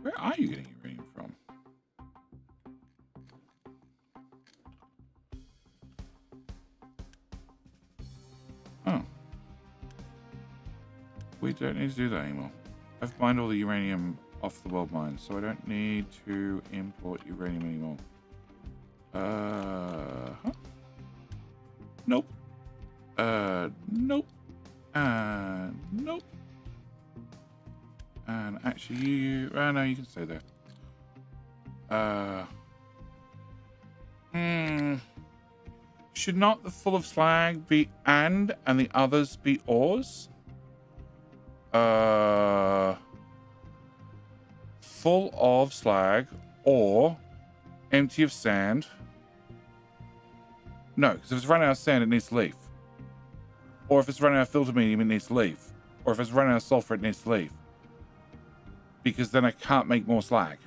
Where are you getting uranium from? Oh. We don't need to do that anymore. I've mined all the uranium off the world mine, so I don't need to import uranium anymore. Huh? Nope. Nope. Nope. And actually, you... no, you can stay there. Should not the full of slag be and the others be ores? Full of slag or empty of sand. No, because if it's running out of sand, it needs to leave. Or if it's running out of filter medium, it needs to leave. Or if it's running out of sulfur, it needs to leave. Because then I can't make more slag.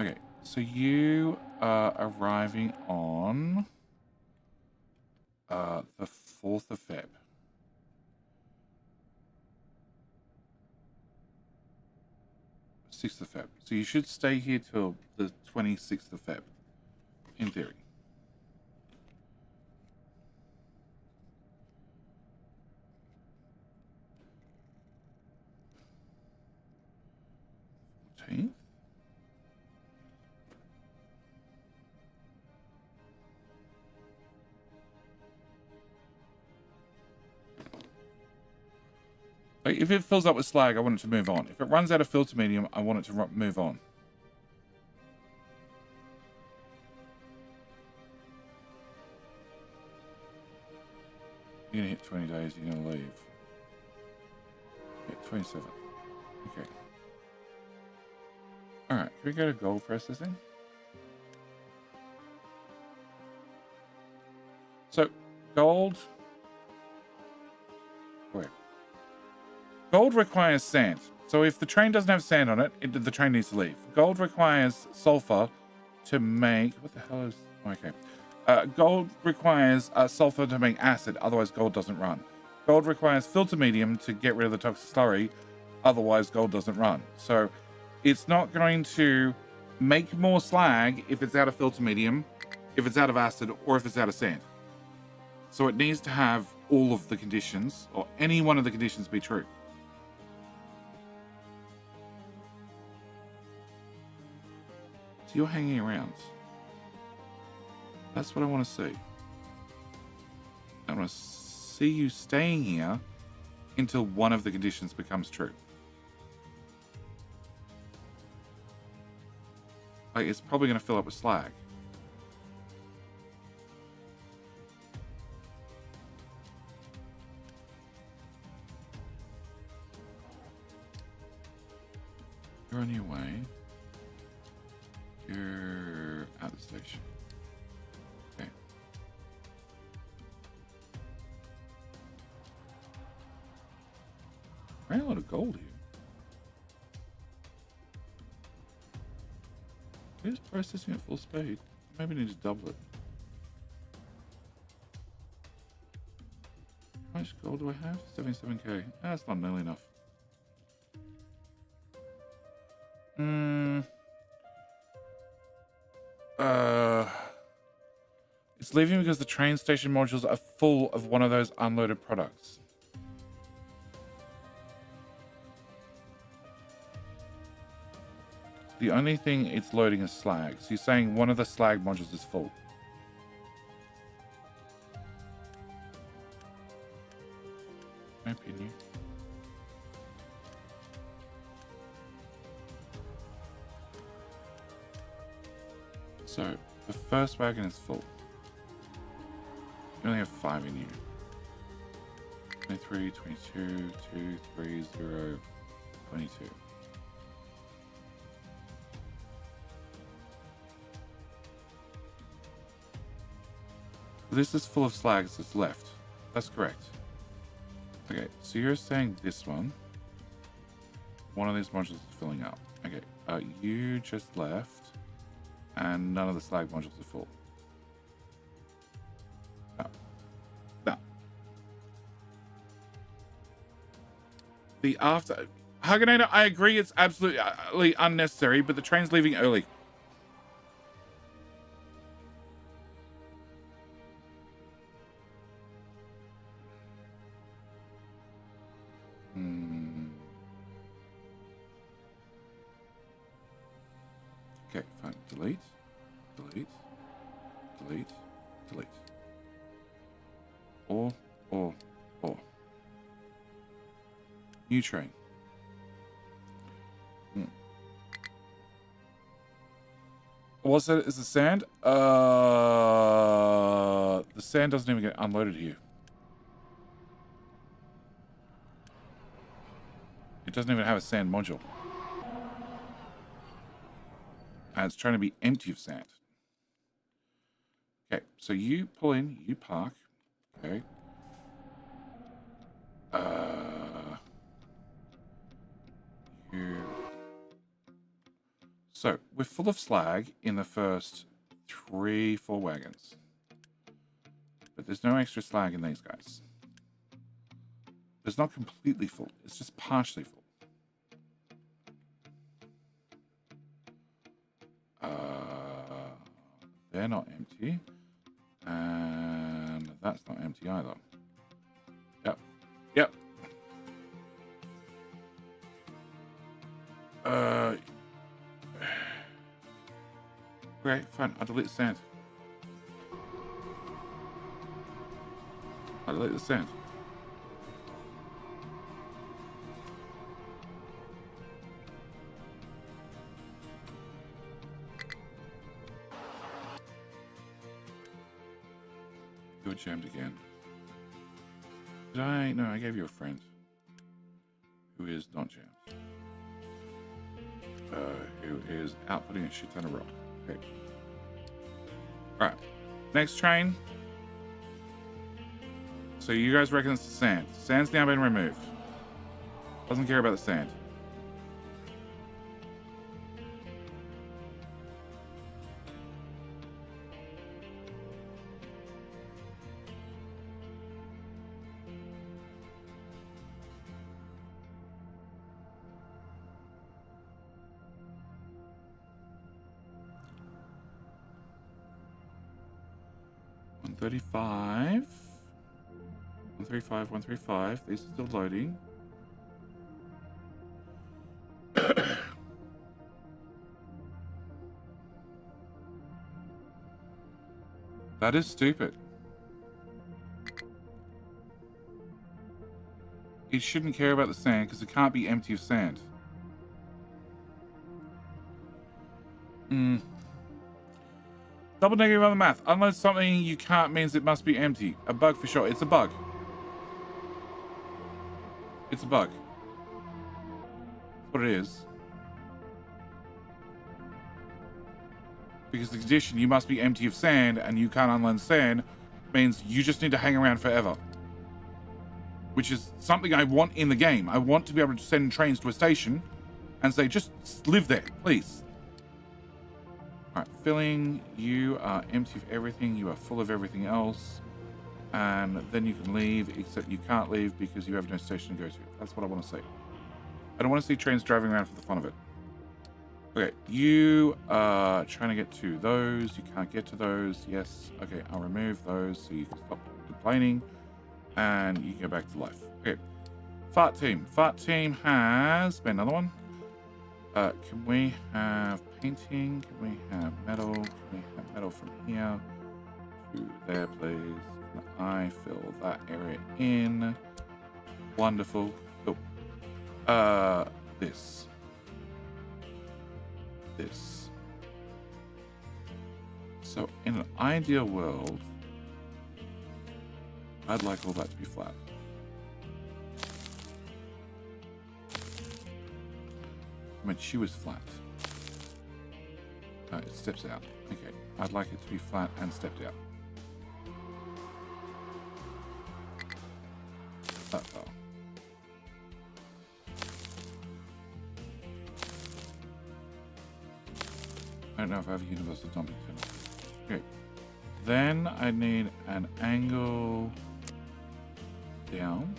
Okay, so you are arriving on the 4th of Feb. 6th of Feb. So you should stay here till the 26th of Feb, in theory. Like if it fills up with slag, I want it to move on. If it runs out of filter medium, I want it to move on. You're gonna hit 20 days, you're gonna leave. Yeah, 27. Okay. Alright, can we go to gold processing? So, gold... Wait. Gold requires sand. So if the train doesn't have sand on it, the train needs to leave. Gold requires sulfur to make... What the hell is... Okay. Gold requires sulfur to make acid, otherwise gold doesn't run. Gold requires filter medium to get rid of the toxic slurry, otherwise gold doesn't run. So it's not going to make more slag if it's out of filter medium, if it's out of acid, or if it's out of sand. So it needs to have all of the conditions, or any one of the conditions be true. So you're hanging around. That's what I want to see. I want to see you staying here until one of the conditions becomes true. Like, it's probably going to fill up with slag. You're on your way. You're at the station. Okay. Ran a lot of gold here. It is processing at full speed. Maybe need to double it. How much much gold do I have? 77k. That's not nearly enough. It's leaving because the train station modules are full of one of those unloaded products. The only thing it's loading is slag. So you're saying one of the slag modules is full. My opinion. So the first wagon is full. You only have 5 in you. 23, 22, 2, 3, 0, 22. This is full of slags that's left. That's correct. Okay, so you're saying this one of these modules is filling up. Okay, you just left, and none of the slag modules are full. No. The after... Huganator, I agree it's absolutely unnecessary, but the train's leaving early. Okay, fine. Delete. Or. New train. What's that? Is the sand? The sand doesn't even get unloaded here. It doesn't even have a sand module. And it's trying to be empty of sand. Okay, so you pull in, you park. Okay. So we're full of slag in the first 3-4 wagons. But there's no extra slag in these guys. It's not completely full. It's just partially full. They're not empty. And that's not empty either. Yep. Great, fine. I'll delete the sand. You're jammed again. Did I? No, I gave you a friend who is not jammed. Who is outputting a shit ton of rock. Okay. Alright. Next train. So you guys reckon it's the sand. Sand's now been removed. Doesn't care about the sand. $135. 135, 135. These are still loading. That is stupid. It shouldn't care about the sand because it can't be empty of sand. Double negative on the math. Unless something you can't means it must be empty. A bug for sure. It's a bug. It's a bug. That's what it is. Because the condition, you must be empty of sand, and you can't unload sand, means you just need to hang around forever. Which is something I want in the game. I want to be able to send trains to a station and say, just live there, please. Alright, filling. You are empty of everything. You are full of everything else. and then you can leave, except you can't leave because you have no station to go to. That's what I want to see. I don't want to see trains driving around for the fun of it. Okay, you are trying to get to those. You can't get to those. Yes. Okay, I'll remove those so you can stop complaining and you can go back to life. Okay. Fart team. Fart team has been another one. Can we have painting? Can we have metal? Can we have metal from here to there, please? Can I fill that area in? Wonderful. Cool. This. So in an ideal world, I'd like all that to be flat. I mean, she was flat. It steps out. Okay, I'd like it to be flat and stepped out. That far. I don't know if I have a universal dumping channel. Okay. Then I need an angle down.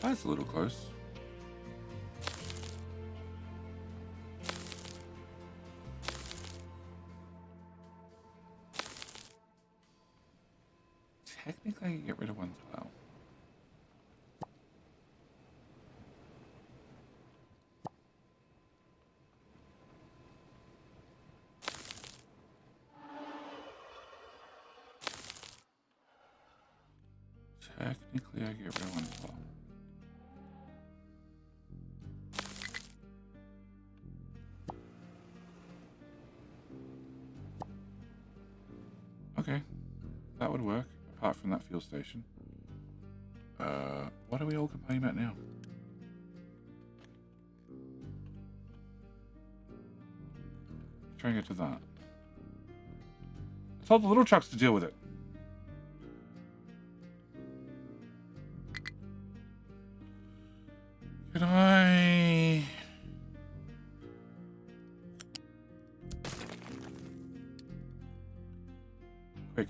That's a little close. Technically, I can get rid of one tile. Technically, I get rid of one tile. Okay, that would work, apart from that fuel station. What are we all complaining about now? Try and get to that. I told the little trucks to deal with it. Can I... Quick.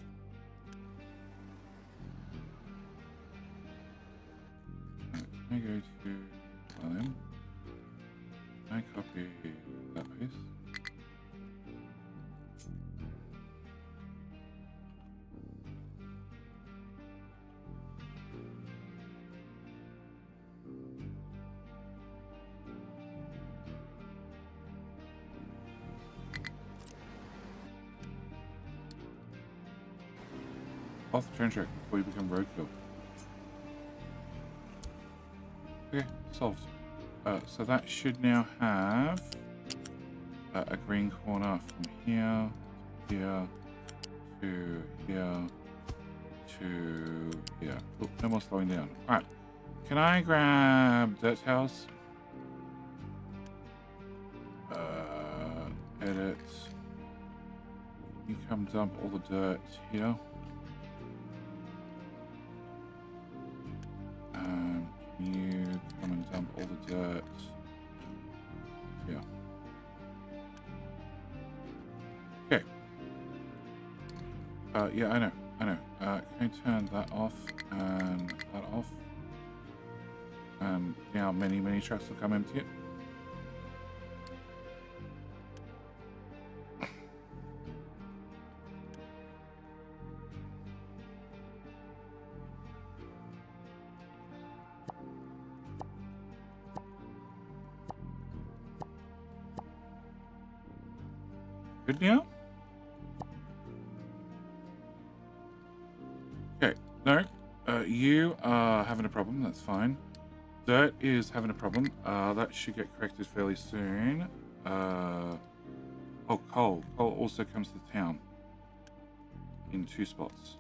Can I go to LM? Can I copy that piece? Off the train track before you become roadkill. Okay, solved. So that should now have a green corner from here, here, to here, to here. Oh, no more slowing down. Alright. Can I grab dirt towels? Edit. You come dump all the dirt here. You come and dump all the dirt. Yeah. Okay. Yeah, I know. Can I turn that off and that off? And now many trucks will come empty it. Good now? Okay, no, you are having a problem, that's fine. Dirt is having a problem, that should get corrected fairly soon. Oh, coal. Coal also comes to town in 2 spots.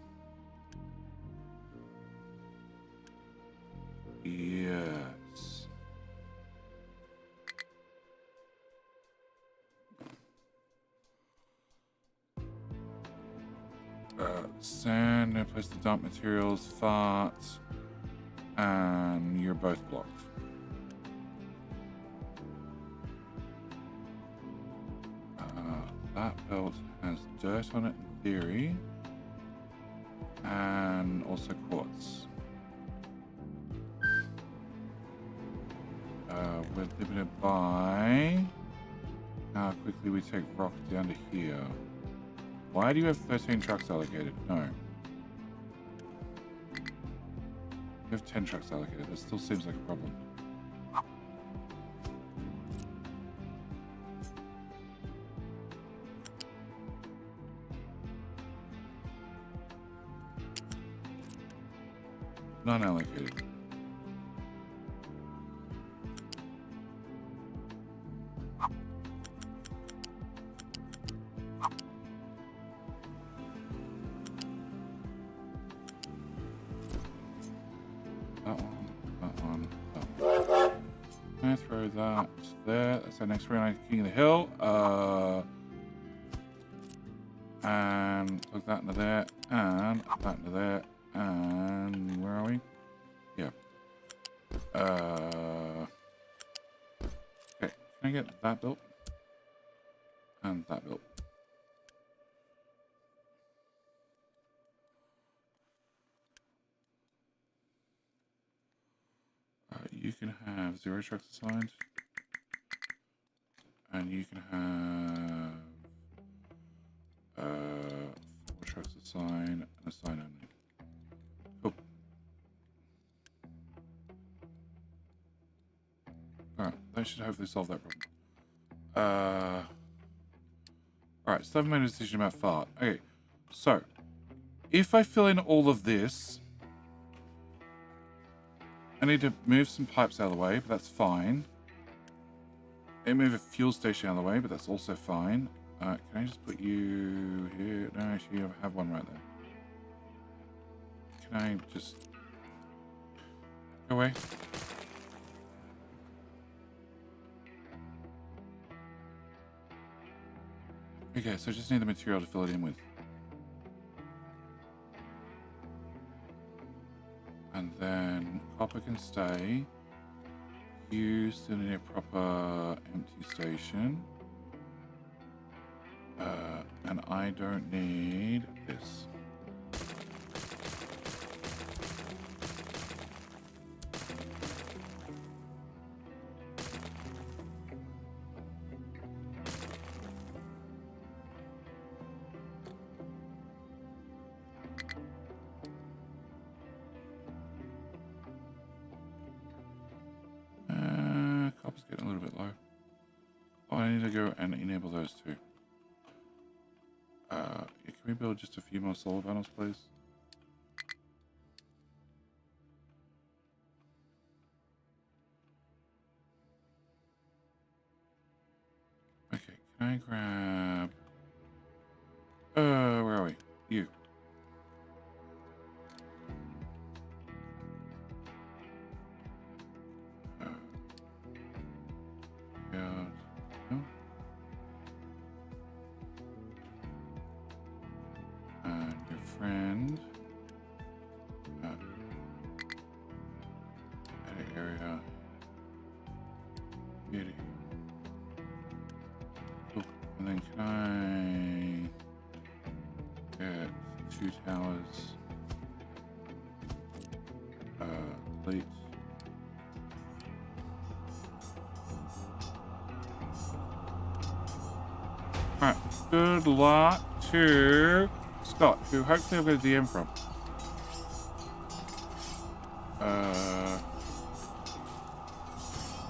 Yes. Sand, no place to dump materials, fart, and you're both blocked. has dirt on it in theory. And also quartz. We're limited by how quickly we take rock down to here. Why do you have 13 trucks allocated? No. You have 10 trucks allocated. That still seems like a problem. Non-allocated. That one. I throw that there. That's our next Refinery, King of the Hill. And plug that into there, and that into there, and where are we? Yeah. Okay, can I get that built? And that built. You can have 0 trucks assigned, and you can have 4 trucks assigned and assign only. Cool. Alright, that should hopefully solve that problem. Alright, so I've made a decision about fart. Okay, so if I fill in all of this, I need to move some pipes out of the way, but that's fine. I move a fuel station out of the way, but that's also fine. Can I just put you here? No, actually, I have one right there. Can I just go away? Okay, so I just need the material to fill it in with. And then copper can stay. You still need a proper empty station. And I don't need this. Copper's getting a little bit low. Oh, I need to go and enable those two. Yeah, can we build just a few more solar panels, please? Okay, can I grab... where are we? You. Yeah. No. And your friend. Edit area. Beauty. Cool. And then can I get 2 towers? Plate. Alright, good luck to Scott, who hopefully I've got a DM from.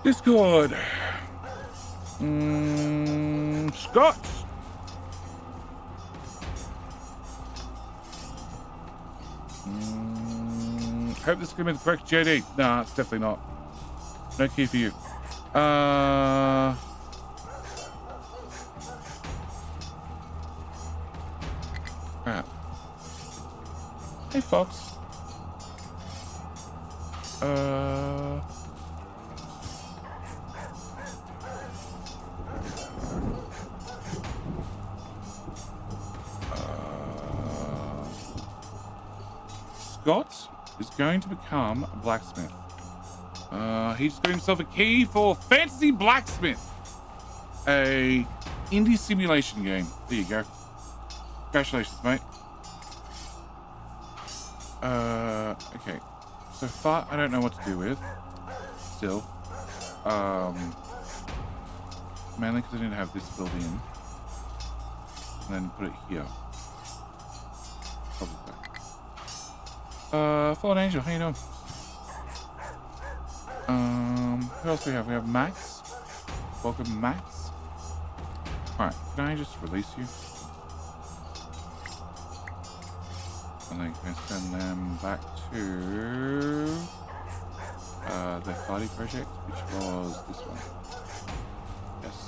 Discord. Scott. Hope this is going to be the correct JD. Nah, it's definitely not. No key for you. Crap. Hey, Fox. Scott is going to become a blacksmith. He's got himself a key for Fantasy Blacksmith, a indie simulation game. There you go. Congratulations, mate. Okay. So far, I don't know what to do with. Still. Mainly because I didn't have this filled in. And then put it here. Probably. Fallen Angel, how you doing? Who else do we have? We have Max. Welcome, Max. Alright, can I just release you? And then can I send them back to their party project, which was this one. Yes.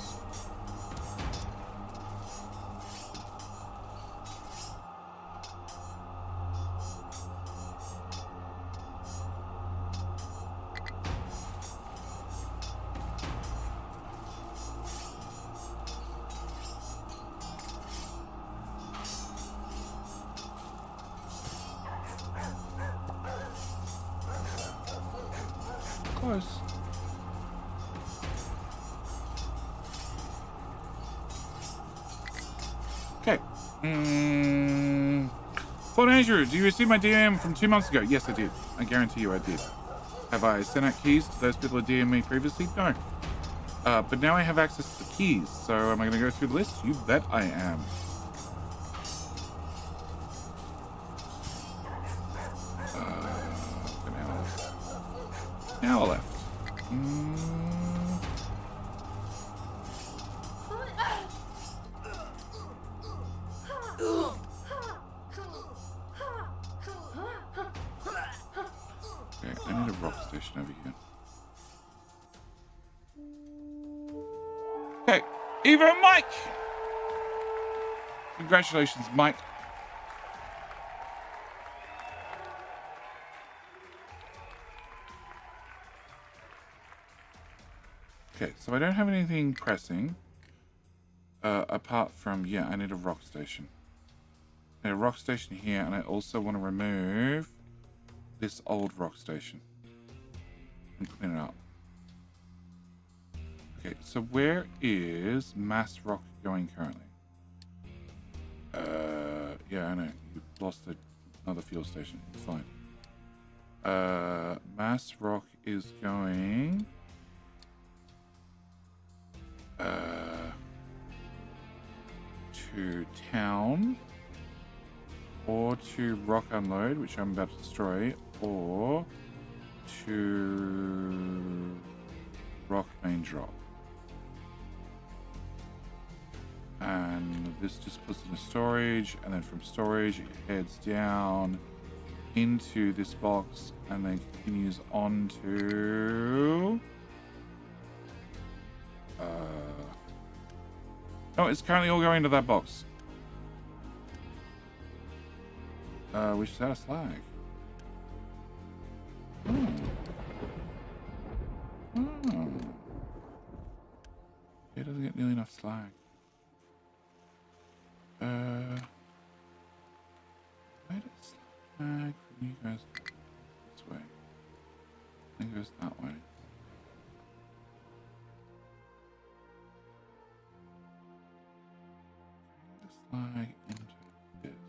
Close. Okay. Fort Andrew, do you receive my DM from 2 months ago? Yes, I did. I guarantee you I did. Have I sent out keys to those people who DM'd me previously? No. But now I have access to the keys, so am I going to go through the list? You bet I am. An hour left. Okay, I need a rock station over here. Okay, Eva and Mike! Congratulations, Mike. Okay, so I don't have anything pressing. Apart from, yeah, I need a rock station. I need a rock station here, and I also want to remove this old rock station and clean it up. Okay, so where is mass rock going currently? Yeah, I know. You lost another fuel station. It's fine. Mass rock is going... to town, or to rock unload, which I'm about to destroy, or to rock main drop. And this just puts it in storage, and then from storage it heads down into this box and then continues on to no, it's currently all going to that box. Which is out of slag. Oh. It doesn't get nearly enough slag. Where does slag from you guys go? This way. I think it goes that way. Slag into this.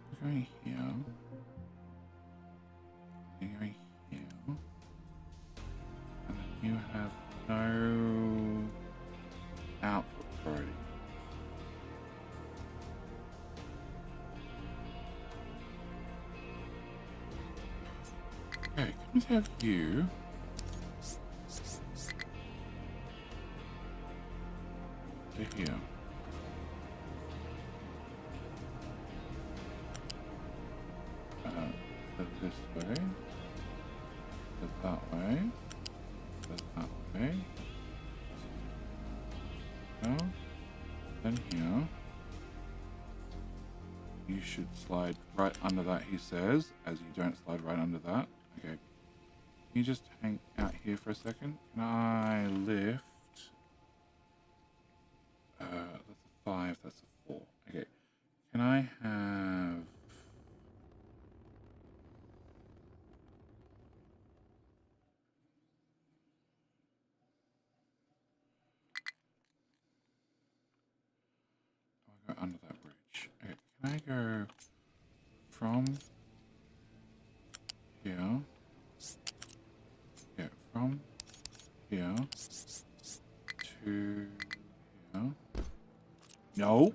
So we're going here. You're going here. And then you have no output already. Okay, can we have you to here? This way, that way, that way. No, then here. You should slide right under that, he says, as you don't slide right under that. Okay. Can you just hang out here for a second? Can I lift? That's a 5, that's a 4. Okay. Can I have... Okay, can I go from here? Yeah, from here to here. No.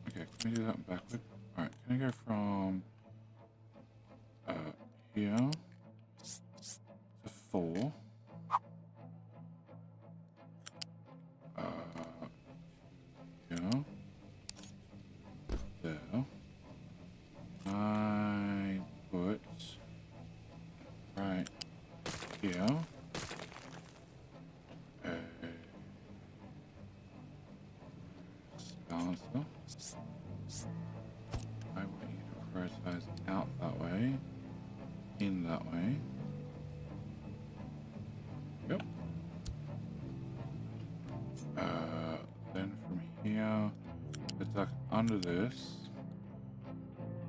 Okay, can we do that backward? Alright, can I go from here to 4? Here. There. I put right here a balancer. I want you to prioritize out that way, in that way. Yep. Then from here, the duck under this.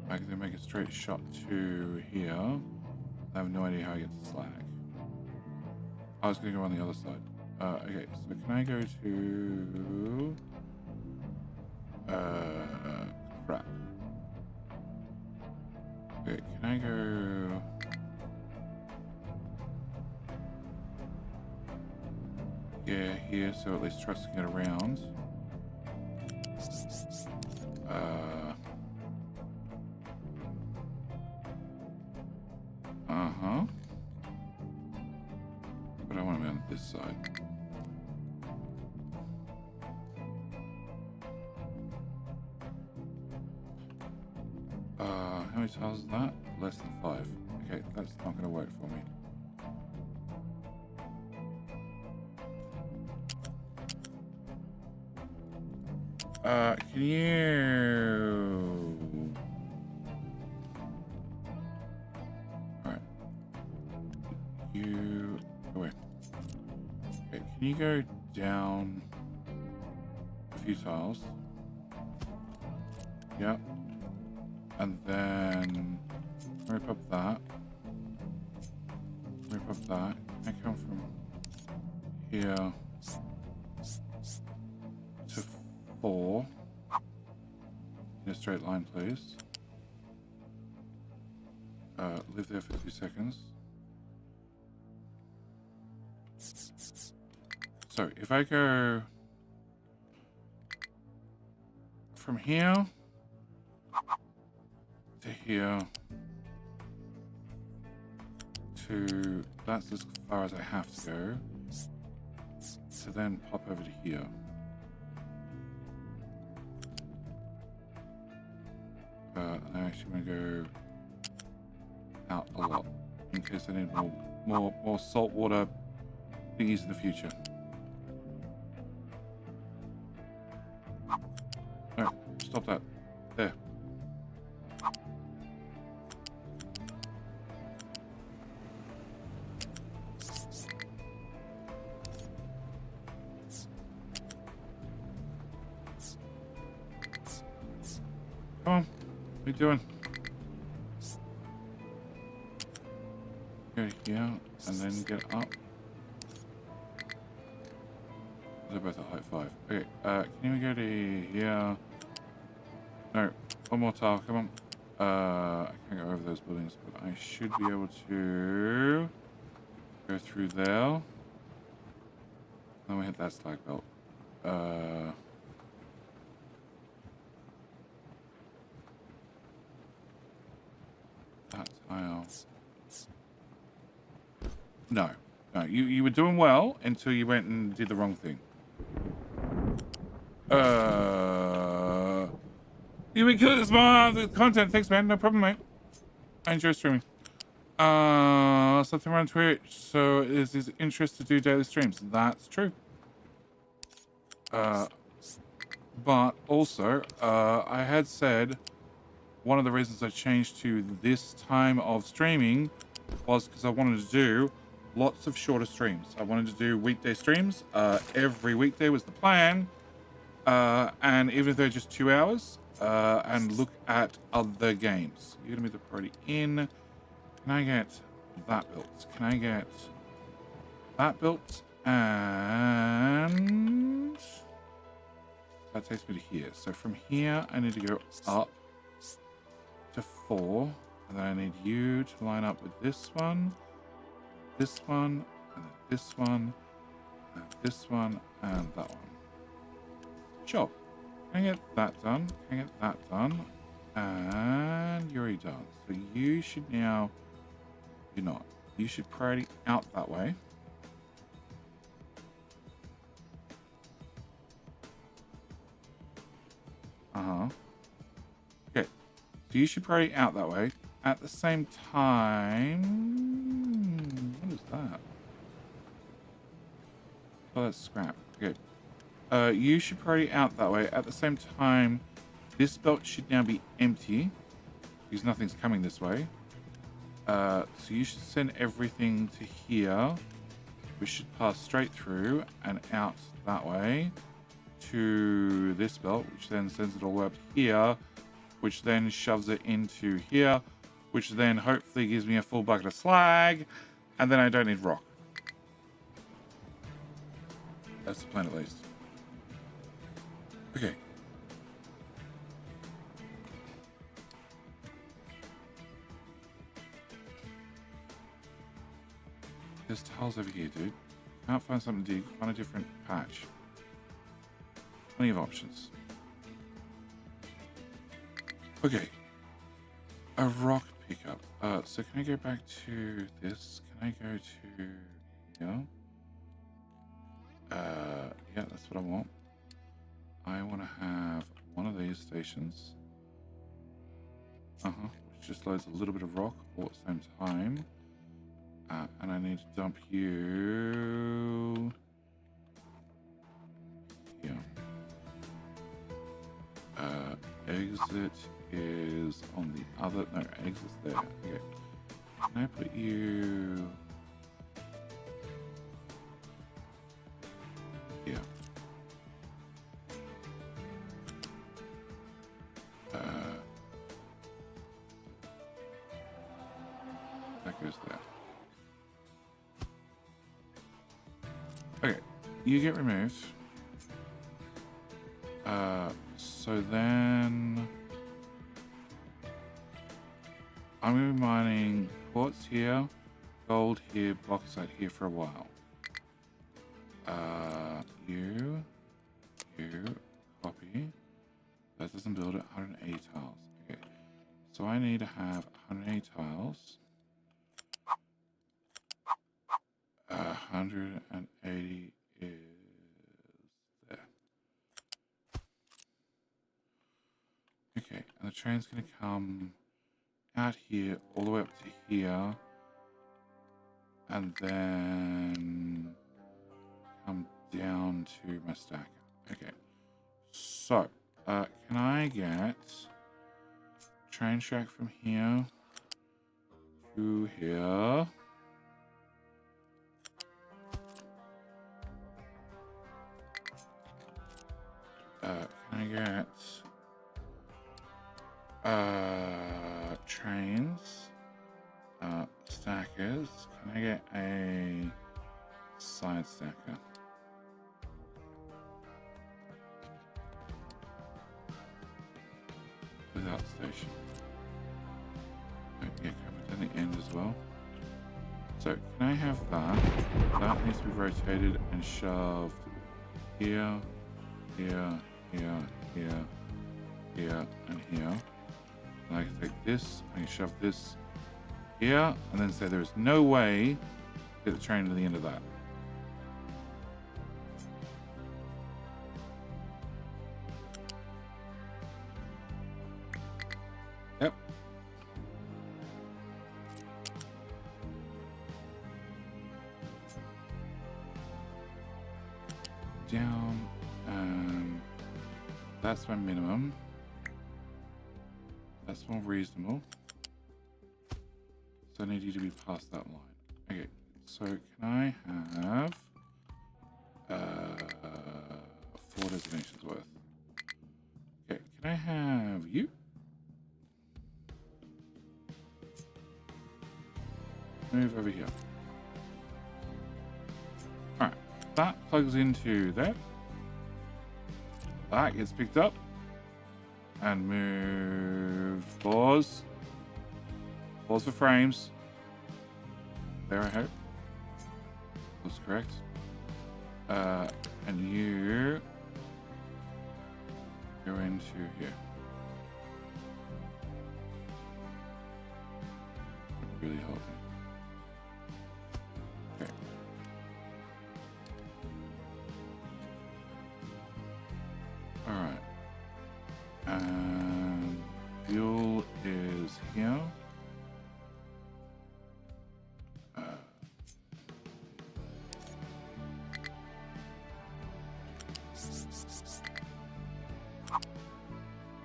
I can then make a straight shot to here. I have no idea how I get to slag. I was going to go on the other side. Okay, so can I go to... crap. Okay, can I go... Yeah, here, so at least trucks can get around. Uh-huh. But I want to be on this side. How many tiles is that? Less than 5. Okay, that's not going to work for me. Can you... Alright. You... Go away. Okay, can you go down a few tiles? Yep. And then... Rip up that. Rip up that. Can I come from here to 4 in a straight line, please? Live there for 2 seconds. So if I go from here to here to, that's as far as I have to go, to then pop over to here. I actually want to go out a lot in case I need more saltwater thingies in the future. No, stop that. There. Come on. What are you doing? Go here and then get up. They're both at height 5. Okay, can we go to here? No, one more tile, come on. I can't go over those buildings, but I should be able to go through there. Then we hit that slag belt. That tile. No, you were doing well until you went and did the wrong thing. You've been killing this the content. Thanks, man. No problem, mate. I enjoy streaming. Something around Twitch. So is his interest to do daily streams? That's true. But also, I had said one of the reasons I changed to this time of streaming was because I wanted to do lots of shorter streams. I wanted to do weekday streams. Every weekday was the plan. And even if they're just 2 hours, and look at other games. You're gonna be the priority in. Can I get that built? Can I get that built? And that takes me to here. So from here, I need to go up to 4. And then I need you to line up with this one, and then this one, and this one, and that one. Sure. Can I get that done? Can I get that done? And you're already done. So you should now... You're not. You should priority out that way. Okay. So you should priority out that way. At the same time... What is that? Oh, that's scrap. Okay. You should priority out that way. At the same time, this belt should now be empty because nothing's coming this way. So you should send everything to here, which should pass straight through and out that way to this belt, which then sends it all the way up here, which then shoves it into here, which then hopefully gives me a full bucket of slag, and then I don't need rock. That's the plan at least. Okay. There's tiles over here, dude. Can't find something to dig. Find a different patch. Plenty of options. Okay. A rock pickup. So can I go back to this? Can I go to here? Yeah, that's what I want. I want to have one of these stations. Which just loads a little bit of rock all at the same time. And I need to dump you here. Exit is on the other. No, exit's there. Okay. Can I put you here? That goes there. Okay, you get removed. So then I'm going to be mining quartz here, gold here, bauxite here for a while. You, copy. That doesn't build it. 180 tiles. Okay, so I need to have 180 tiles. 180 is there. Okay, and the train's going to come out here all the way up to here, and then come down to my stacker. Okay, so can I get train track from here to here? Can I get trains, stackers? Can I get a side stacker? Without station. Yeah, covered at the end as well. So can I have that? That needs to be rotated and shoved here, here, here, here, here, and here. And I can take this, I can shove this here, and then say there's no way to get the train to the end of that. Yep. Down, and that's my minimum. That's more reasonable. So I need you to be past that line. Okay, so can I have 4 designations worth? Okay, can I have you. Move over here. Alright, that plugs into there. That gets picked up. And move. Pause. Pause for frames. There, I hope. That's correct. And you go into here. Really help me. Okay. Alright. And fuel is here.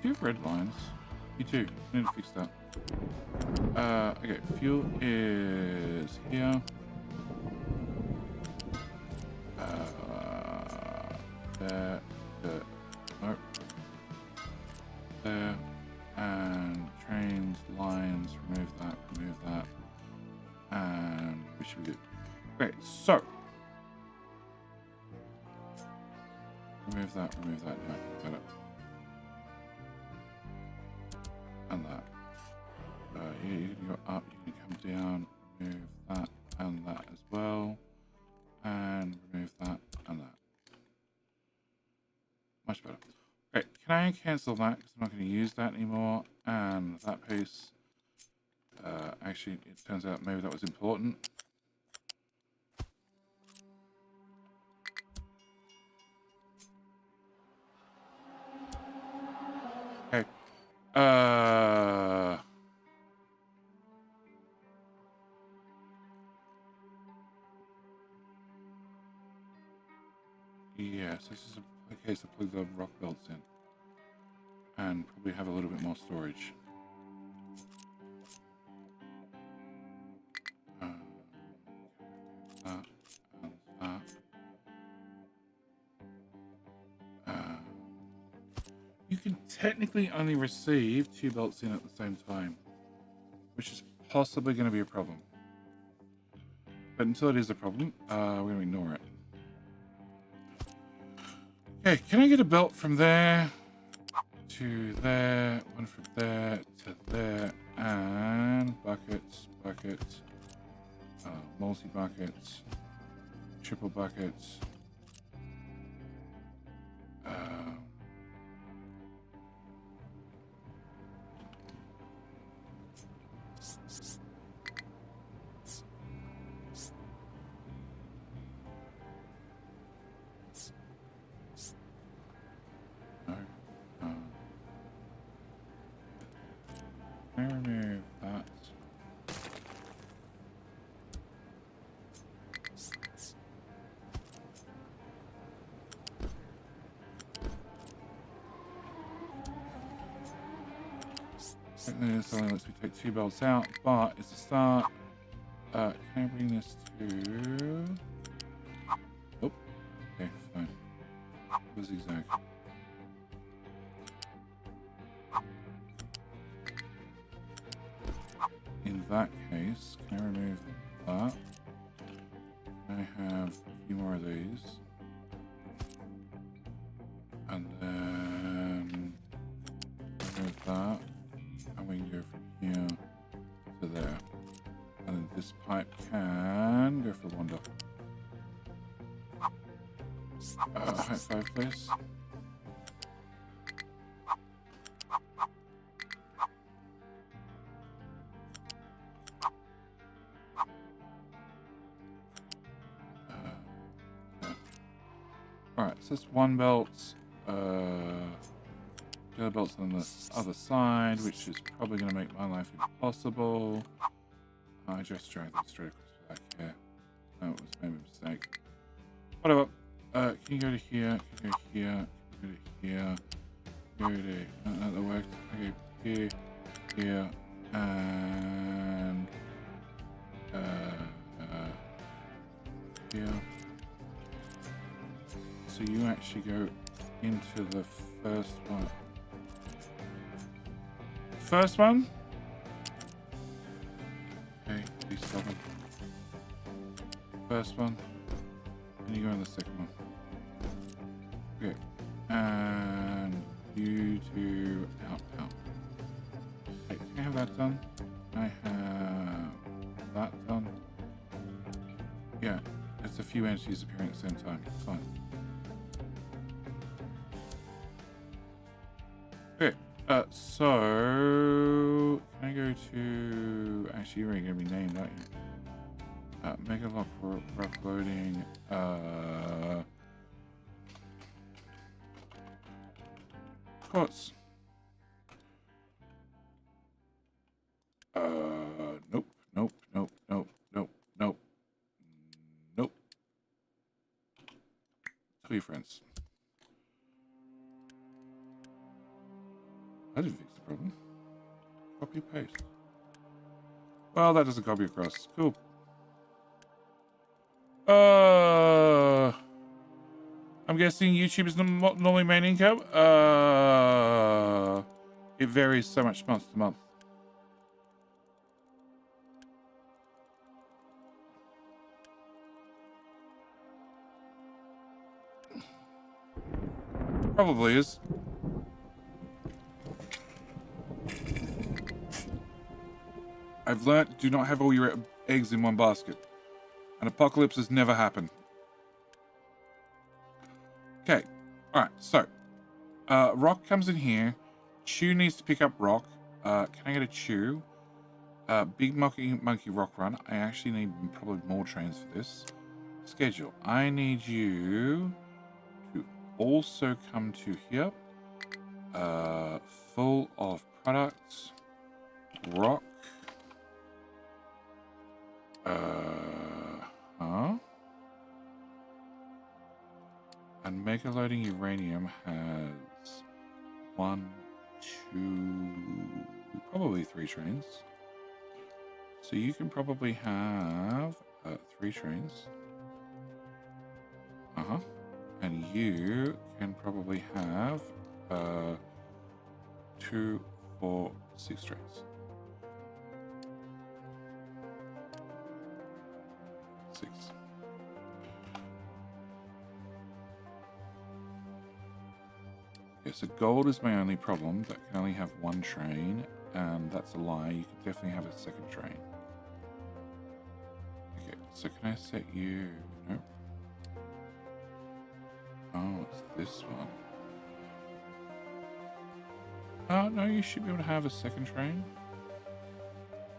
Do you have red lines? You too. I need to fix that. Okay, fuel is here. There, nope. There, and trains, lines, remove that, and we should be good. Okay, so remove that, no, that up. And that. You can go up, you can come down, remove that and that as well, and remove that and that. Much better. Okay, can I cancel that because I'm not going to use that anymore? And that piece, actually, it turns out maybe that was important. Okay. Yes, this is a case to plug the rock belts in. And probably have a little bit more storage. That and that. You can technically only receive 2 belts in at the same time, which is possibly going to be a problem. But until it is a problem, we're going to ignore it. Okay, can I get a belt from there to there, one from there to there, and buckets, multi-buckets, triple buckets, I remove that. This only lets me take 2 belts out, but it's a start. Can I bring this to... Oh, okay, fine. Go zigzag. In that case, can I remove that? I have a few more of these. And then remove that. And we can go from here to there. And then this pipe can go for wander. High five, please. Alright, so that's 1 belt. The other belt's on the other side, which is probably going to make my life impossible. I just dragged that straight across the back here. No, it was maybe a mistake. Whatever. Can you go to here? Can you go here? Can you go to here? Go to... that worked. Okay, here, here, and... here. So you actually go into the first one. first one. Okay, B7. First one. And you go on the second one. Okay. And you do out. Okay, can I have that done? I have that done. Yeah, it's a few entities appearing at the same time. Fine. Okay, so can I go to? Actually, you're going to be named, aren't you? Mega lock rock loading. Of course. Nope. Tell your friends. I didn't fix the problem. Copy paste. Well, that doesn't copy across. Cool. I'm guessing YouTube is normally main income. It varies so much month to month. Probably is. I've learnt do not have all your eggs in one basket. An apocalypse has never happened. Okay. Alright, so rock comes in here. Chew needs to pick up rock. Can I get a chew? Big monkey rock run. I actually need probably more trains for this. Schedule. I need you to also come to here. Full of products. Rock. And mega loading uranium has 1, 2, probably 3 trains. So you can probably have 3 trains. And you can probably have 2, 4, 6 trains. 6. Okay, so gold is my only problem. That can only have 1 train, and that's a lie. You can definitely have a second train. Okay, so can I set you? Nope. Oh, it's this one. Oh, no, you should be able to have a second train.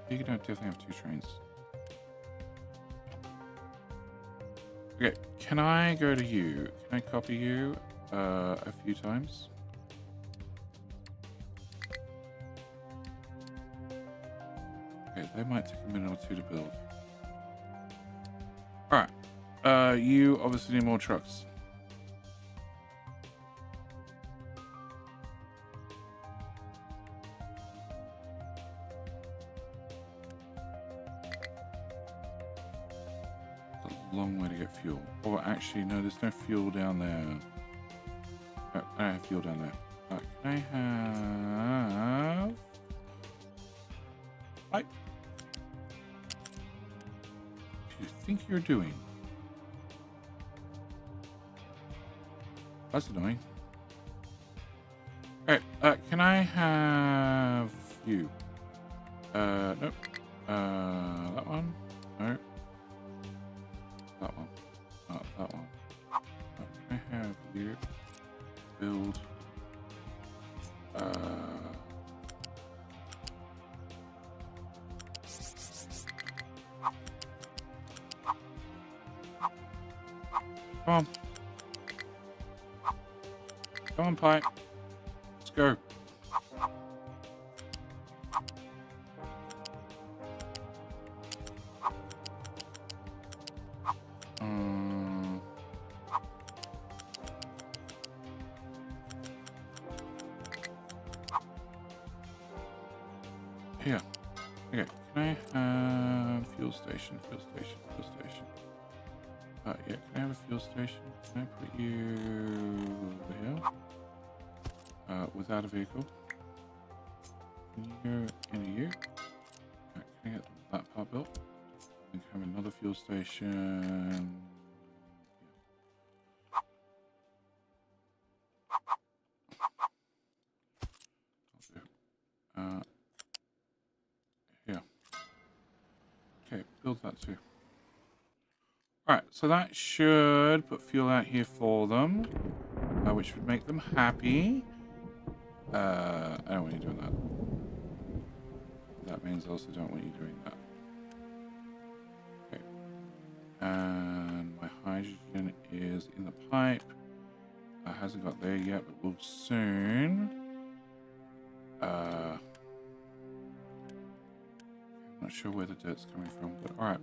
You can definitely have 2 trains. Okay, can I go to you? Can I copy you a few times? Okay, they might take a minute or 2 to build. Alright, you obviously need more trucks. Long way to get fuel. Or actually, no, there's no fuel down there. No, I don't have fuel down there. Can I have... What do you think you're doing? That's annoying. Alright, can I have you? Nope. That one? No. That one. That one. Can I have you build come on. Come on, pipe. Let's go. Here. Okay, can I have fuel station? Yeah, can I have a fuel station? Can I put you here? Without a vehicle. You into you. Right, can I get that part built? And have another fuel station. Yeah. Okay, build that too. Alright, so that should put fuel out here for them, which would make them happy. I don't want you doing that. That means I also don't want you doing that. Okay. And my hydrogen is in the pipe. Hasn't got there yet, but will soon. I'm not sure where the dirt's coming from, but alright.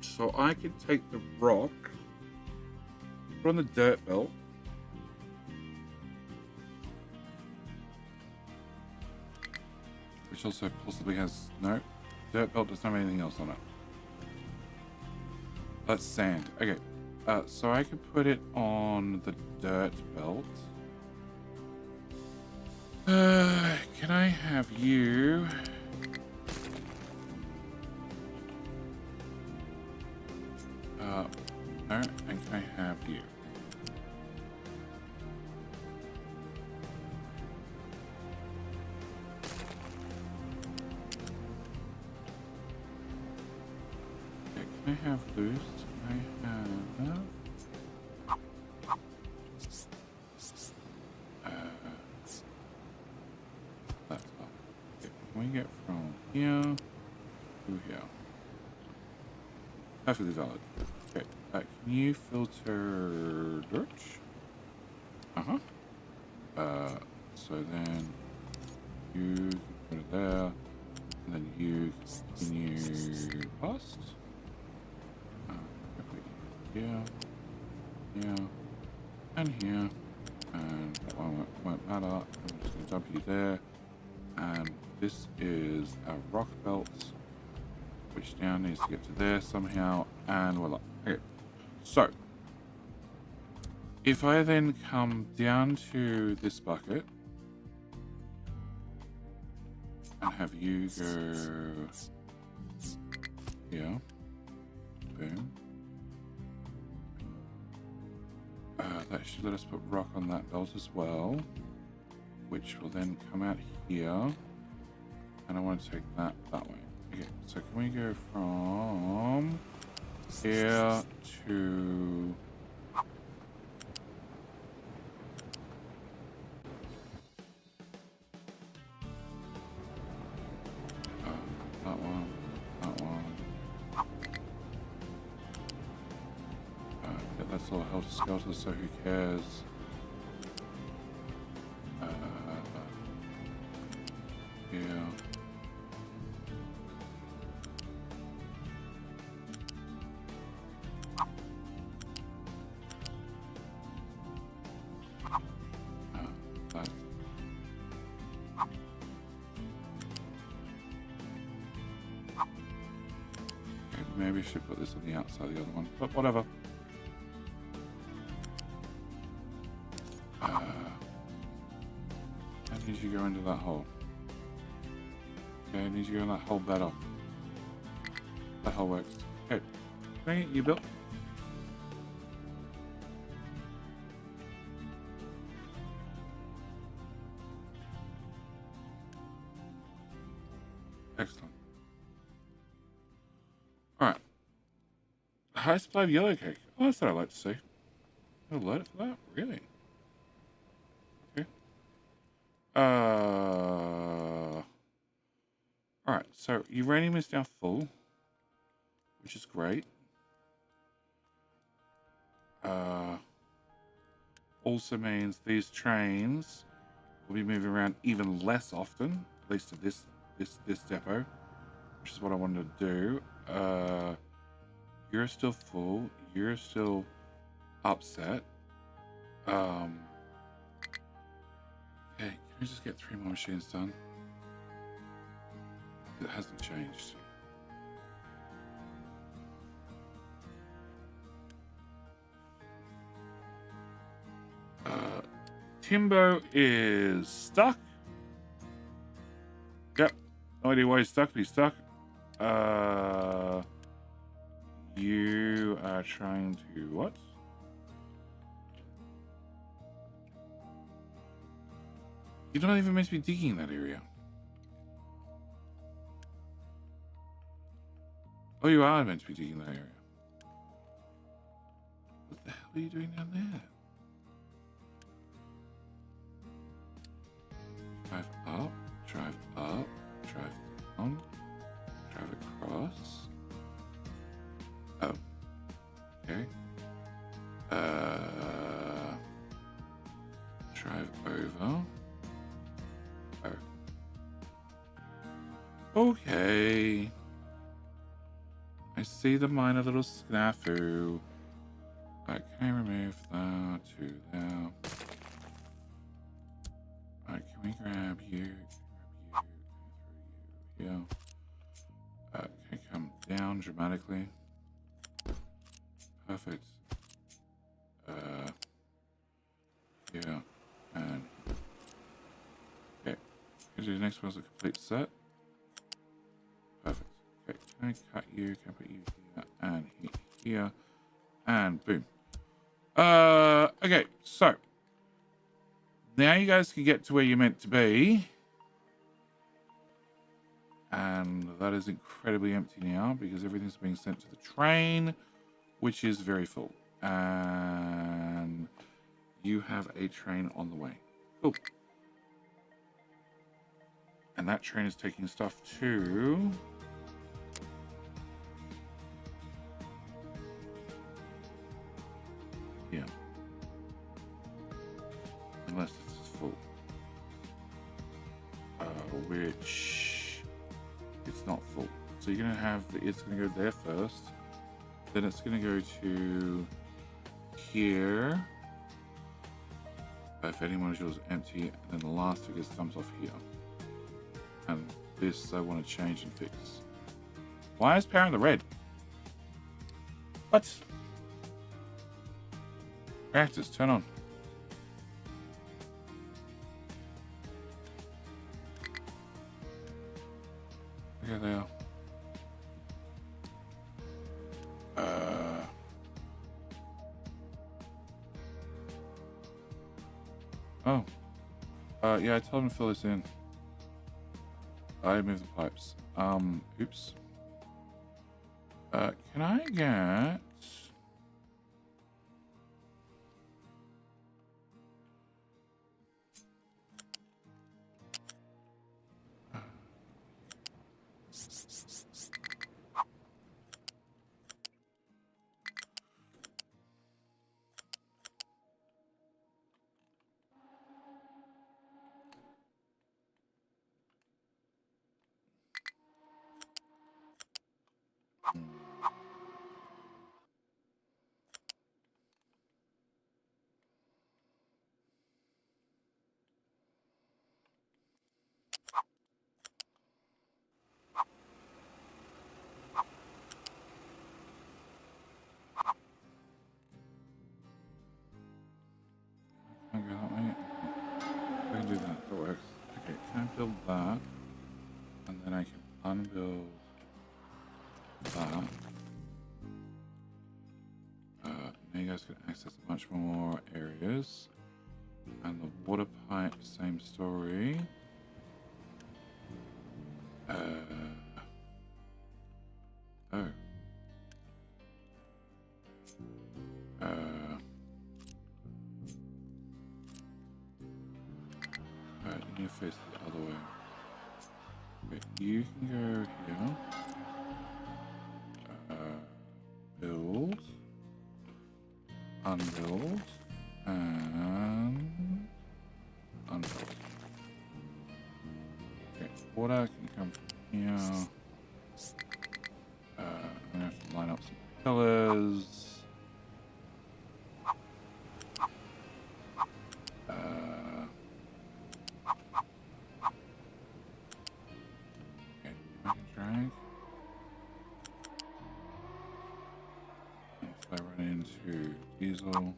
So I could take the rock, put on the dirt belt, which also possibly has no dirt belt. Doesn't have anything else on it. That's sand. Okay, so I could put it on the dirt belt. Can I have you? No, and can I have you? Okay, can I have boost? Can I have... that's up. Okay, can we get from here to here? Perfectly valid. Okay, can you filter dirt? Uh-huh. So then you can put it there, and then you continue past. Put you here, here, and here, and that one won't matter. I'm just going to dump you there, and this is a rock belt, which now needs to get to there somehow, and voila. Okay, so if I then come down to this bucket and have you go here, boom. That should let us put rock on that belt as well, which will then come out here, and I want to take that way. Okay, so can we go from here to... that one, that one. Yeah, that's all helter-skelter, so who cares? Yeah. Maybe I should put this on the outside of the other one, but whatever. I need you to go into that hole. Okay, I need you to go in that hole better. That hole works. Okay, can I get you built? Excellent. Alright. High supply of yellow cake. Oh, that's what I like to see. I'll let it for that? Really? Okay. Alright, so uranium is now full, which is great. Also means these trains will be moving around even less often, at least to this depot, which is what I wanted to do. You're still full. You're still upset. Okay, can I just get 3 more machines done? It hasn't changed. Timbo is stuck. Yep. No idea why he's stuck, but he's stuck. You are trying to what? You're not even meant to be digging in that area. Oh, you are meant to be digging in that area. What the hell are you doing down there? Drive up, drive up, drive down, drive across. Oh. Okay. Drive over. Oh. Okay. I see the minor little snafu. Alright, can I remove that to there? Alright, can we grab you? Can I throw you here? Can I come down dramatically? Perfect. Yeah, and okay. The next one's a complete set. Perfect. Okay, can I cut you? Can I put you here and here? And boom. Okay, so now you guys can get to where you're meant to be. And that is incredibly empty now because everything's being sent to the train, which is very full. And you have a train on the way. Cool. And that train is taking stuff to... yeah. Unless this is full. Which... it's not full. So you're going to have... it's going to go there first. Then it's going to go to... here. If anyone is yours empty, and then the last figure comes off here. And this I want to change and fix. Why is power in the red? What? Reactors, turn on. Here they are. Oh. Yeah, I told him to fill this in. I moved the pipes. Oops. Can I get... I go that way. I can do that. That works. Okay, can I build that? And then I can unbuild that. Now you guys can access much more areas. And the water pipe, same story. Oh. Alright, you need to face the other way. Okay, you can go here. Build. Unbuild. And... unbuild. Okay, water can come from here. I'm gonna have to line up some pillars. If I run into diesel,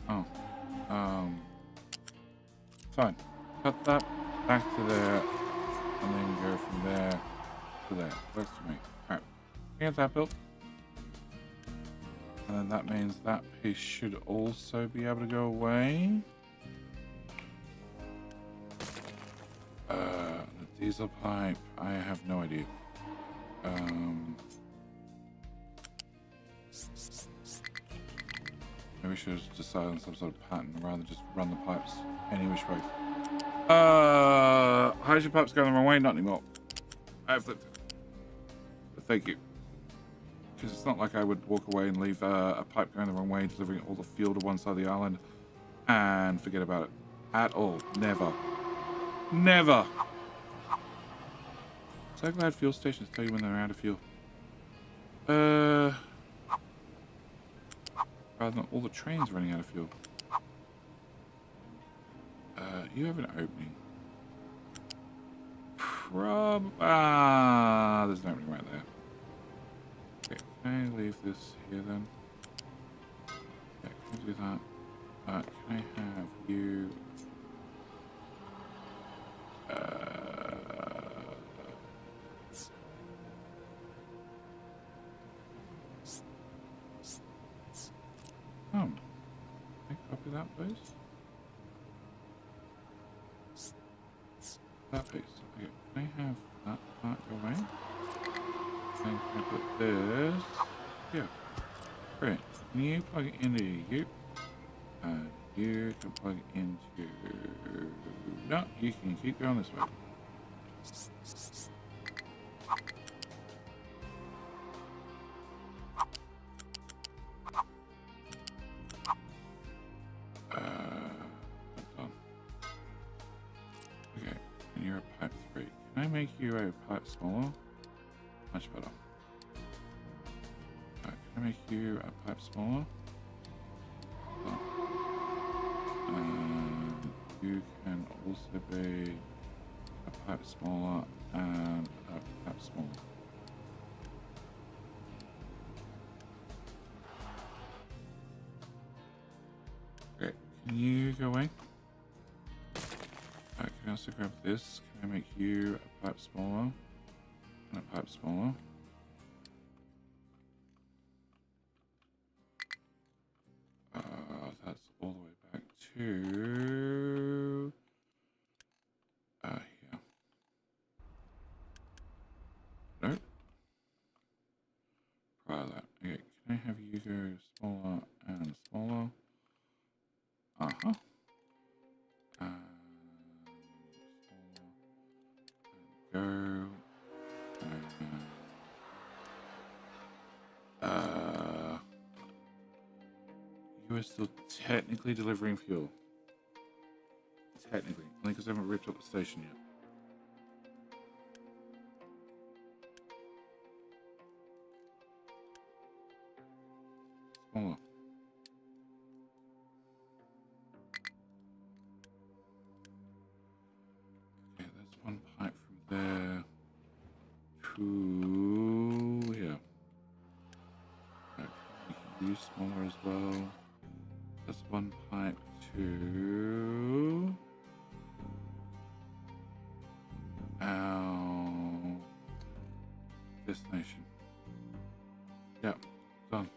Oh. Fine. Cut that back to there, and then go from there to there. Works for me. Alright. Get that built. And then that means that piece should also be able to go away. The diesel pipe, I have no idea. Maybe we should have decided on some sort of pattern rather than just run the pipes any which way. Hydrogen pipes going the wrong way? Not anymore. I have flipped it. But thank you. Because it's not like I would walk away and leave a pipe going the wrong way, delivering all the fuel to one side of the island and forget about it. At all. Never. Never. So glad fuel stations tell you when they're out of fuel. Rather than all the trains running out of fuel. You have an opening. There's an opening right there. Okay, can I leave this here then? Yeah, can I do that? Can I have you... Can I copy that, please? That piece. Okay, can I have that part go away? Then can I put this here? Great. Can you plug it into you? And you can plug it into... No, you can keep going this way. Make you a pipe smaller. Much better. Right, can I make you a pipe smaller? And you can also be a pipe smaller and a pipe smaller. Okay, can you go away? Can I also grab this? Can I make you a pipe smaller and a pipe smaller? That's all the way back to here. Nope. Try that. Okay, can I have you go smaller and smaller? Uh-huh. Go. You are still technically delivering fuel. Technically. Only because I haven't ripped up the station yet. Smaller. Okay, that's one pipe from there to here. Okay, we can use smaller as well. That's one pipe to our destination. Yep, done.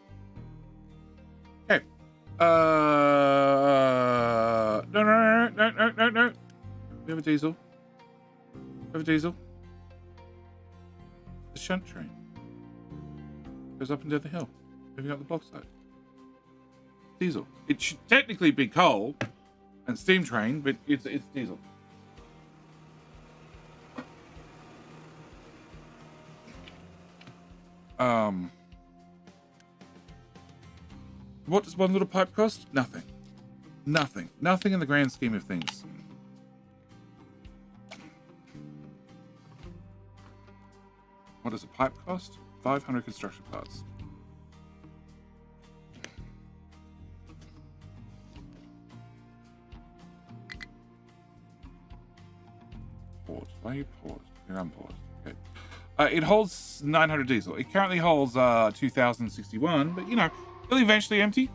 Okay. No. We have a diesel. We have a diesel. The shunt train goes up and down the hill, moving up the bauxite. Diesel. It should technically be coal and steam train, but it's diesel. What does one little pipe cost? Nothing. Nothing. Nothing in the grand scheme of things. What does a pipe cost? 500 construction parts. Pause. Why are you paused? You're unpaused. Okay. It holds 900 diesel. It currently holds 2061, but you know, it'll eventually empty.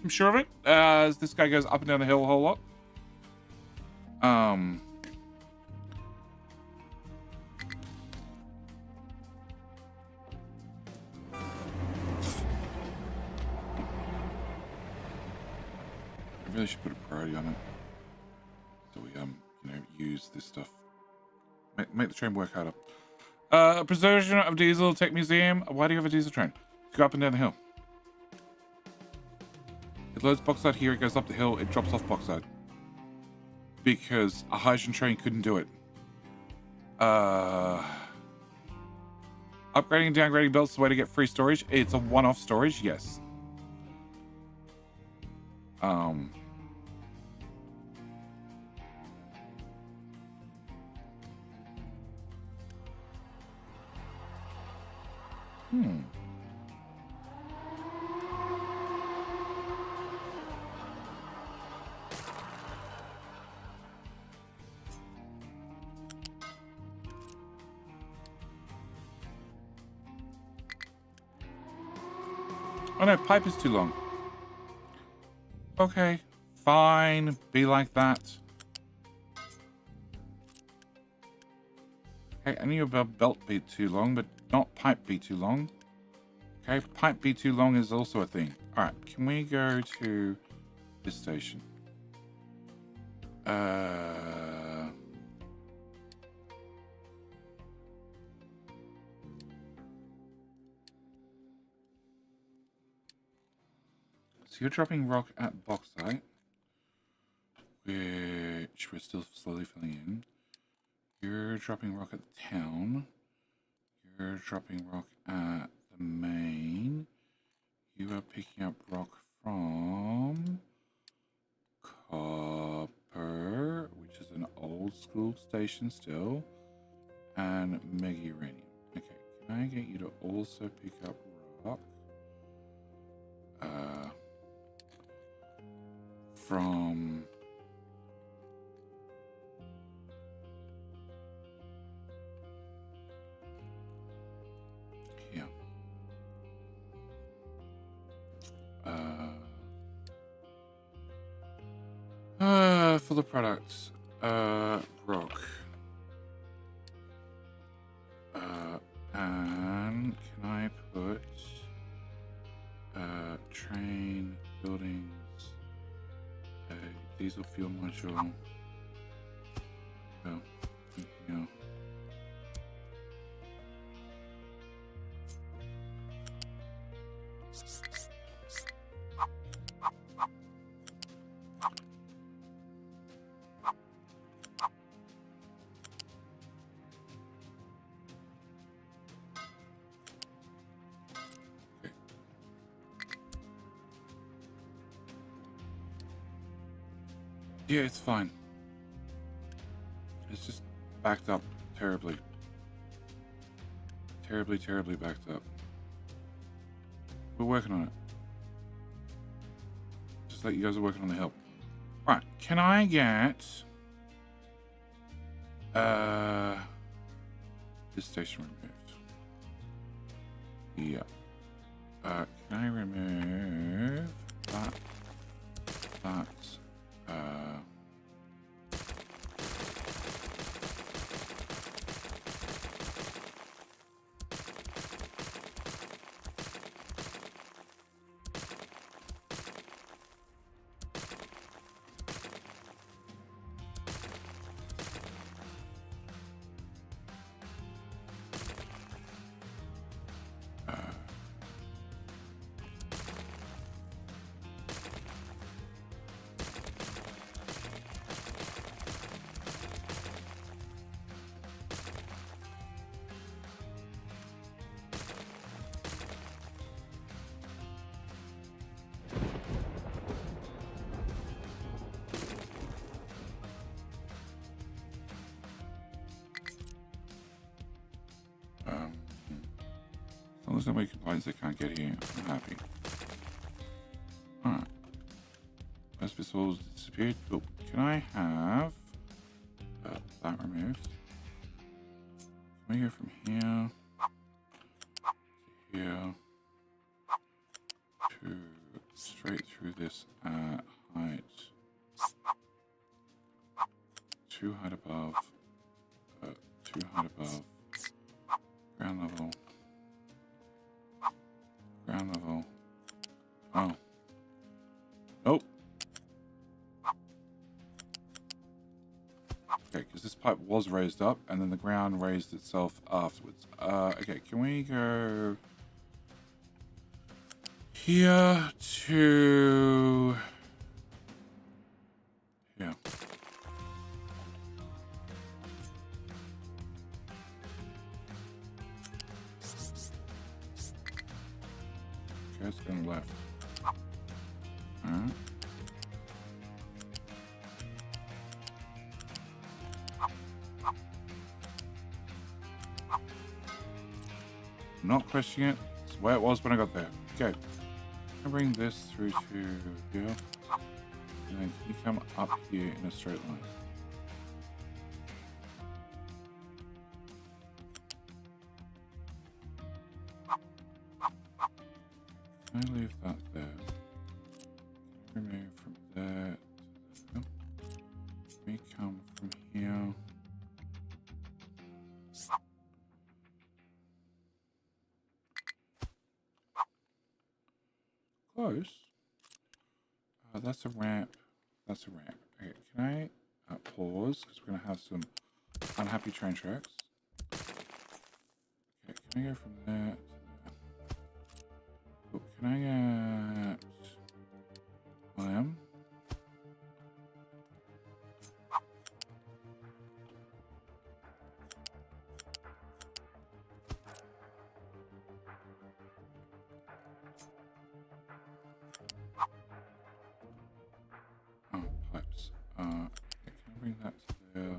I'm sure of it. As this guy goes up and down the hill a whole lot. I really should put a priority on it, so we you know, use this stuff. Make the train work harder. Preservation of diesel, tech museum. Why do you have a diesel train? To go up and down the hill. It loads bauxite here, it goes up the hill, it drops off bauxite. Because a hydrogen train couldn't do it. Upgrading and downgrading belts is the way to get free storage. It's a one-off storage, yes. Oh no, pipe is too long. Okay, fine, be like that. Okay, I knew about belt be too long, but not pipe be too long. Okay, pipe be too long is also a thing. Alright, can we go to this station? So you're dropping rock at bauxite, which we're still slowly filling in. You're dropping rock at the town. You're dropping rock at the main. You are picking up rock from Copper, which is an old school station still, and Mega Uranium. Okay, can I get you to also pick up rock? From here. For the products, rock. And can I put train buildings, a diesel fuel module, yeah. Yeah, it's fine. It's just backed up terribly. Terribly backed up. We're working on it. Just like you guys are working on the help. Alright, can I get this station removed? Yeah. Can I remove that? As long as nobody complains they can't get here, I'm happy. Alright. Most missiles disappeared. Cool. Can I have that removed? Can we go from here? here to straight through this at height 2 height above, 2 height above, ground level, ground level. Oh. Nope. Okay, because this pipe was raised up and then the ground raised itself afterwards. Okay, can we go here to here? Okay, it's going left. Alright. Not questioning it. It's the way it was when I got there. Okay. I bring this through to here. And then can you come up here in a straight line? Can I leave that there? Can I remove from there to there? Can we come from here? Close. That's a ramp. That's a ramp. Okay, can I pause? Because we're going to have some unhappy train tracks. Okay, can I go from there to there? Cool. Can I get... I am. Oh, pipes. Okay, can I bring that to there?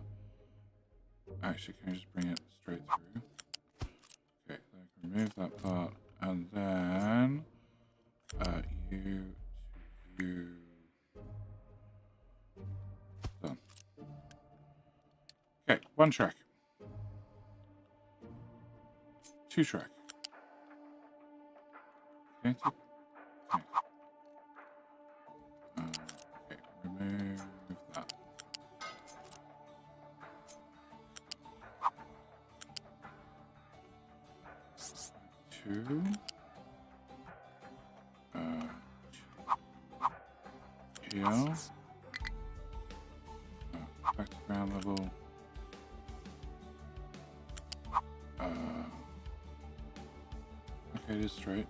Actually, can I just bring it straight through? Okay, then I can remove that part, and then you to you. Done. Okay, 1 track. 2 track. Okay, okay. Okay, remove that. 2. Here. Back to ground level. Okay, it is straight.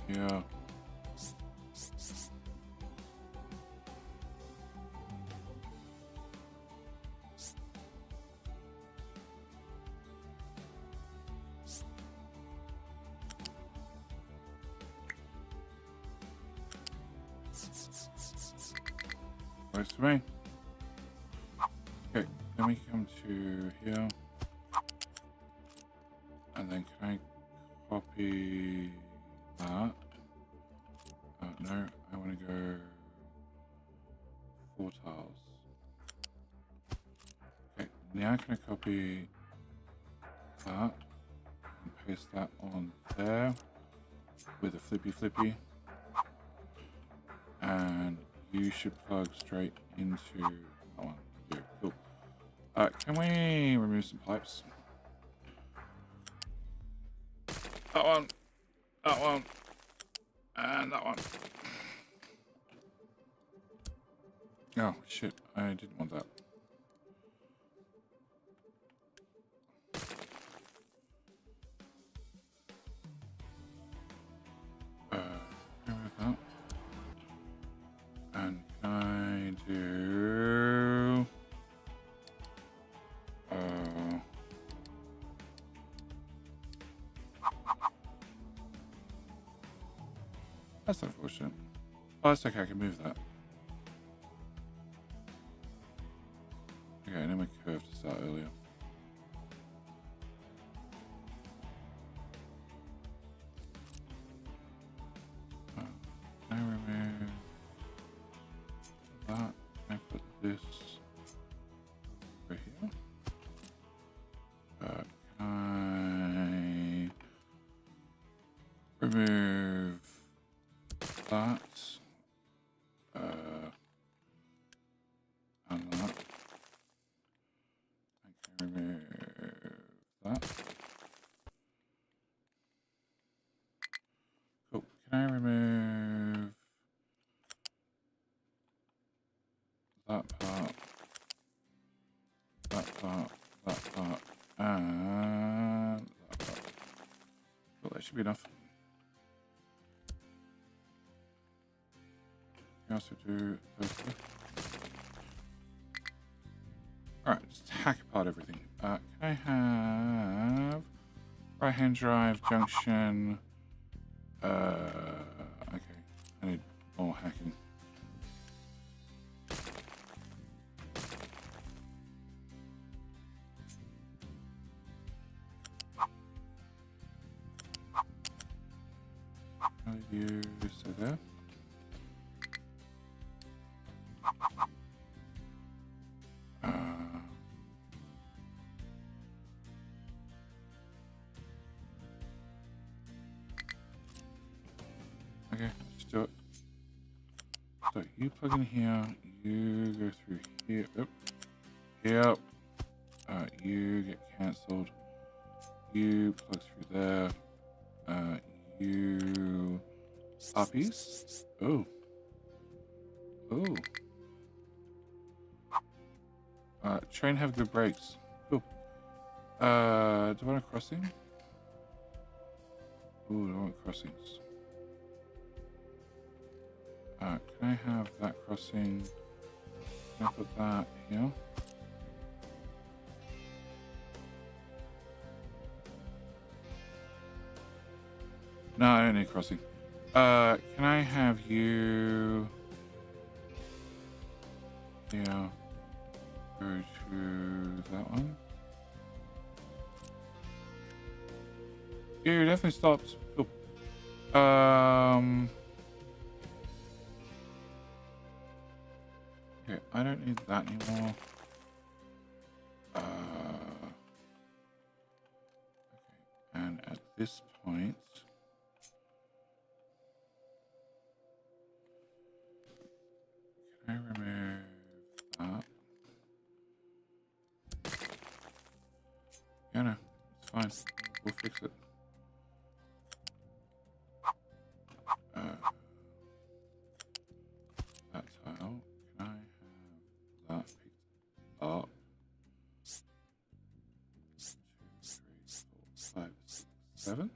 Here. Works for me. Okay, then we come to here. And then can I copy that? No, I want to go 4 tiles. Okay, now can I copy that and paste that on there with a flippy. And you should plug straight into that one. Yeah, cool. Can we remove some pipes? That one, and that one. Oh, shit, I didn't want that. Remove that. And can I do... That's unfortunate. Oh, that's okay, I can move that. Okay, I need my curve to start earlier. I remove that. I put this over here. Can I Remove that. And that. Okay, remove that. Cool. Can I remove that part, that part, that part, and that part? Cool, that should be enough. We also do those two. Alright, just hack apart everything. Can I have right hand drive junction? Okay, I need more hacking. How do you say there? Okay, let's do it. So you plug in here, you go through here. Oop. Yep. You get cancelled. You plug through there. You puppies. Oh. Oh. Train have good brakes. Cool. Do I want a crossing? Ooh, I want crossings. Can I have that crossing? Can I put that here? No, I don't need crossing. Can I have you? Yeah. Go to that one. Yeah, definitely stopped. Cool. Okay, I don't need that anymore. Okay, and at this point, can I remove that? Yeah, no, it's fine. We'll fix it. That tile. Can I have that picked up? 2, 3, 4, 5, 6, 7.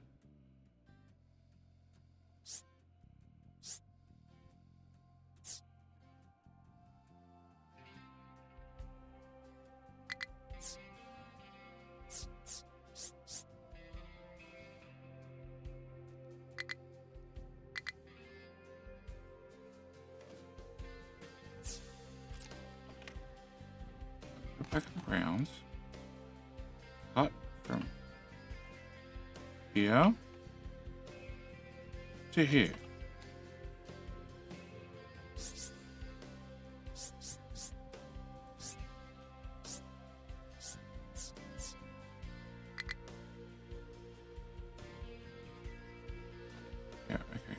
Put back on the ground. Cut from here to here. Yeah, okay.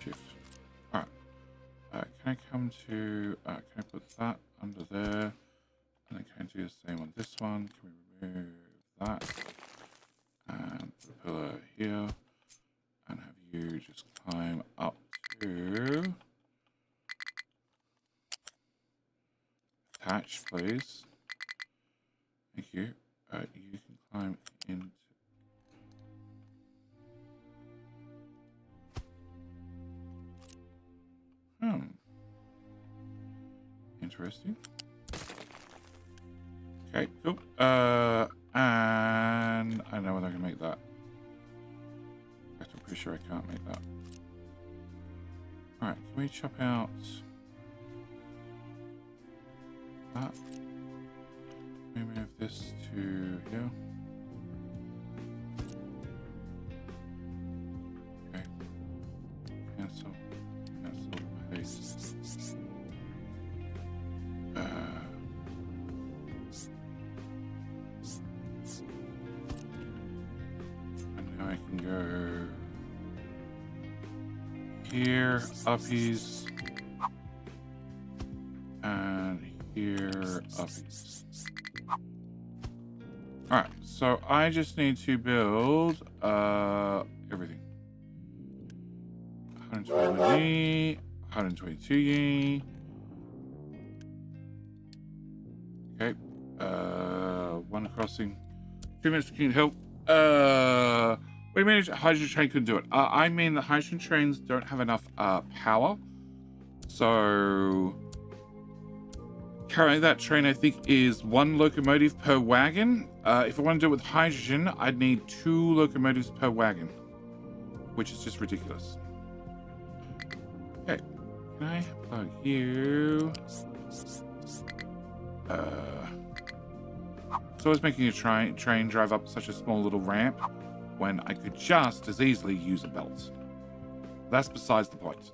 Shift. Alright. Can I come to, can I put that under there? And then can I do the same on this one? Can we remove that? And put a pillar here. And have you just climb up to... Attach, please. Thank you. You can climb into... Interesting. Okay, cool. And I don't know whether I can make that. I'm pretty sure I can't make that. Alright, can we chop out that? Can we move this to here? Okay. Cancel. Cancel. Paste. And now I can go here, uppies. And here, uppies. Alright, so I just need to build everything. 120, 122 ye. Okay. One crossing. 2 minutes to King Hill. What do you mean hydrogen train couldn't do it? I mean the hydrogen trains don't have enough power. So currently that train I think is 1 locomotive per wagon. If I want to do it with hydrogen, I'd need 2 locomotives per wagon, which is just ridiculous. Okay, can I plug you? So I was making a train drive up such a small little ramp when I could just as easily use a belt. That's besides the point.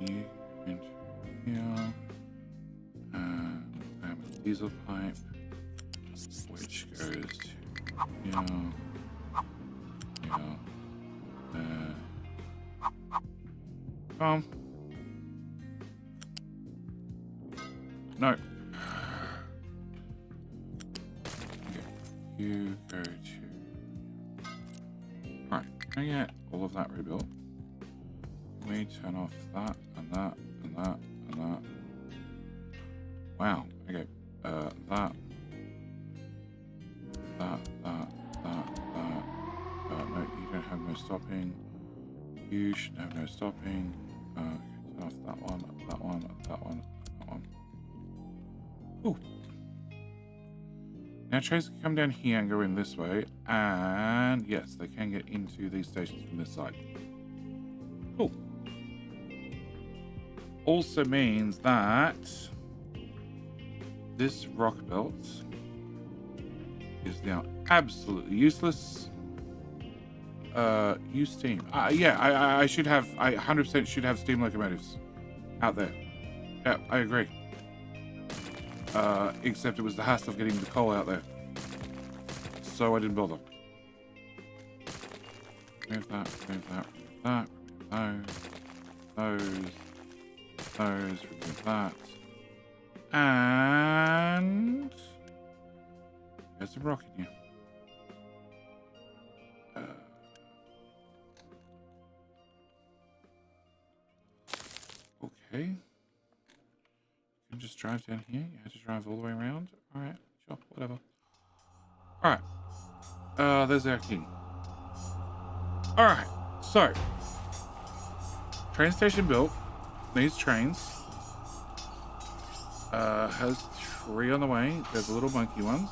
You into here, and I have a diesel pipe, which goes to here, no. Okay. You go to. Right, can I get all of that rebuilt? Let me turn off that and that and that and that. Wow. Okay. That. No, you don't have no stopping. You should have no stopping. Okay, turn off that one, that one, that one, that one. Ooh. Now trains can come down here and go in this way, and yes, they can get into these stations from this side. Cool. Also means that this rock belt is now absolutely useless. Use steam. Yeah, I should have. I 100% should have steam locomotives out there. Yeah, I agree. Except it was the hassle of getting the coal out there, so I didn't bother. Move that. Move that. Move that. Those, remove that, and there's some rock in here. Okay, you can just drive down here. You have to drive all the way around. All right, sure, whatever. All right, there's our king. All right, so train station built. Needs trains. Has 3 on the way. There's the little monkey ones.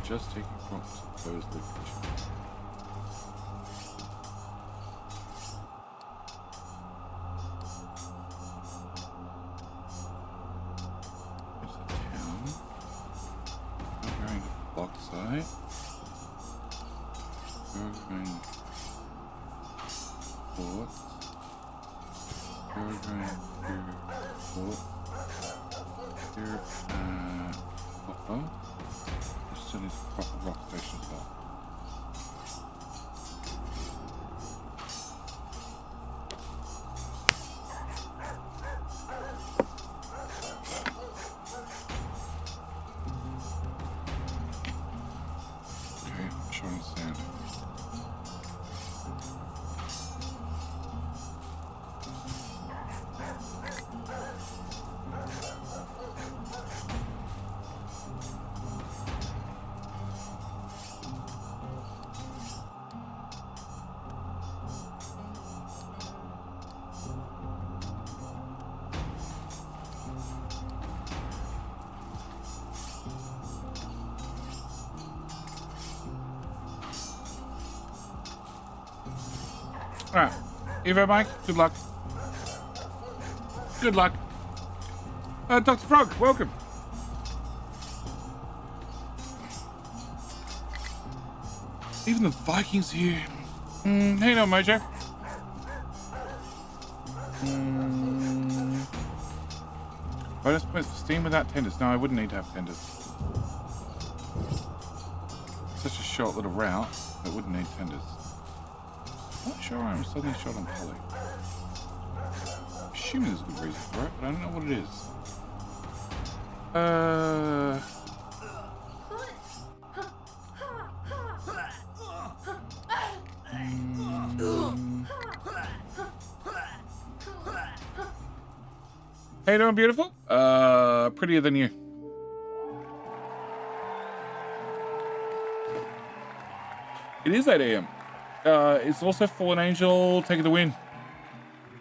Just taking prompts at those locations. There's the town. We're going to Blockside. We're going to Port. We're going to Port. Here, Hopper. Still needs a proper rock station as well. Okay, I'm showing sand. Alright. Evo Mike, good luck. Good luck. Dr. Frog, welcome. Even the Vikings here. Hey, no, Mojo. Bonus points for Steam without tenders. No, I wouldn't need to have tenders. Such a short little route, I wouldn't need tenders. Not sure I'm suddenly short on poly. Assuming there's a good reason for it, but I don't know what it is. How you doing, beautiful? Prettier than you. It is 8 a.m. It's also Fallen Angel taking the win.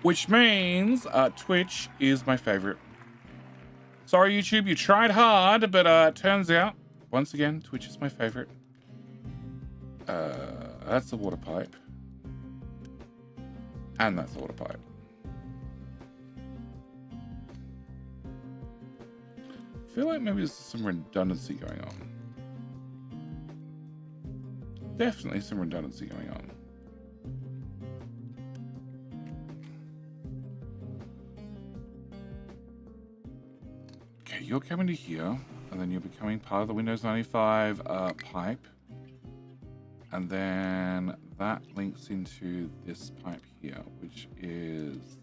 Which means Twitch is my favorite. Sorry, YouTube, you tried hard, but turns out, once again, Twitch is my favorite. That's the water pipe. And that's the water pipe. I feel like maybe there's some redundancy going on. Definitely some redundancy going on. Okay, you're coming to here, and then you're becoming part of the Windows 95 pipe. And then that links into this pipe here, which is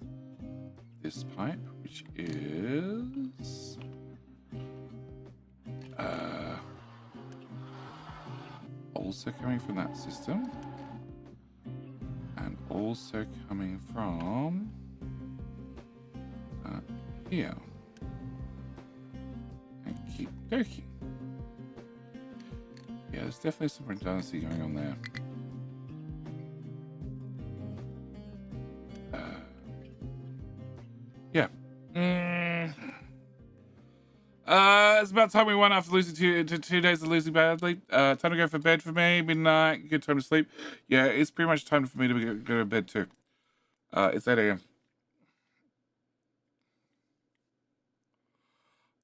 this pipe, which is also coming from that system, and also coming from here, and keep dokie. Yeah, there's definitely some redundancy going on there. Yeah. It's about time we won after losing two days of losing badly. Time to go for bed for me. Midnight, good time to sleep. Yeah, it's pretty much time for me to go to bed too. It's 8 a.m.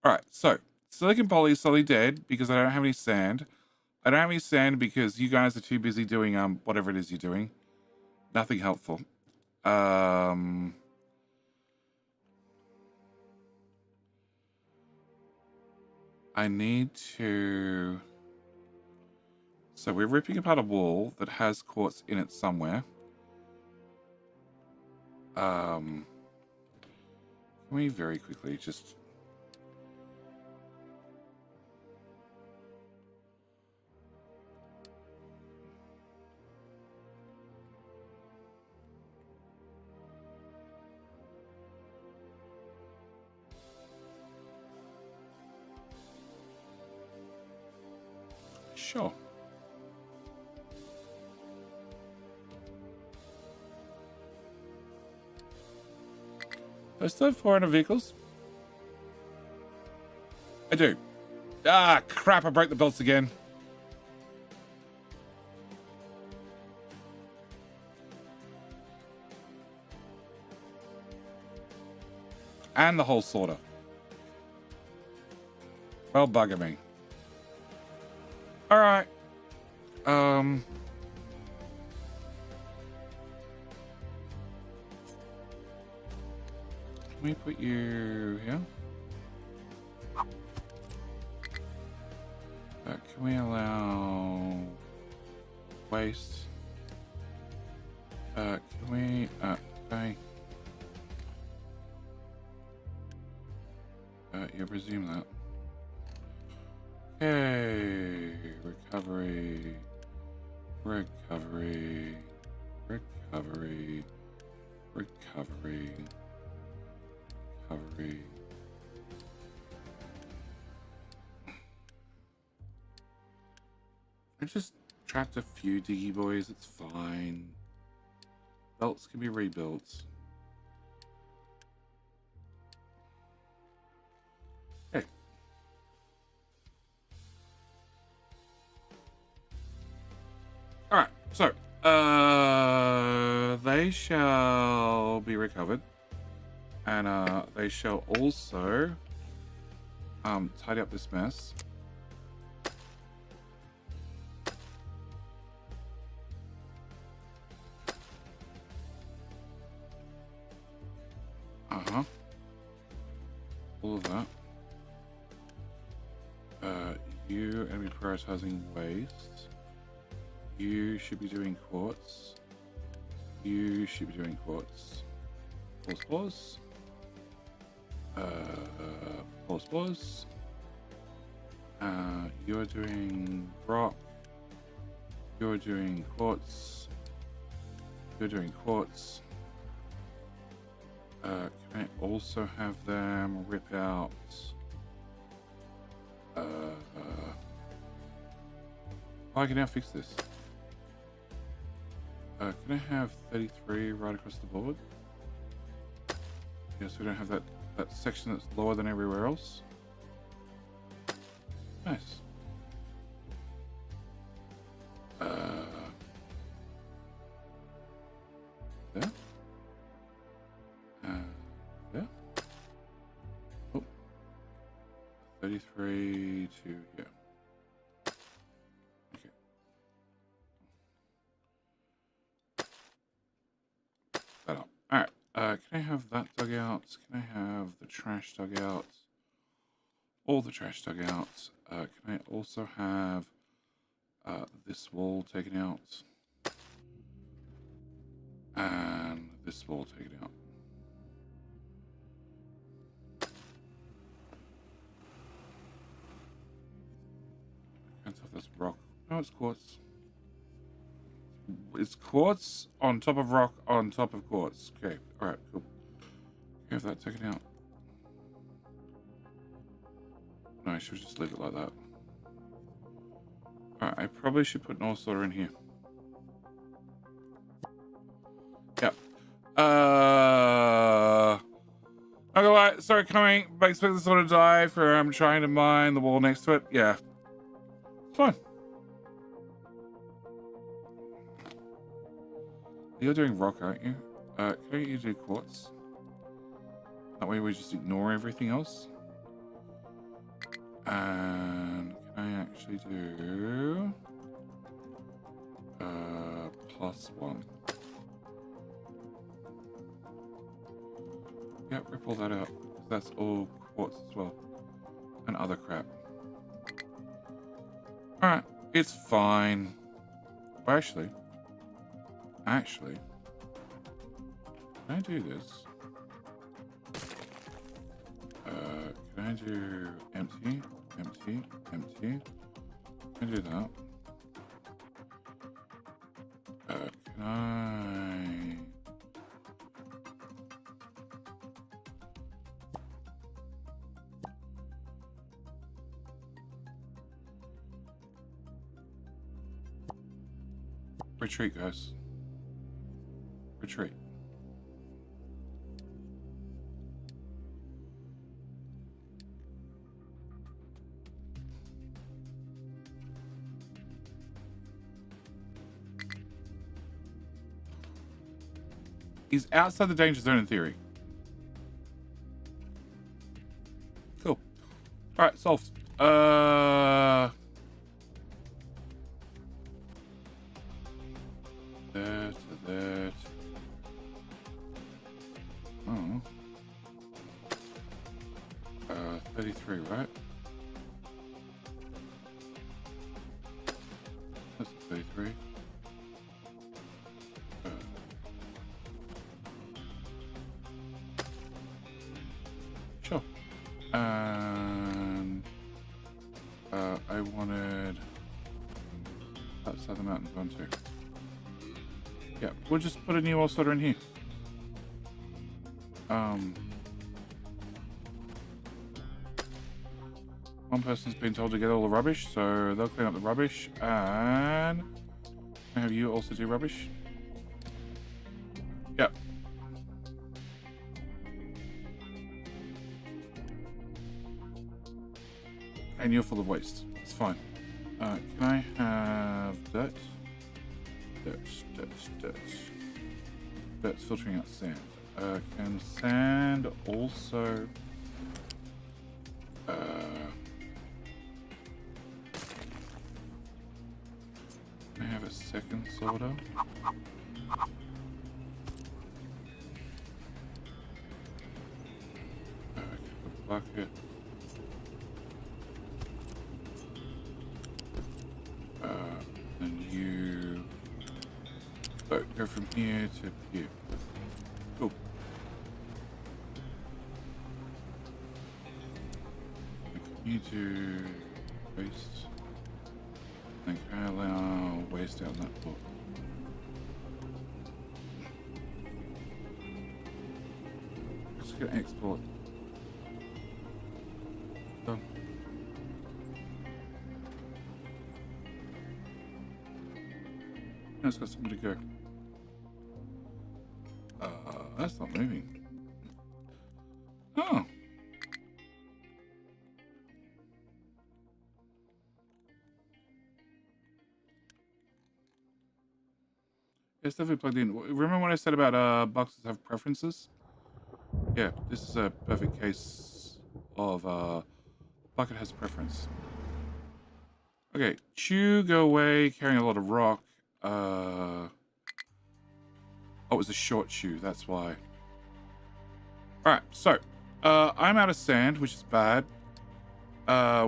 Alright, so Silicon Poly is slowly dead because I don't have any sand. I don't have any sand because you guys are too busy doing whatever it is you're doing. Nothing helpful. I need to... So we're ripping apart a wall that has quartz in it somewhere. Can we very quickly just... Sure. Do I still have 400 vehicles? I do. Ah, crap, I broke the belts again. And the whole sorter. Well, bugger me. All right. Can we put you here? Can we allow waste? Can we? Okay. Yeah, resume that. Okay, recovery, recovery, recovery, recovery, recovery. I just trapped a few diggy boys, it's fine. Belts can be rebuilt. Okay. Alright, so, They shall be recovered. And they shall also tidy up this mess. All of that. You are going to be prioritizing waste. You should be doing quartz. You should be doing quartz. Pause. Pause. You're doing rock. You're doing quartz. You're doing quartz. Can I also have them rip out? I can now fix this. Can I have 33 right across the board? Yes, we don't have that section that's lower than everywhere else. Nice. There. There. Oh. 33 to here. Okay. That up. Alright. Can I have that dug out? Can I have the trash dug out? All the trash dug out. Can I also have this wall taken out? And this wall taken out. Can't tell if that's rock. No, it's quartz. It's quartz on top of rock on top of quartz. Okay, alright, cool. Have that taken out. No, I should just leave it like that. Alright, I probably should put an ore sorter in here. Yep. Not gonna lie, sorry, coming. I expect this one to die for trying to mine the wall next to it. Yeah. It's fine. You're doing rock, aren't you? Can you do quartz? That way we just ignore everything else. And can I actually do +1? Yeah, rip all that out. That's all quartz as well. And other crap. Alright, it's fine. Well, actually, can I do this? Can I do empty? Can I do that? Can I... Retreat, guys. Retreat. He's outside the danger zone in theory. Cool. Alright, solved. That. Oh. 33, right? That's 33. Sure. And I wanted that side of the mountain one too. Yeah, we'll just put a new wall sorter in here. One person's been told to get all the rubbish, so they'll clean up the rubbish, and have you also do rubbish? Yep. And you're full of waste. It's fine. Can I have dirt? Dirt. But it's filtering out sand. Can sand also... I have a second sorter. Bucket. And you go from here to here. Cool. You do waste. And can I allow waste out in that book? Just gonna export. Done. Now it's got somewhere to go. That's not moving. Oh. It's definitely plugged in. Remember when I said about boxes have preferences? Yeah, this is a perfect case of bucket has preference. Okay, Chew, go away, carrying a lot of rock. Oh, it was a short Chew, that's why. Alright, so I'm out of sand, which is bad.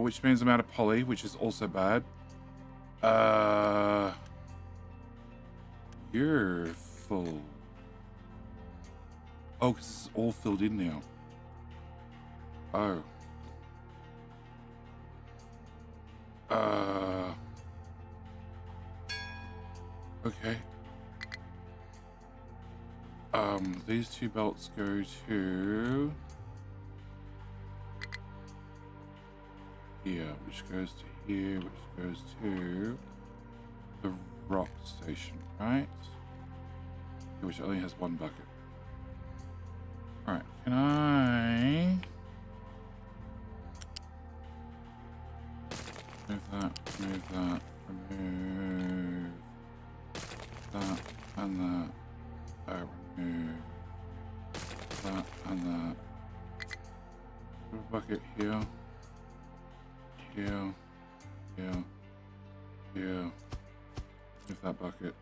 Which means I'm out of poly, which is also bad. You're full. Oh, because it's all filled in now. Oh. Okay. These two belts go to here, which goes to here, which goes to the rock station, right? Which only has one bucket. Alright, can I remove that, remove that, remove that and that, remove that and that. Put a bucket here, here, here, here. Move that bucket.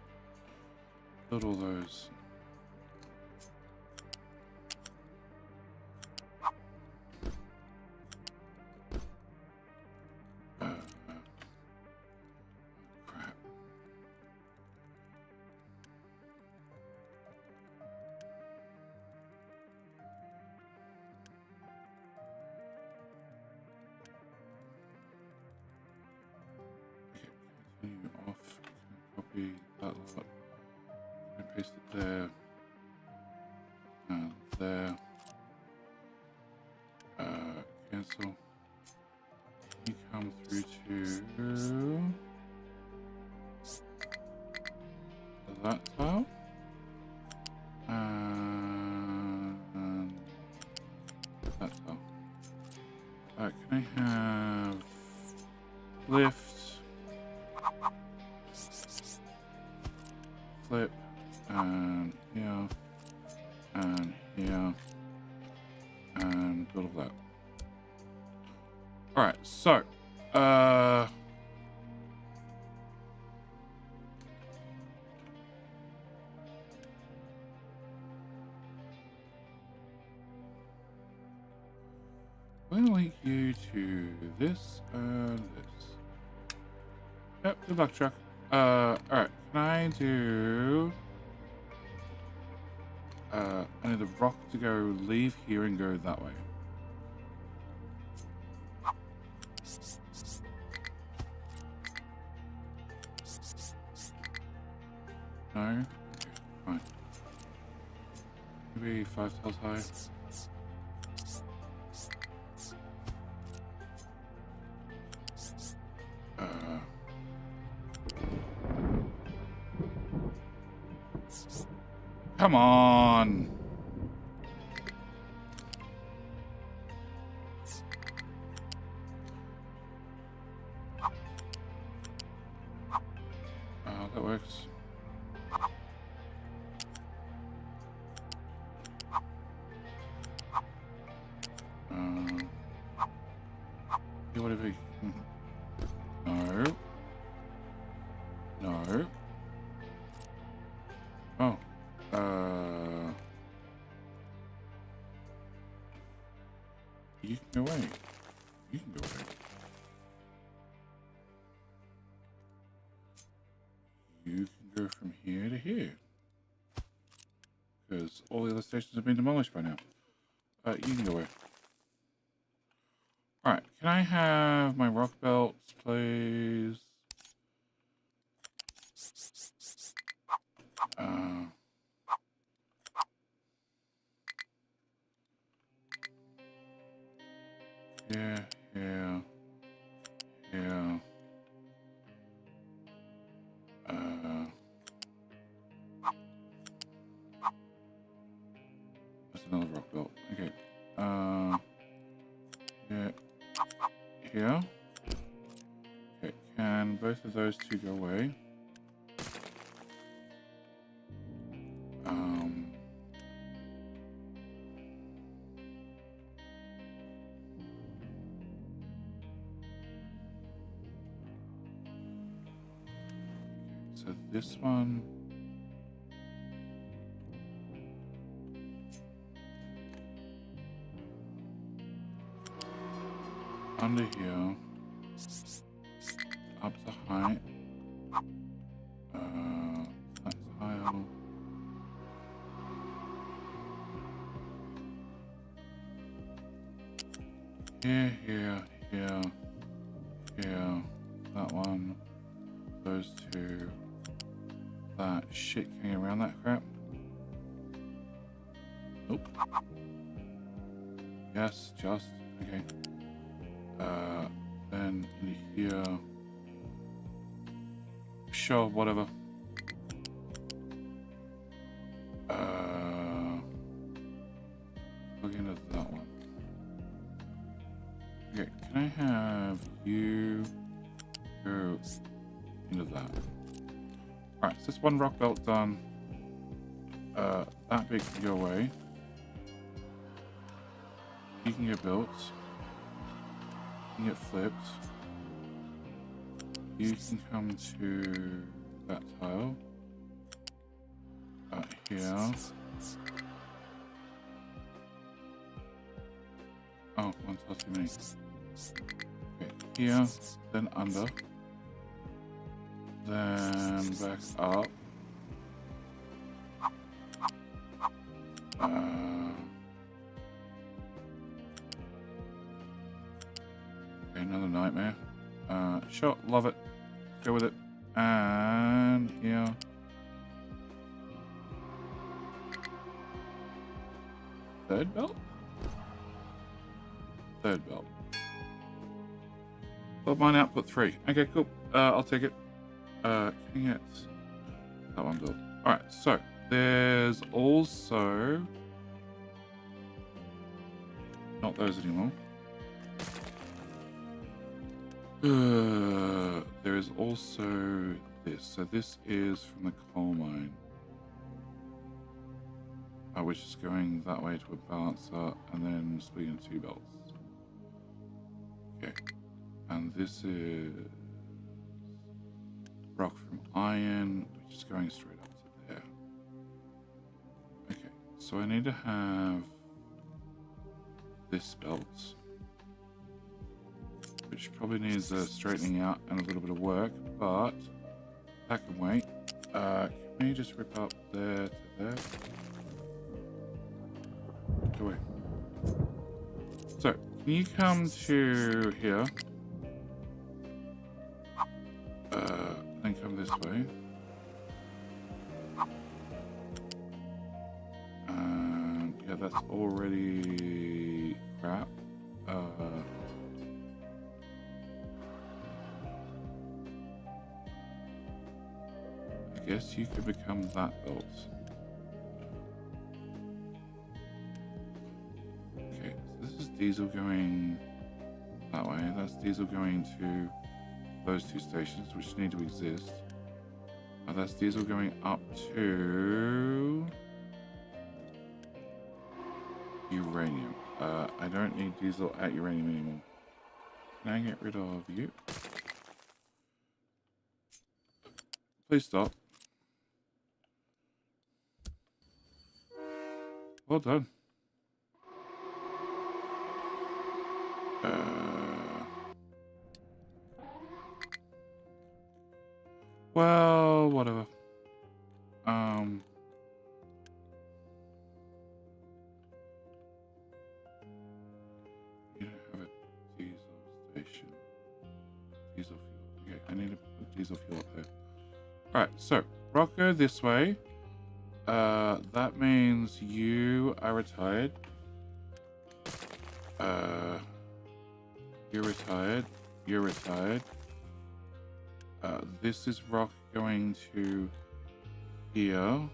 Build all those. Crap. Okay, continue off. Copy that lot. And paste it there. And there. Cancel. You come through to that tile. And that tile. Alright, can I have lift, flip, and here, and here, and build all that. Alright, so, I'm going to link you to this and this. Yep, good luck, truck. Alright, can I do... I need the rock to go leave here and go that way. No? Okay, fine. Maybe 5 tiles high. Come on. That works. whatever. No. No. Oh. You can go away. You can go away. You can go from here to here. Because all the other stations have been demolished by now. You can go away. Alright, can I have my rock belts, please? Yeah, yeah, yeah. That's another rock belt. Okay. Yeah. Here. Okay, can both of those two go away? So this one. Under here. Up the height. That tile. Here, here, here, here. That one. Those two. That shit hanging around that crap. Nope. Yes, just. Okay. Then in here. Sure, whatever. Plug into that one. Okay, can I have you go into that? Alright, so this one rock belt done. That big can go away. You can get built. You can get flipped. You can come to that tile. Here. Oh, one tile too many. Okay, here, then under. Then back up. Okay, another nightmare. Sure, love it. Go with it. And here. Third belt? Third belt. Well, mine output 3. Okay, cool. I'll take it. Can you get that one built? Alright, so there's also not those anymore. There is also this. So this is from the coal mine. Which is going that way to a balancer and then splitting into 2 belts. Okay. And this is rock from iron, which is going straight up to there. Okay, so I need to have this belt, which probably needs a straightening out and a little bit of work, but that can wait. Can we just rip up there to there? Go away. So, can you come to here? Then come this way. Yeah, that's already crap. I guess you could become that belt. Okay, so this is diesel going that way. That's diesel going to those 2 stations, which need to exist. That's diesel going up to uranium. I don't need diesel at uranium anymore. Can I get rid of you? Please stop. Well done. Well, whatever. You don't have a diesel station. Diesel fuel. Okay, I need to put diesel fuel up there. Alright, so rock go this way. That means you are retired. You're retired. You're retired. This is rock going to here.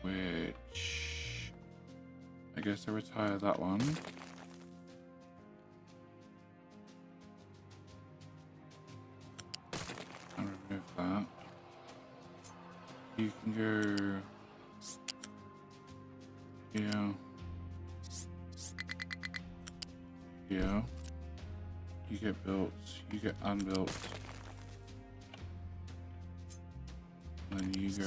Which I guess I retire that one. And remove that. You can go here. Here. You get built, you get unbuilt. Then you go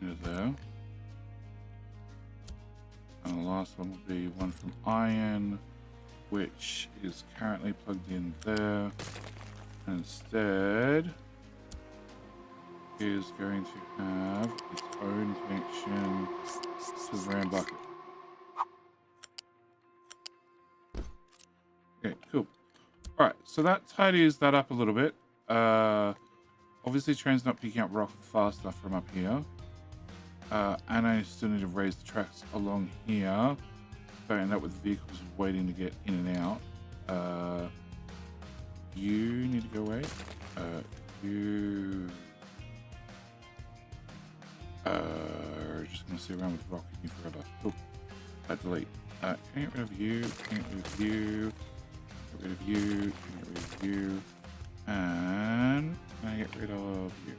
into there. And the last one will be one from iron, which is currently plugged in there. And instead is going to have its own connection to the ram bucket. Okay, cool. Alright, so that tidies that up a little bit. Obviously train's not picking up rock fast enough from up here. And I still need to raise the tracks along here. So I end up with vehicles waiting to get in and out. You need to go away. You just gonna sit around with rock with me forever. Cool. Delete. Can I get rid of you? Can I get rid of you? Get rid of you. Can I get rid of you? And can I get rid of you?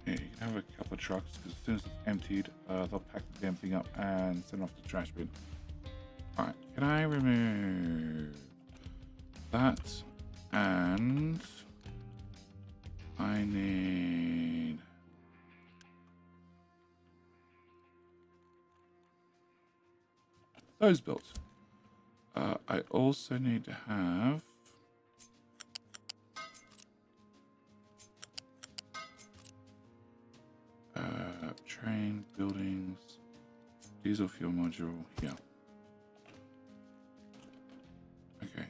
Yeah, you can have a couple of trucks because as soon as it's emptied, they'll pack the damn thing up and send off the trash bin. Alright, can I remove that? And I need those built. I also need to have train buildings, diesel fuel module here. Okay,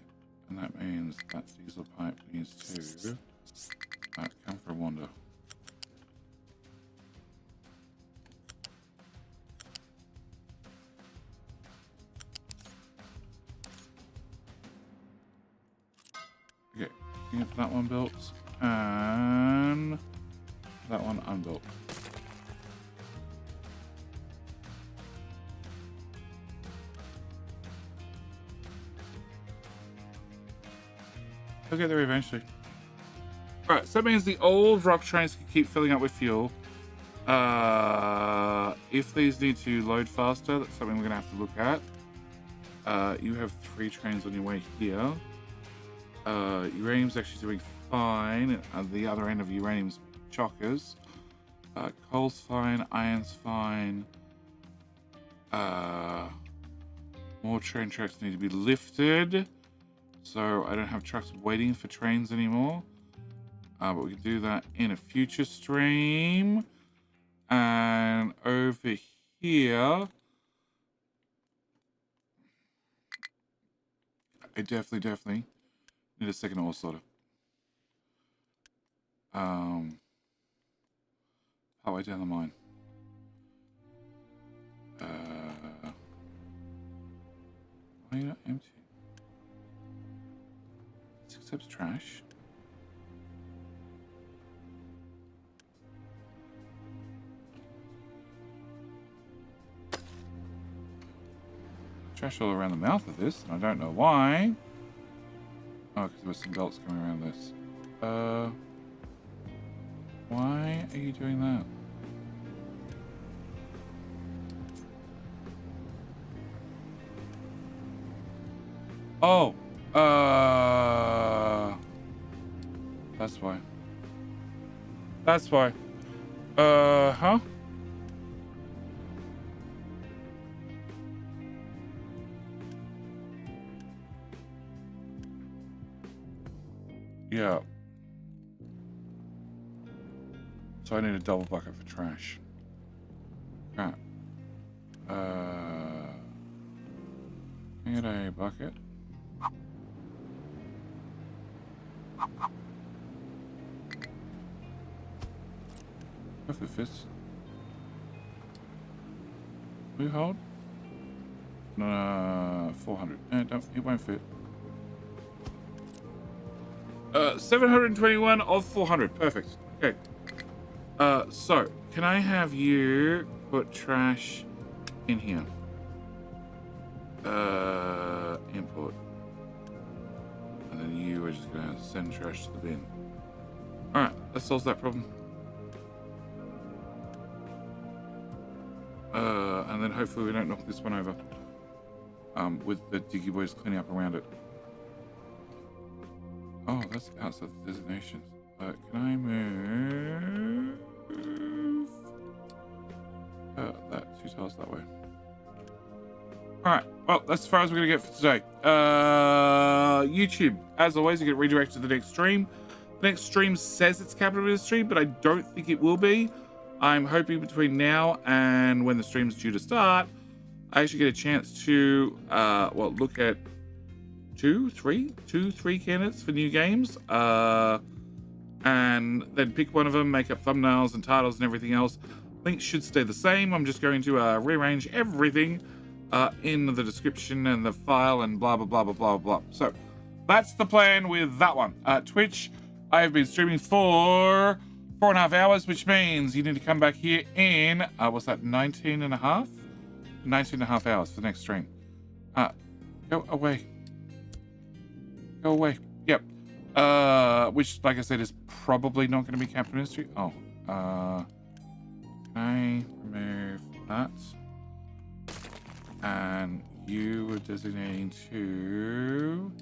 and that means that diesel pipe needs to come for a wander. Okay, get that one built and that one unbuilt. I'll get there eventually. Alright, so that means the old rock trains can keep filling up with fuel. If these need to load faster, that's something we're going to have to look at. You have 3 trains on your way here. Uranium's actually doing fine. At the other end of uranium's chockers. Coal's fine, iron's fine. More train tracks need to be lifted. So I don't have trucks waiting for trains anymore. But we can do that in a future stream. And over here, I definitely need a second ore sorter. Partway down the mine. Why are you not empty? This accepts trash. trash all around the mouth of this, and I don't know why. Oh, because there was some belts coming around this. Why are you doing that? Oh, that's why. That's why. Huh? Yeah. So I need a double bucket for trash. Crap. Get a bucket. If it fits. Will you hold? No, 400. No, it won't fit. 721 of 400. Perfect. Okay. So, can I have you put trash in here? Import. And then you are just going to send trash to the bin. Alright, that solves that problem. And then hopefully we don't knock this one over. With the Diggy Boys cleaning up around it. Oh, that's outside the designations. Can I move that 2 tiles that way? Alright, well, that's as far as we're going to get for today. YouTube, as always, you get redirected to the next stream. The next stream says it's capital industry, but I don't think it will be. I'm hoping between now and when the stream's due to start, I actually get a chance to, look at two, three candidates for new games, and then pick one of them, make up thumbnails and titles and everything else. Links should stay the same. I'm just going to rearrange everything in the description and the file and blah, blah, blah, blah, blah, blah. So that's the plan with that one. Twitch, I have been streaming for 4.5 hours, which means you need to come back here in, what's that, 19 and a half? 19 and a half hours for the next stream. Go away. Go away. Yep. Which, like I said, is probably not going to be capital industry. Oh, can I remove that? And you were designating to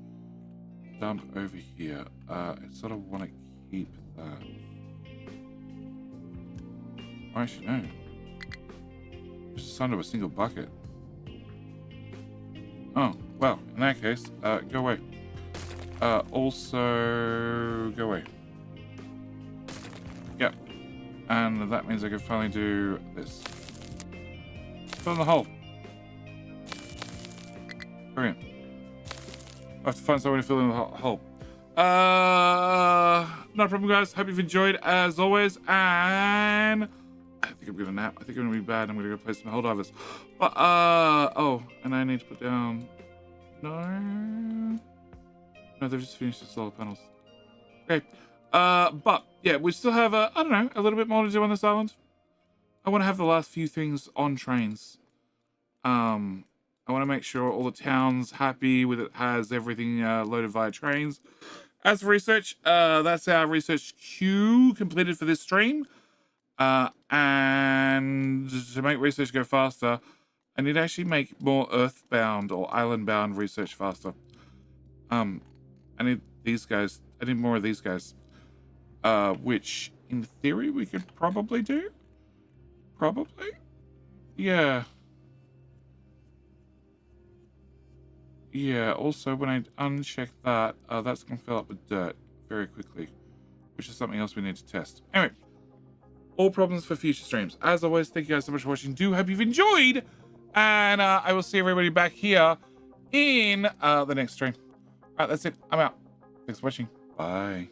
dump over here. I sort of want to keep that. Oh, actually, no. Just under a single bucket. Oh, well, in that case, go away. Also, go away. Yep. And that means I can finally do this. Fill in the hole. Brilliant. I have to find someone to fill in the hole. No problem, guys. Hope you've enjoyed as always. And I think I'm gonna nap. I think I'm gonna be bad. I'm gonna go play some Helldivers. But oh, and I need to put down. No, they've just finished the solar panels. Okay. But yeah, we still have I don't know, a little bit more to do on this island. I want to have the last few things on trains. I want to make sure all the town's happy with it, has everything loaded via trains. As for research, that's our research queue completed for this stream. And to make research go faster, I need to actually make more earthbound or island-bound research faster. I need these guys. I need more of these guys. Which, in theory, we could probably do. Probably? Yeah. Yeah, also, when I uncheck that, that's going to fill up with dirt very quickly, which is something else we need to test. Anyway, all problems for future streams. As always, thank you guys so much for watching. Do hope you've enjoyed, and I will see everybody back here in the next stream. All right, that's it. I'm out. Thanks for watching. Bye.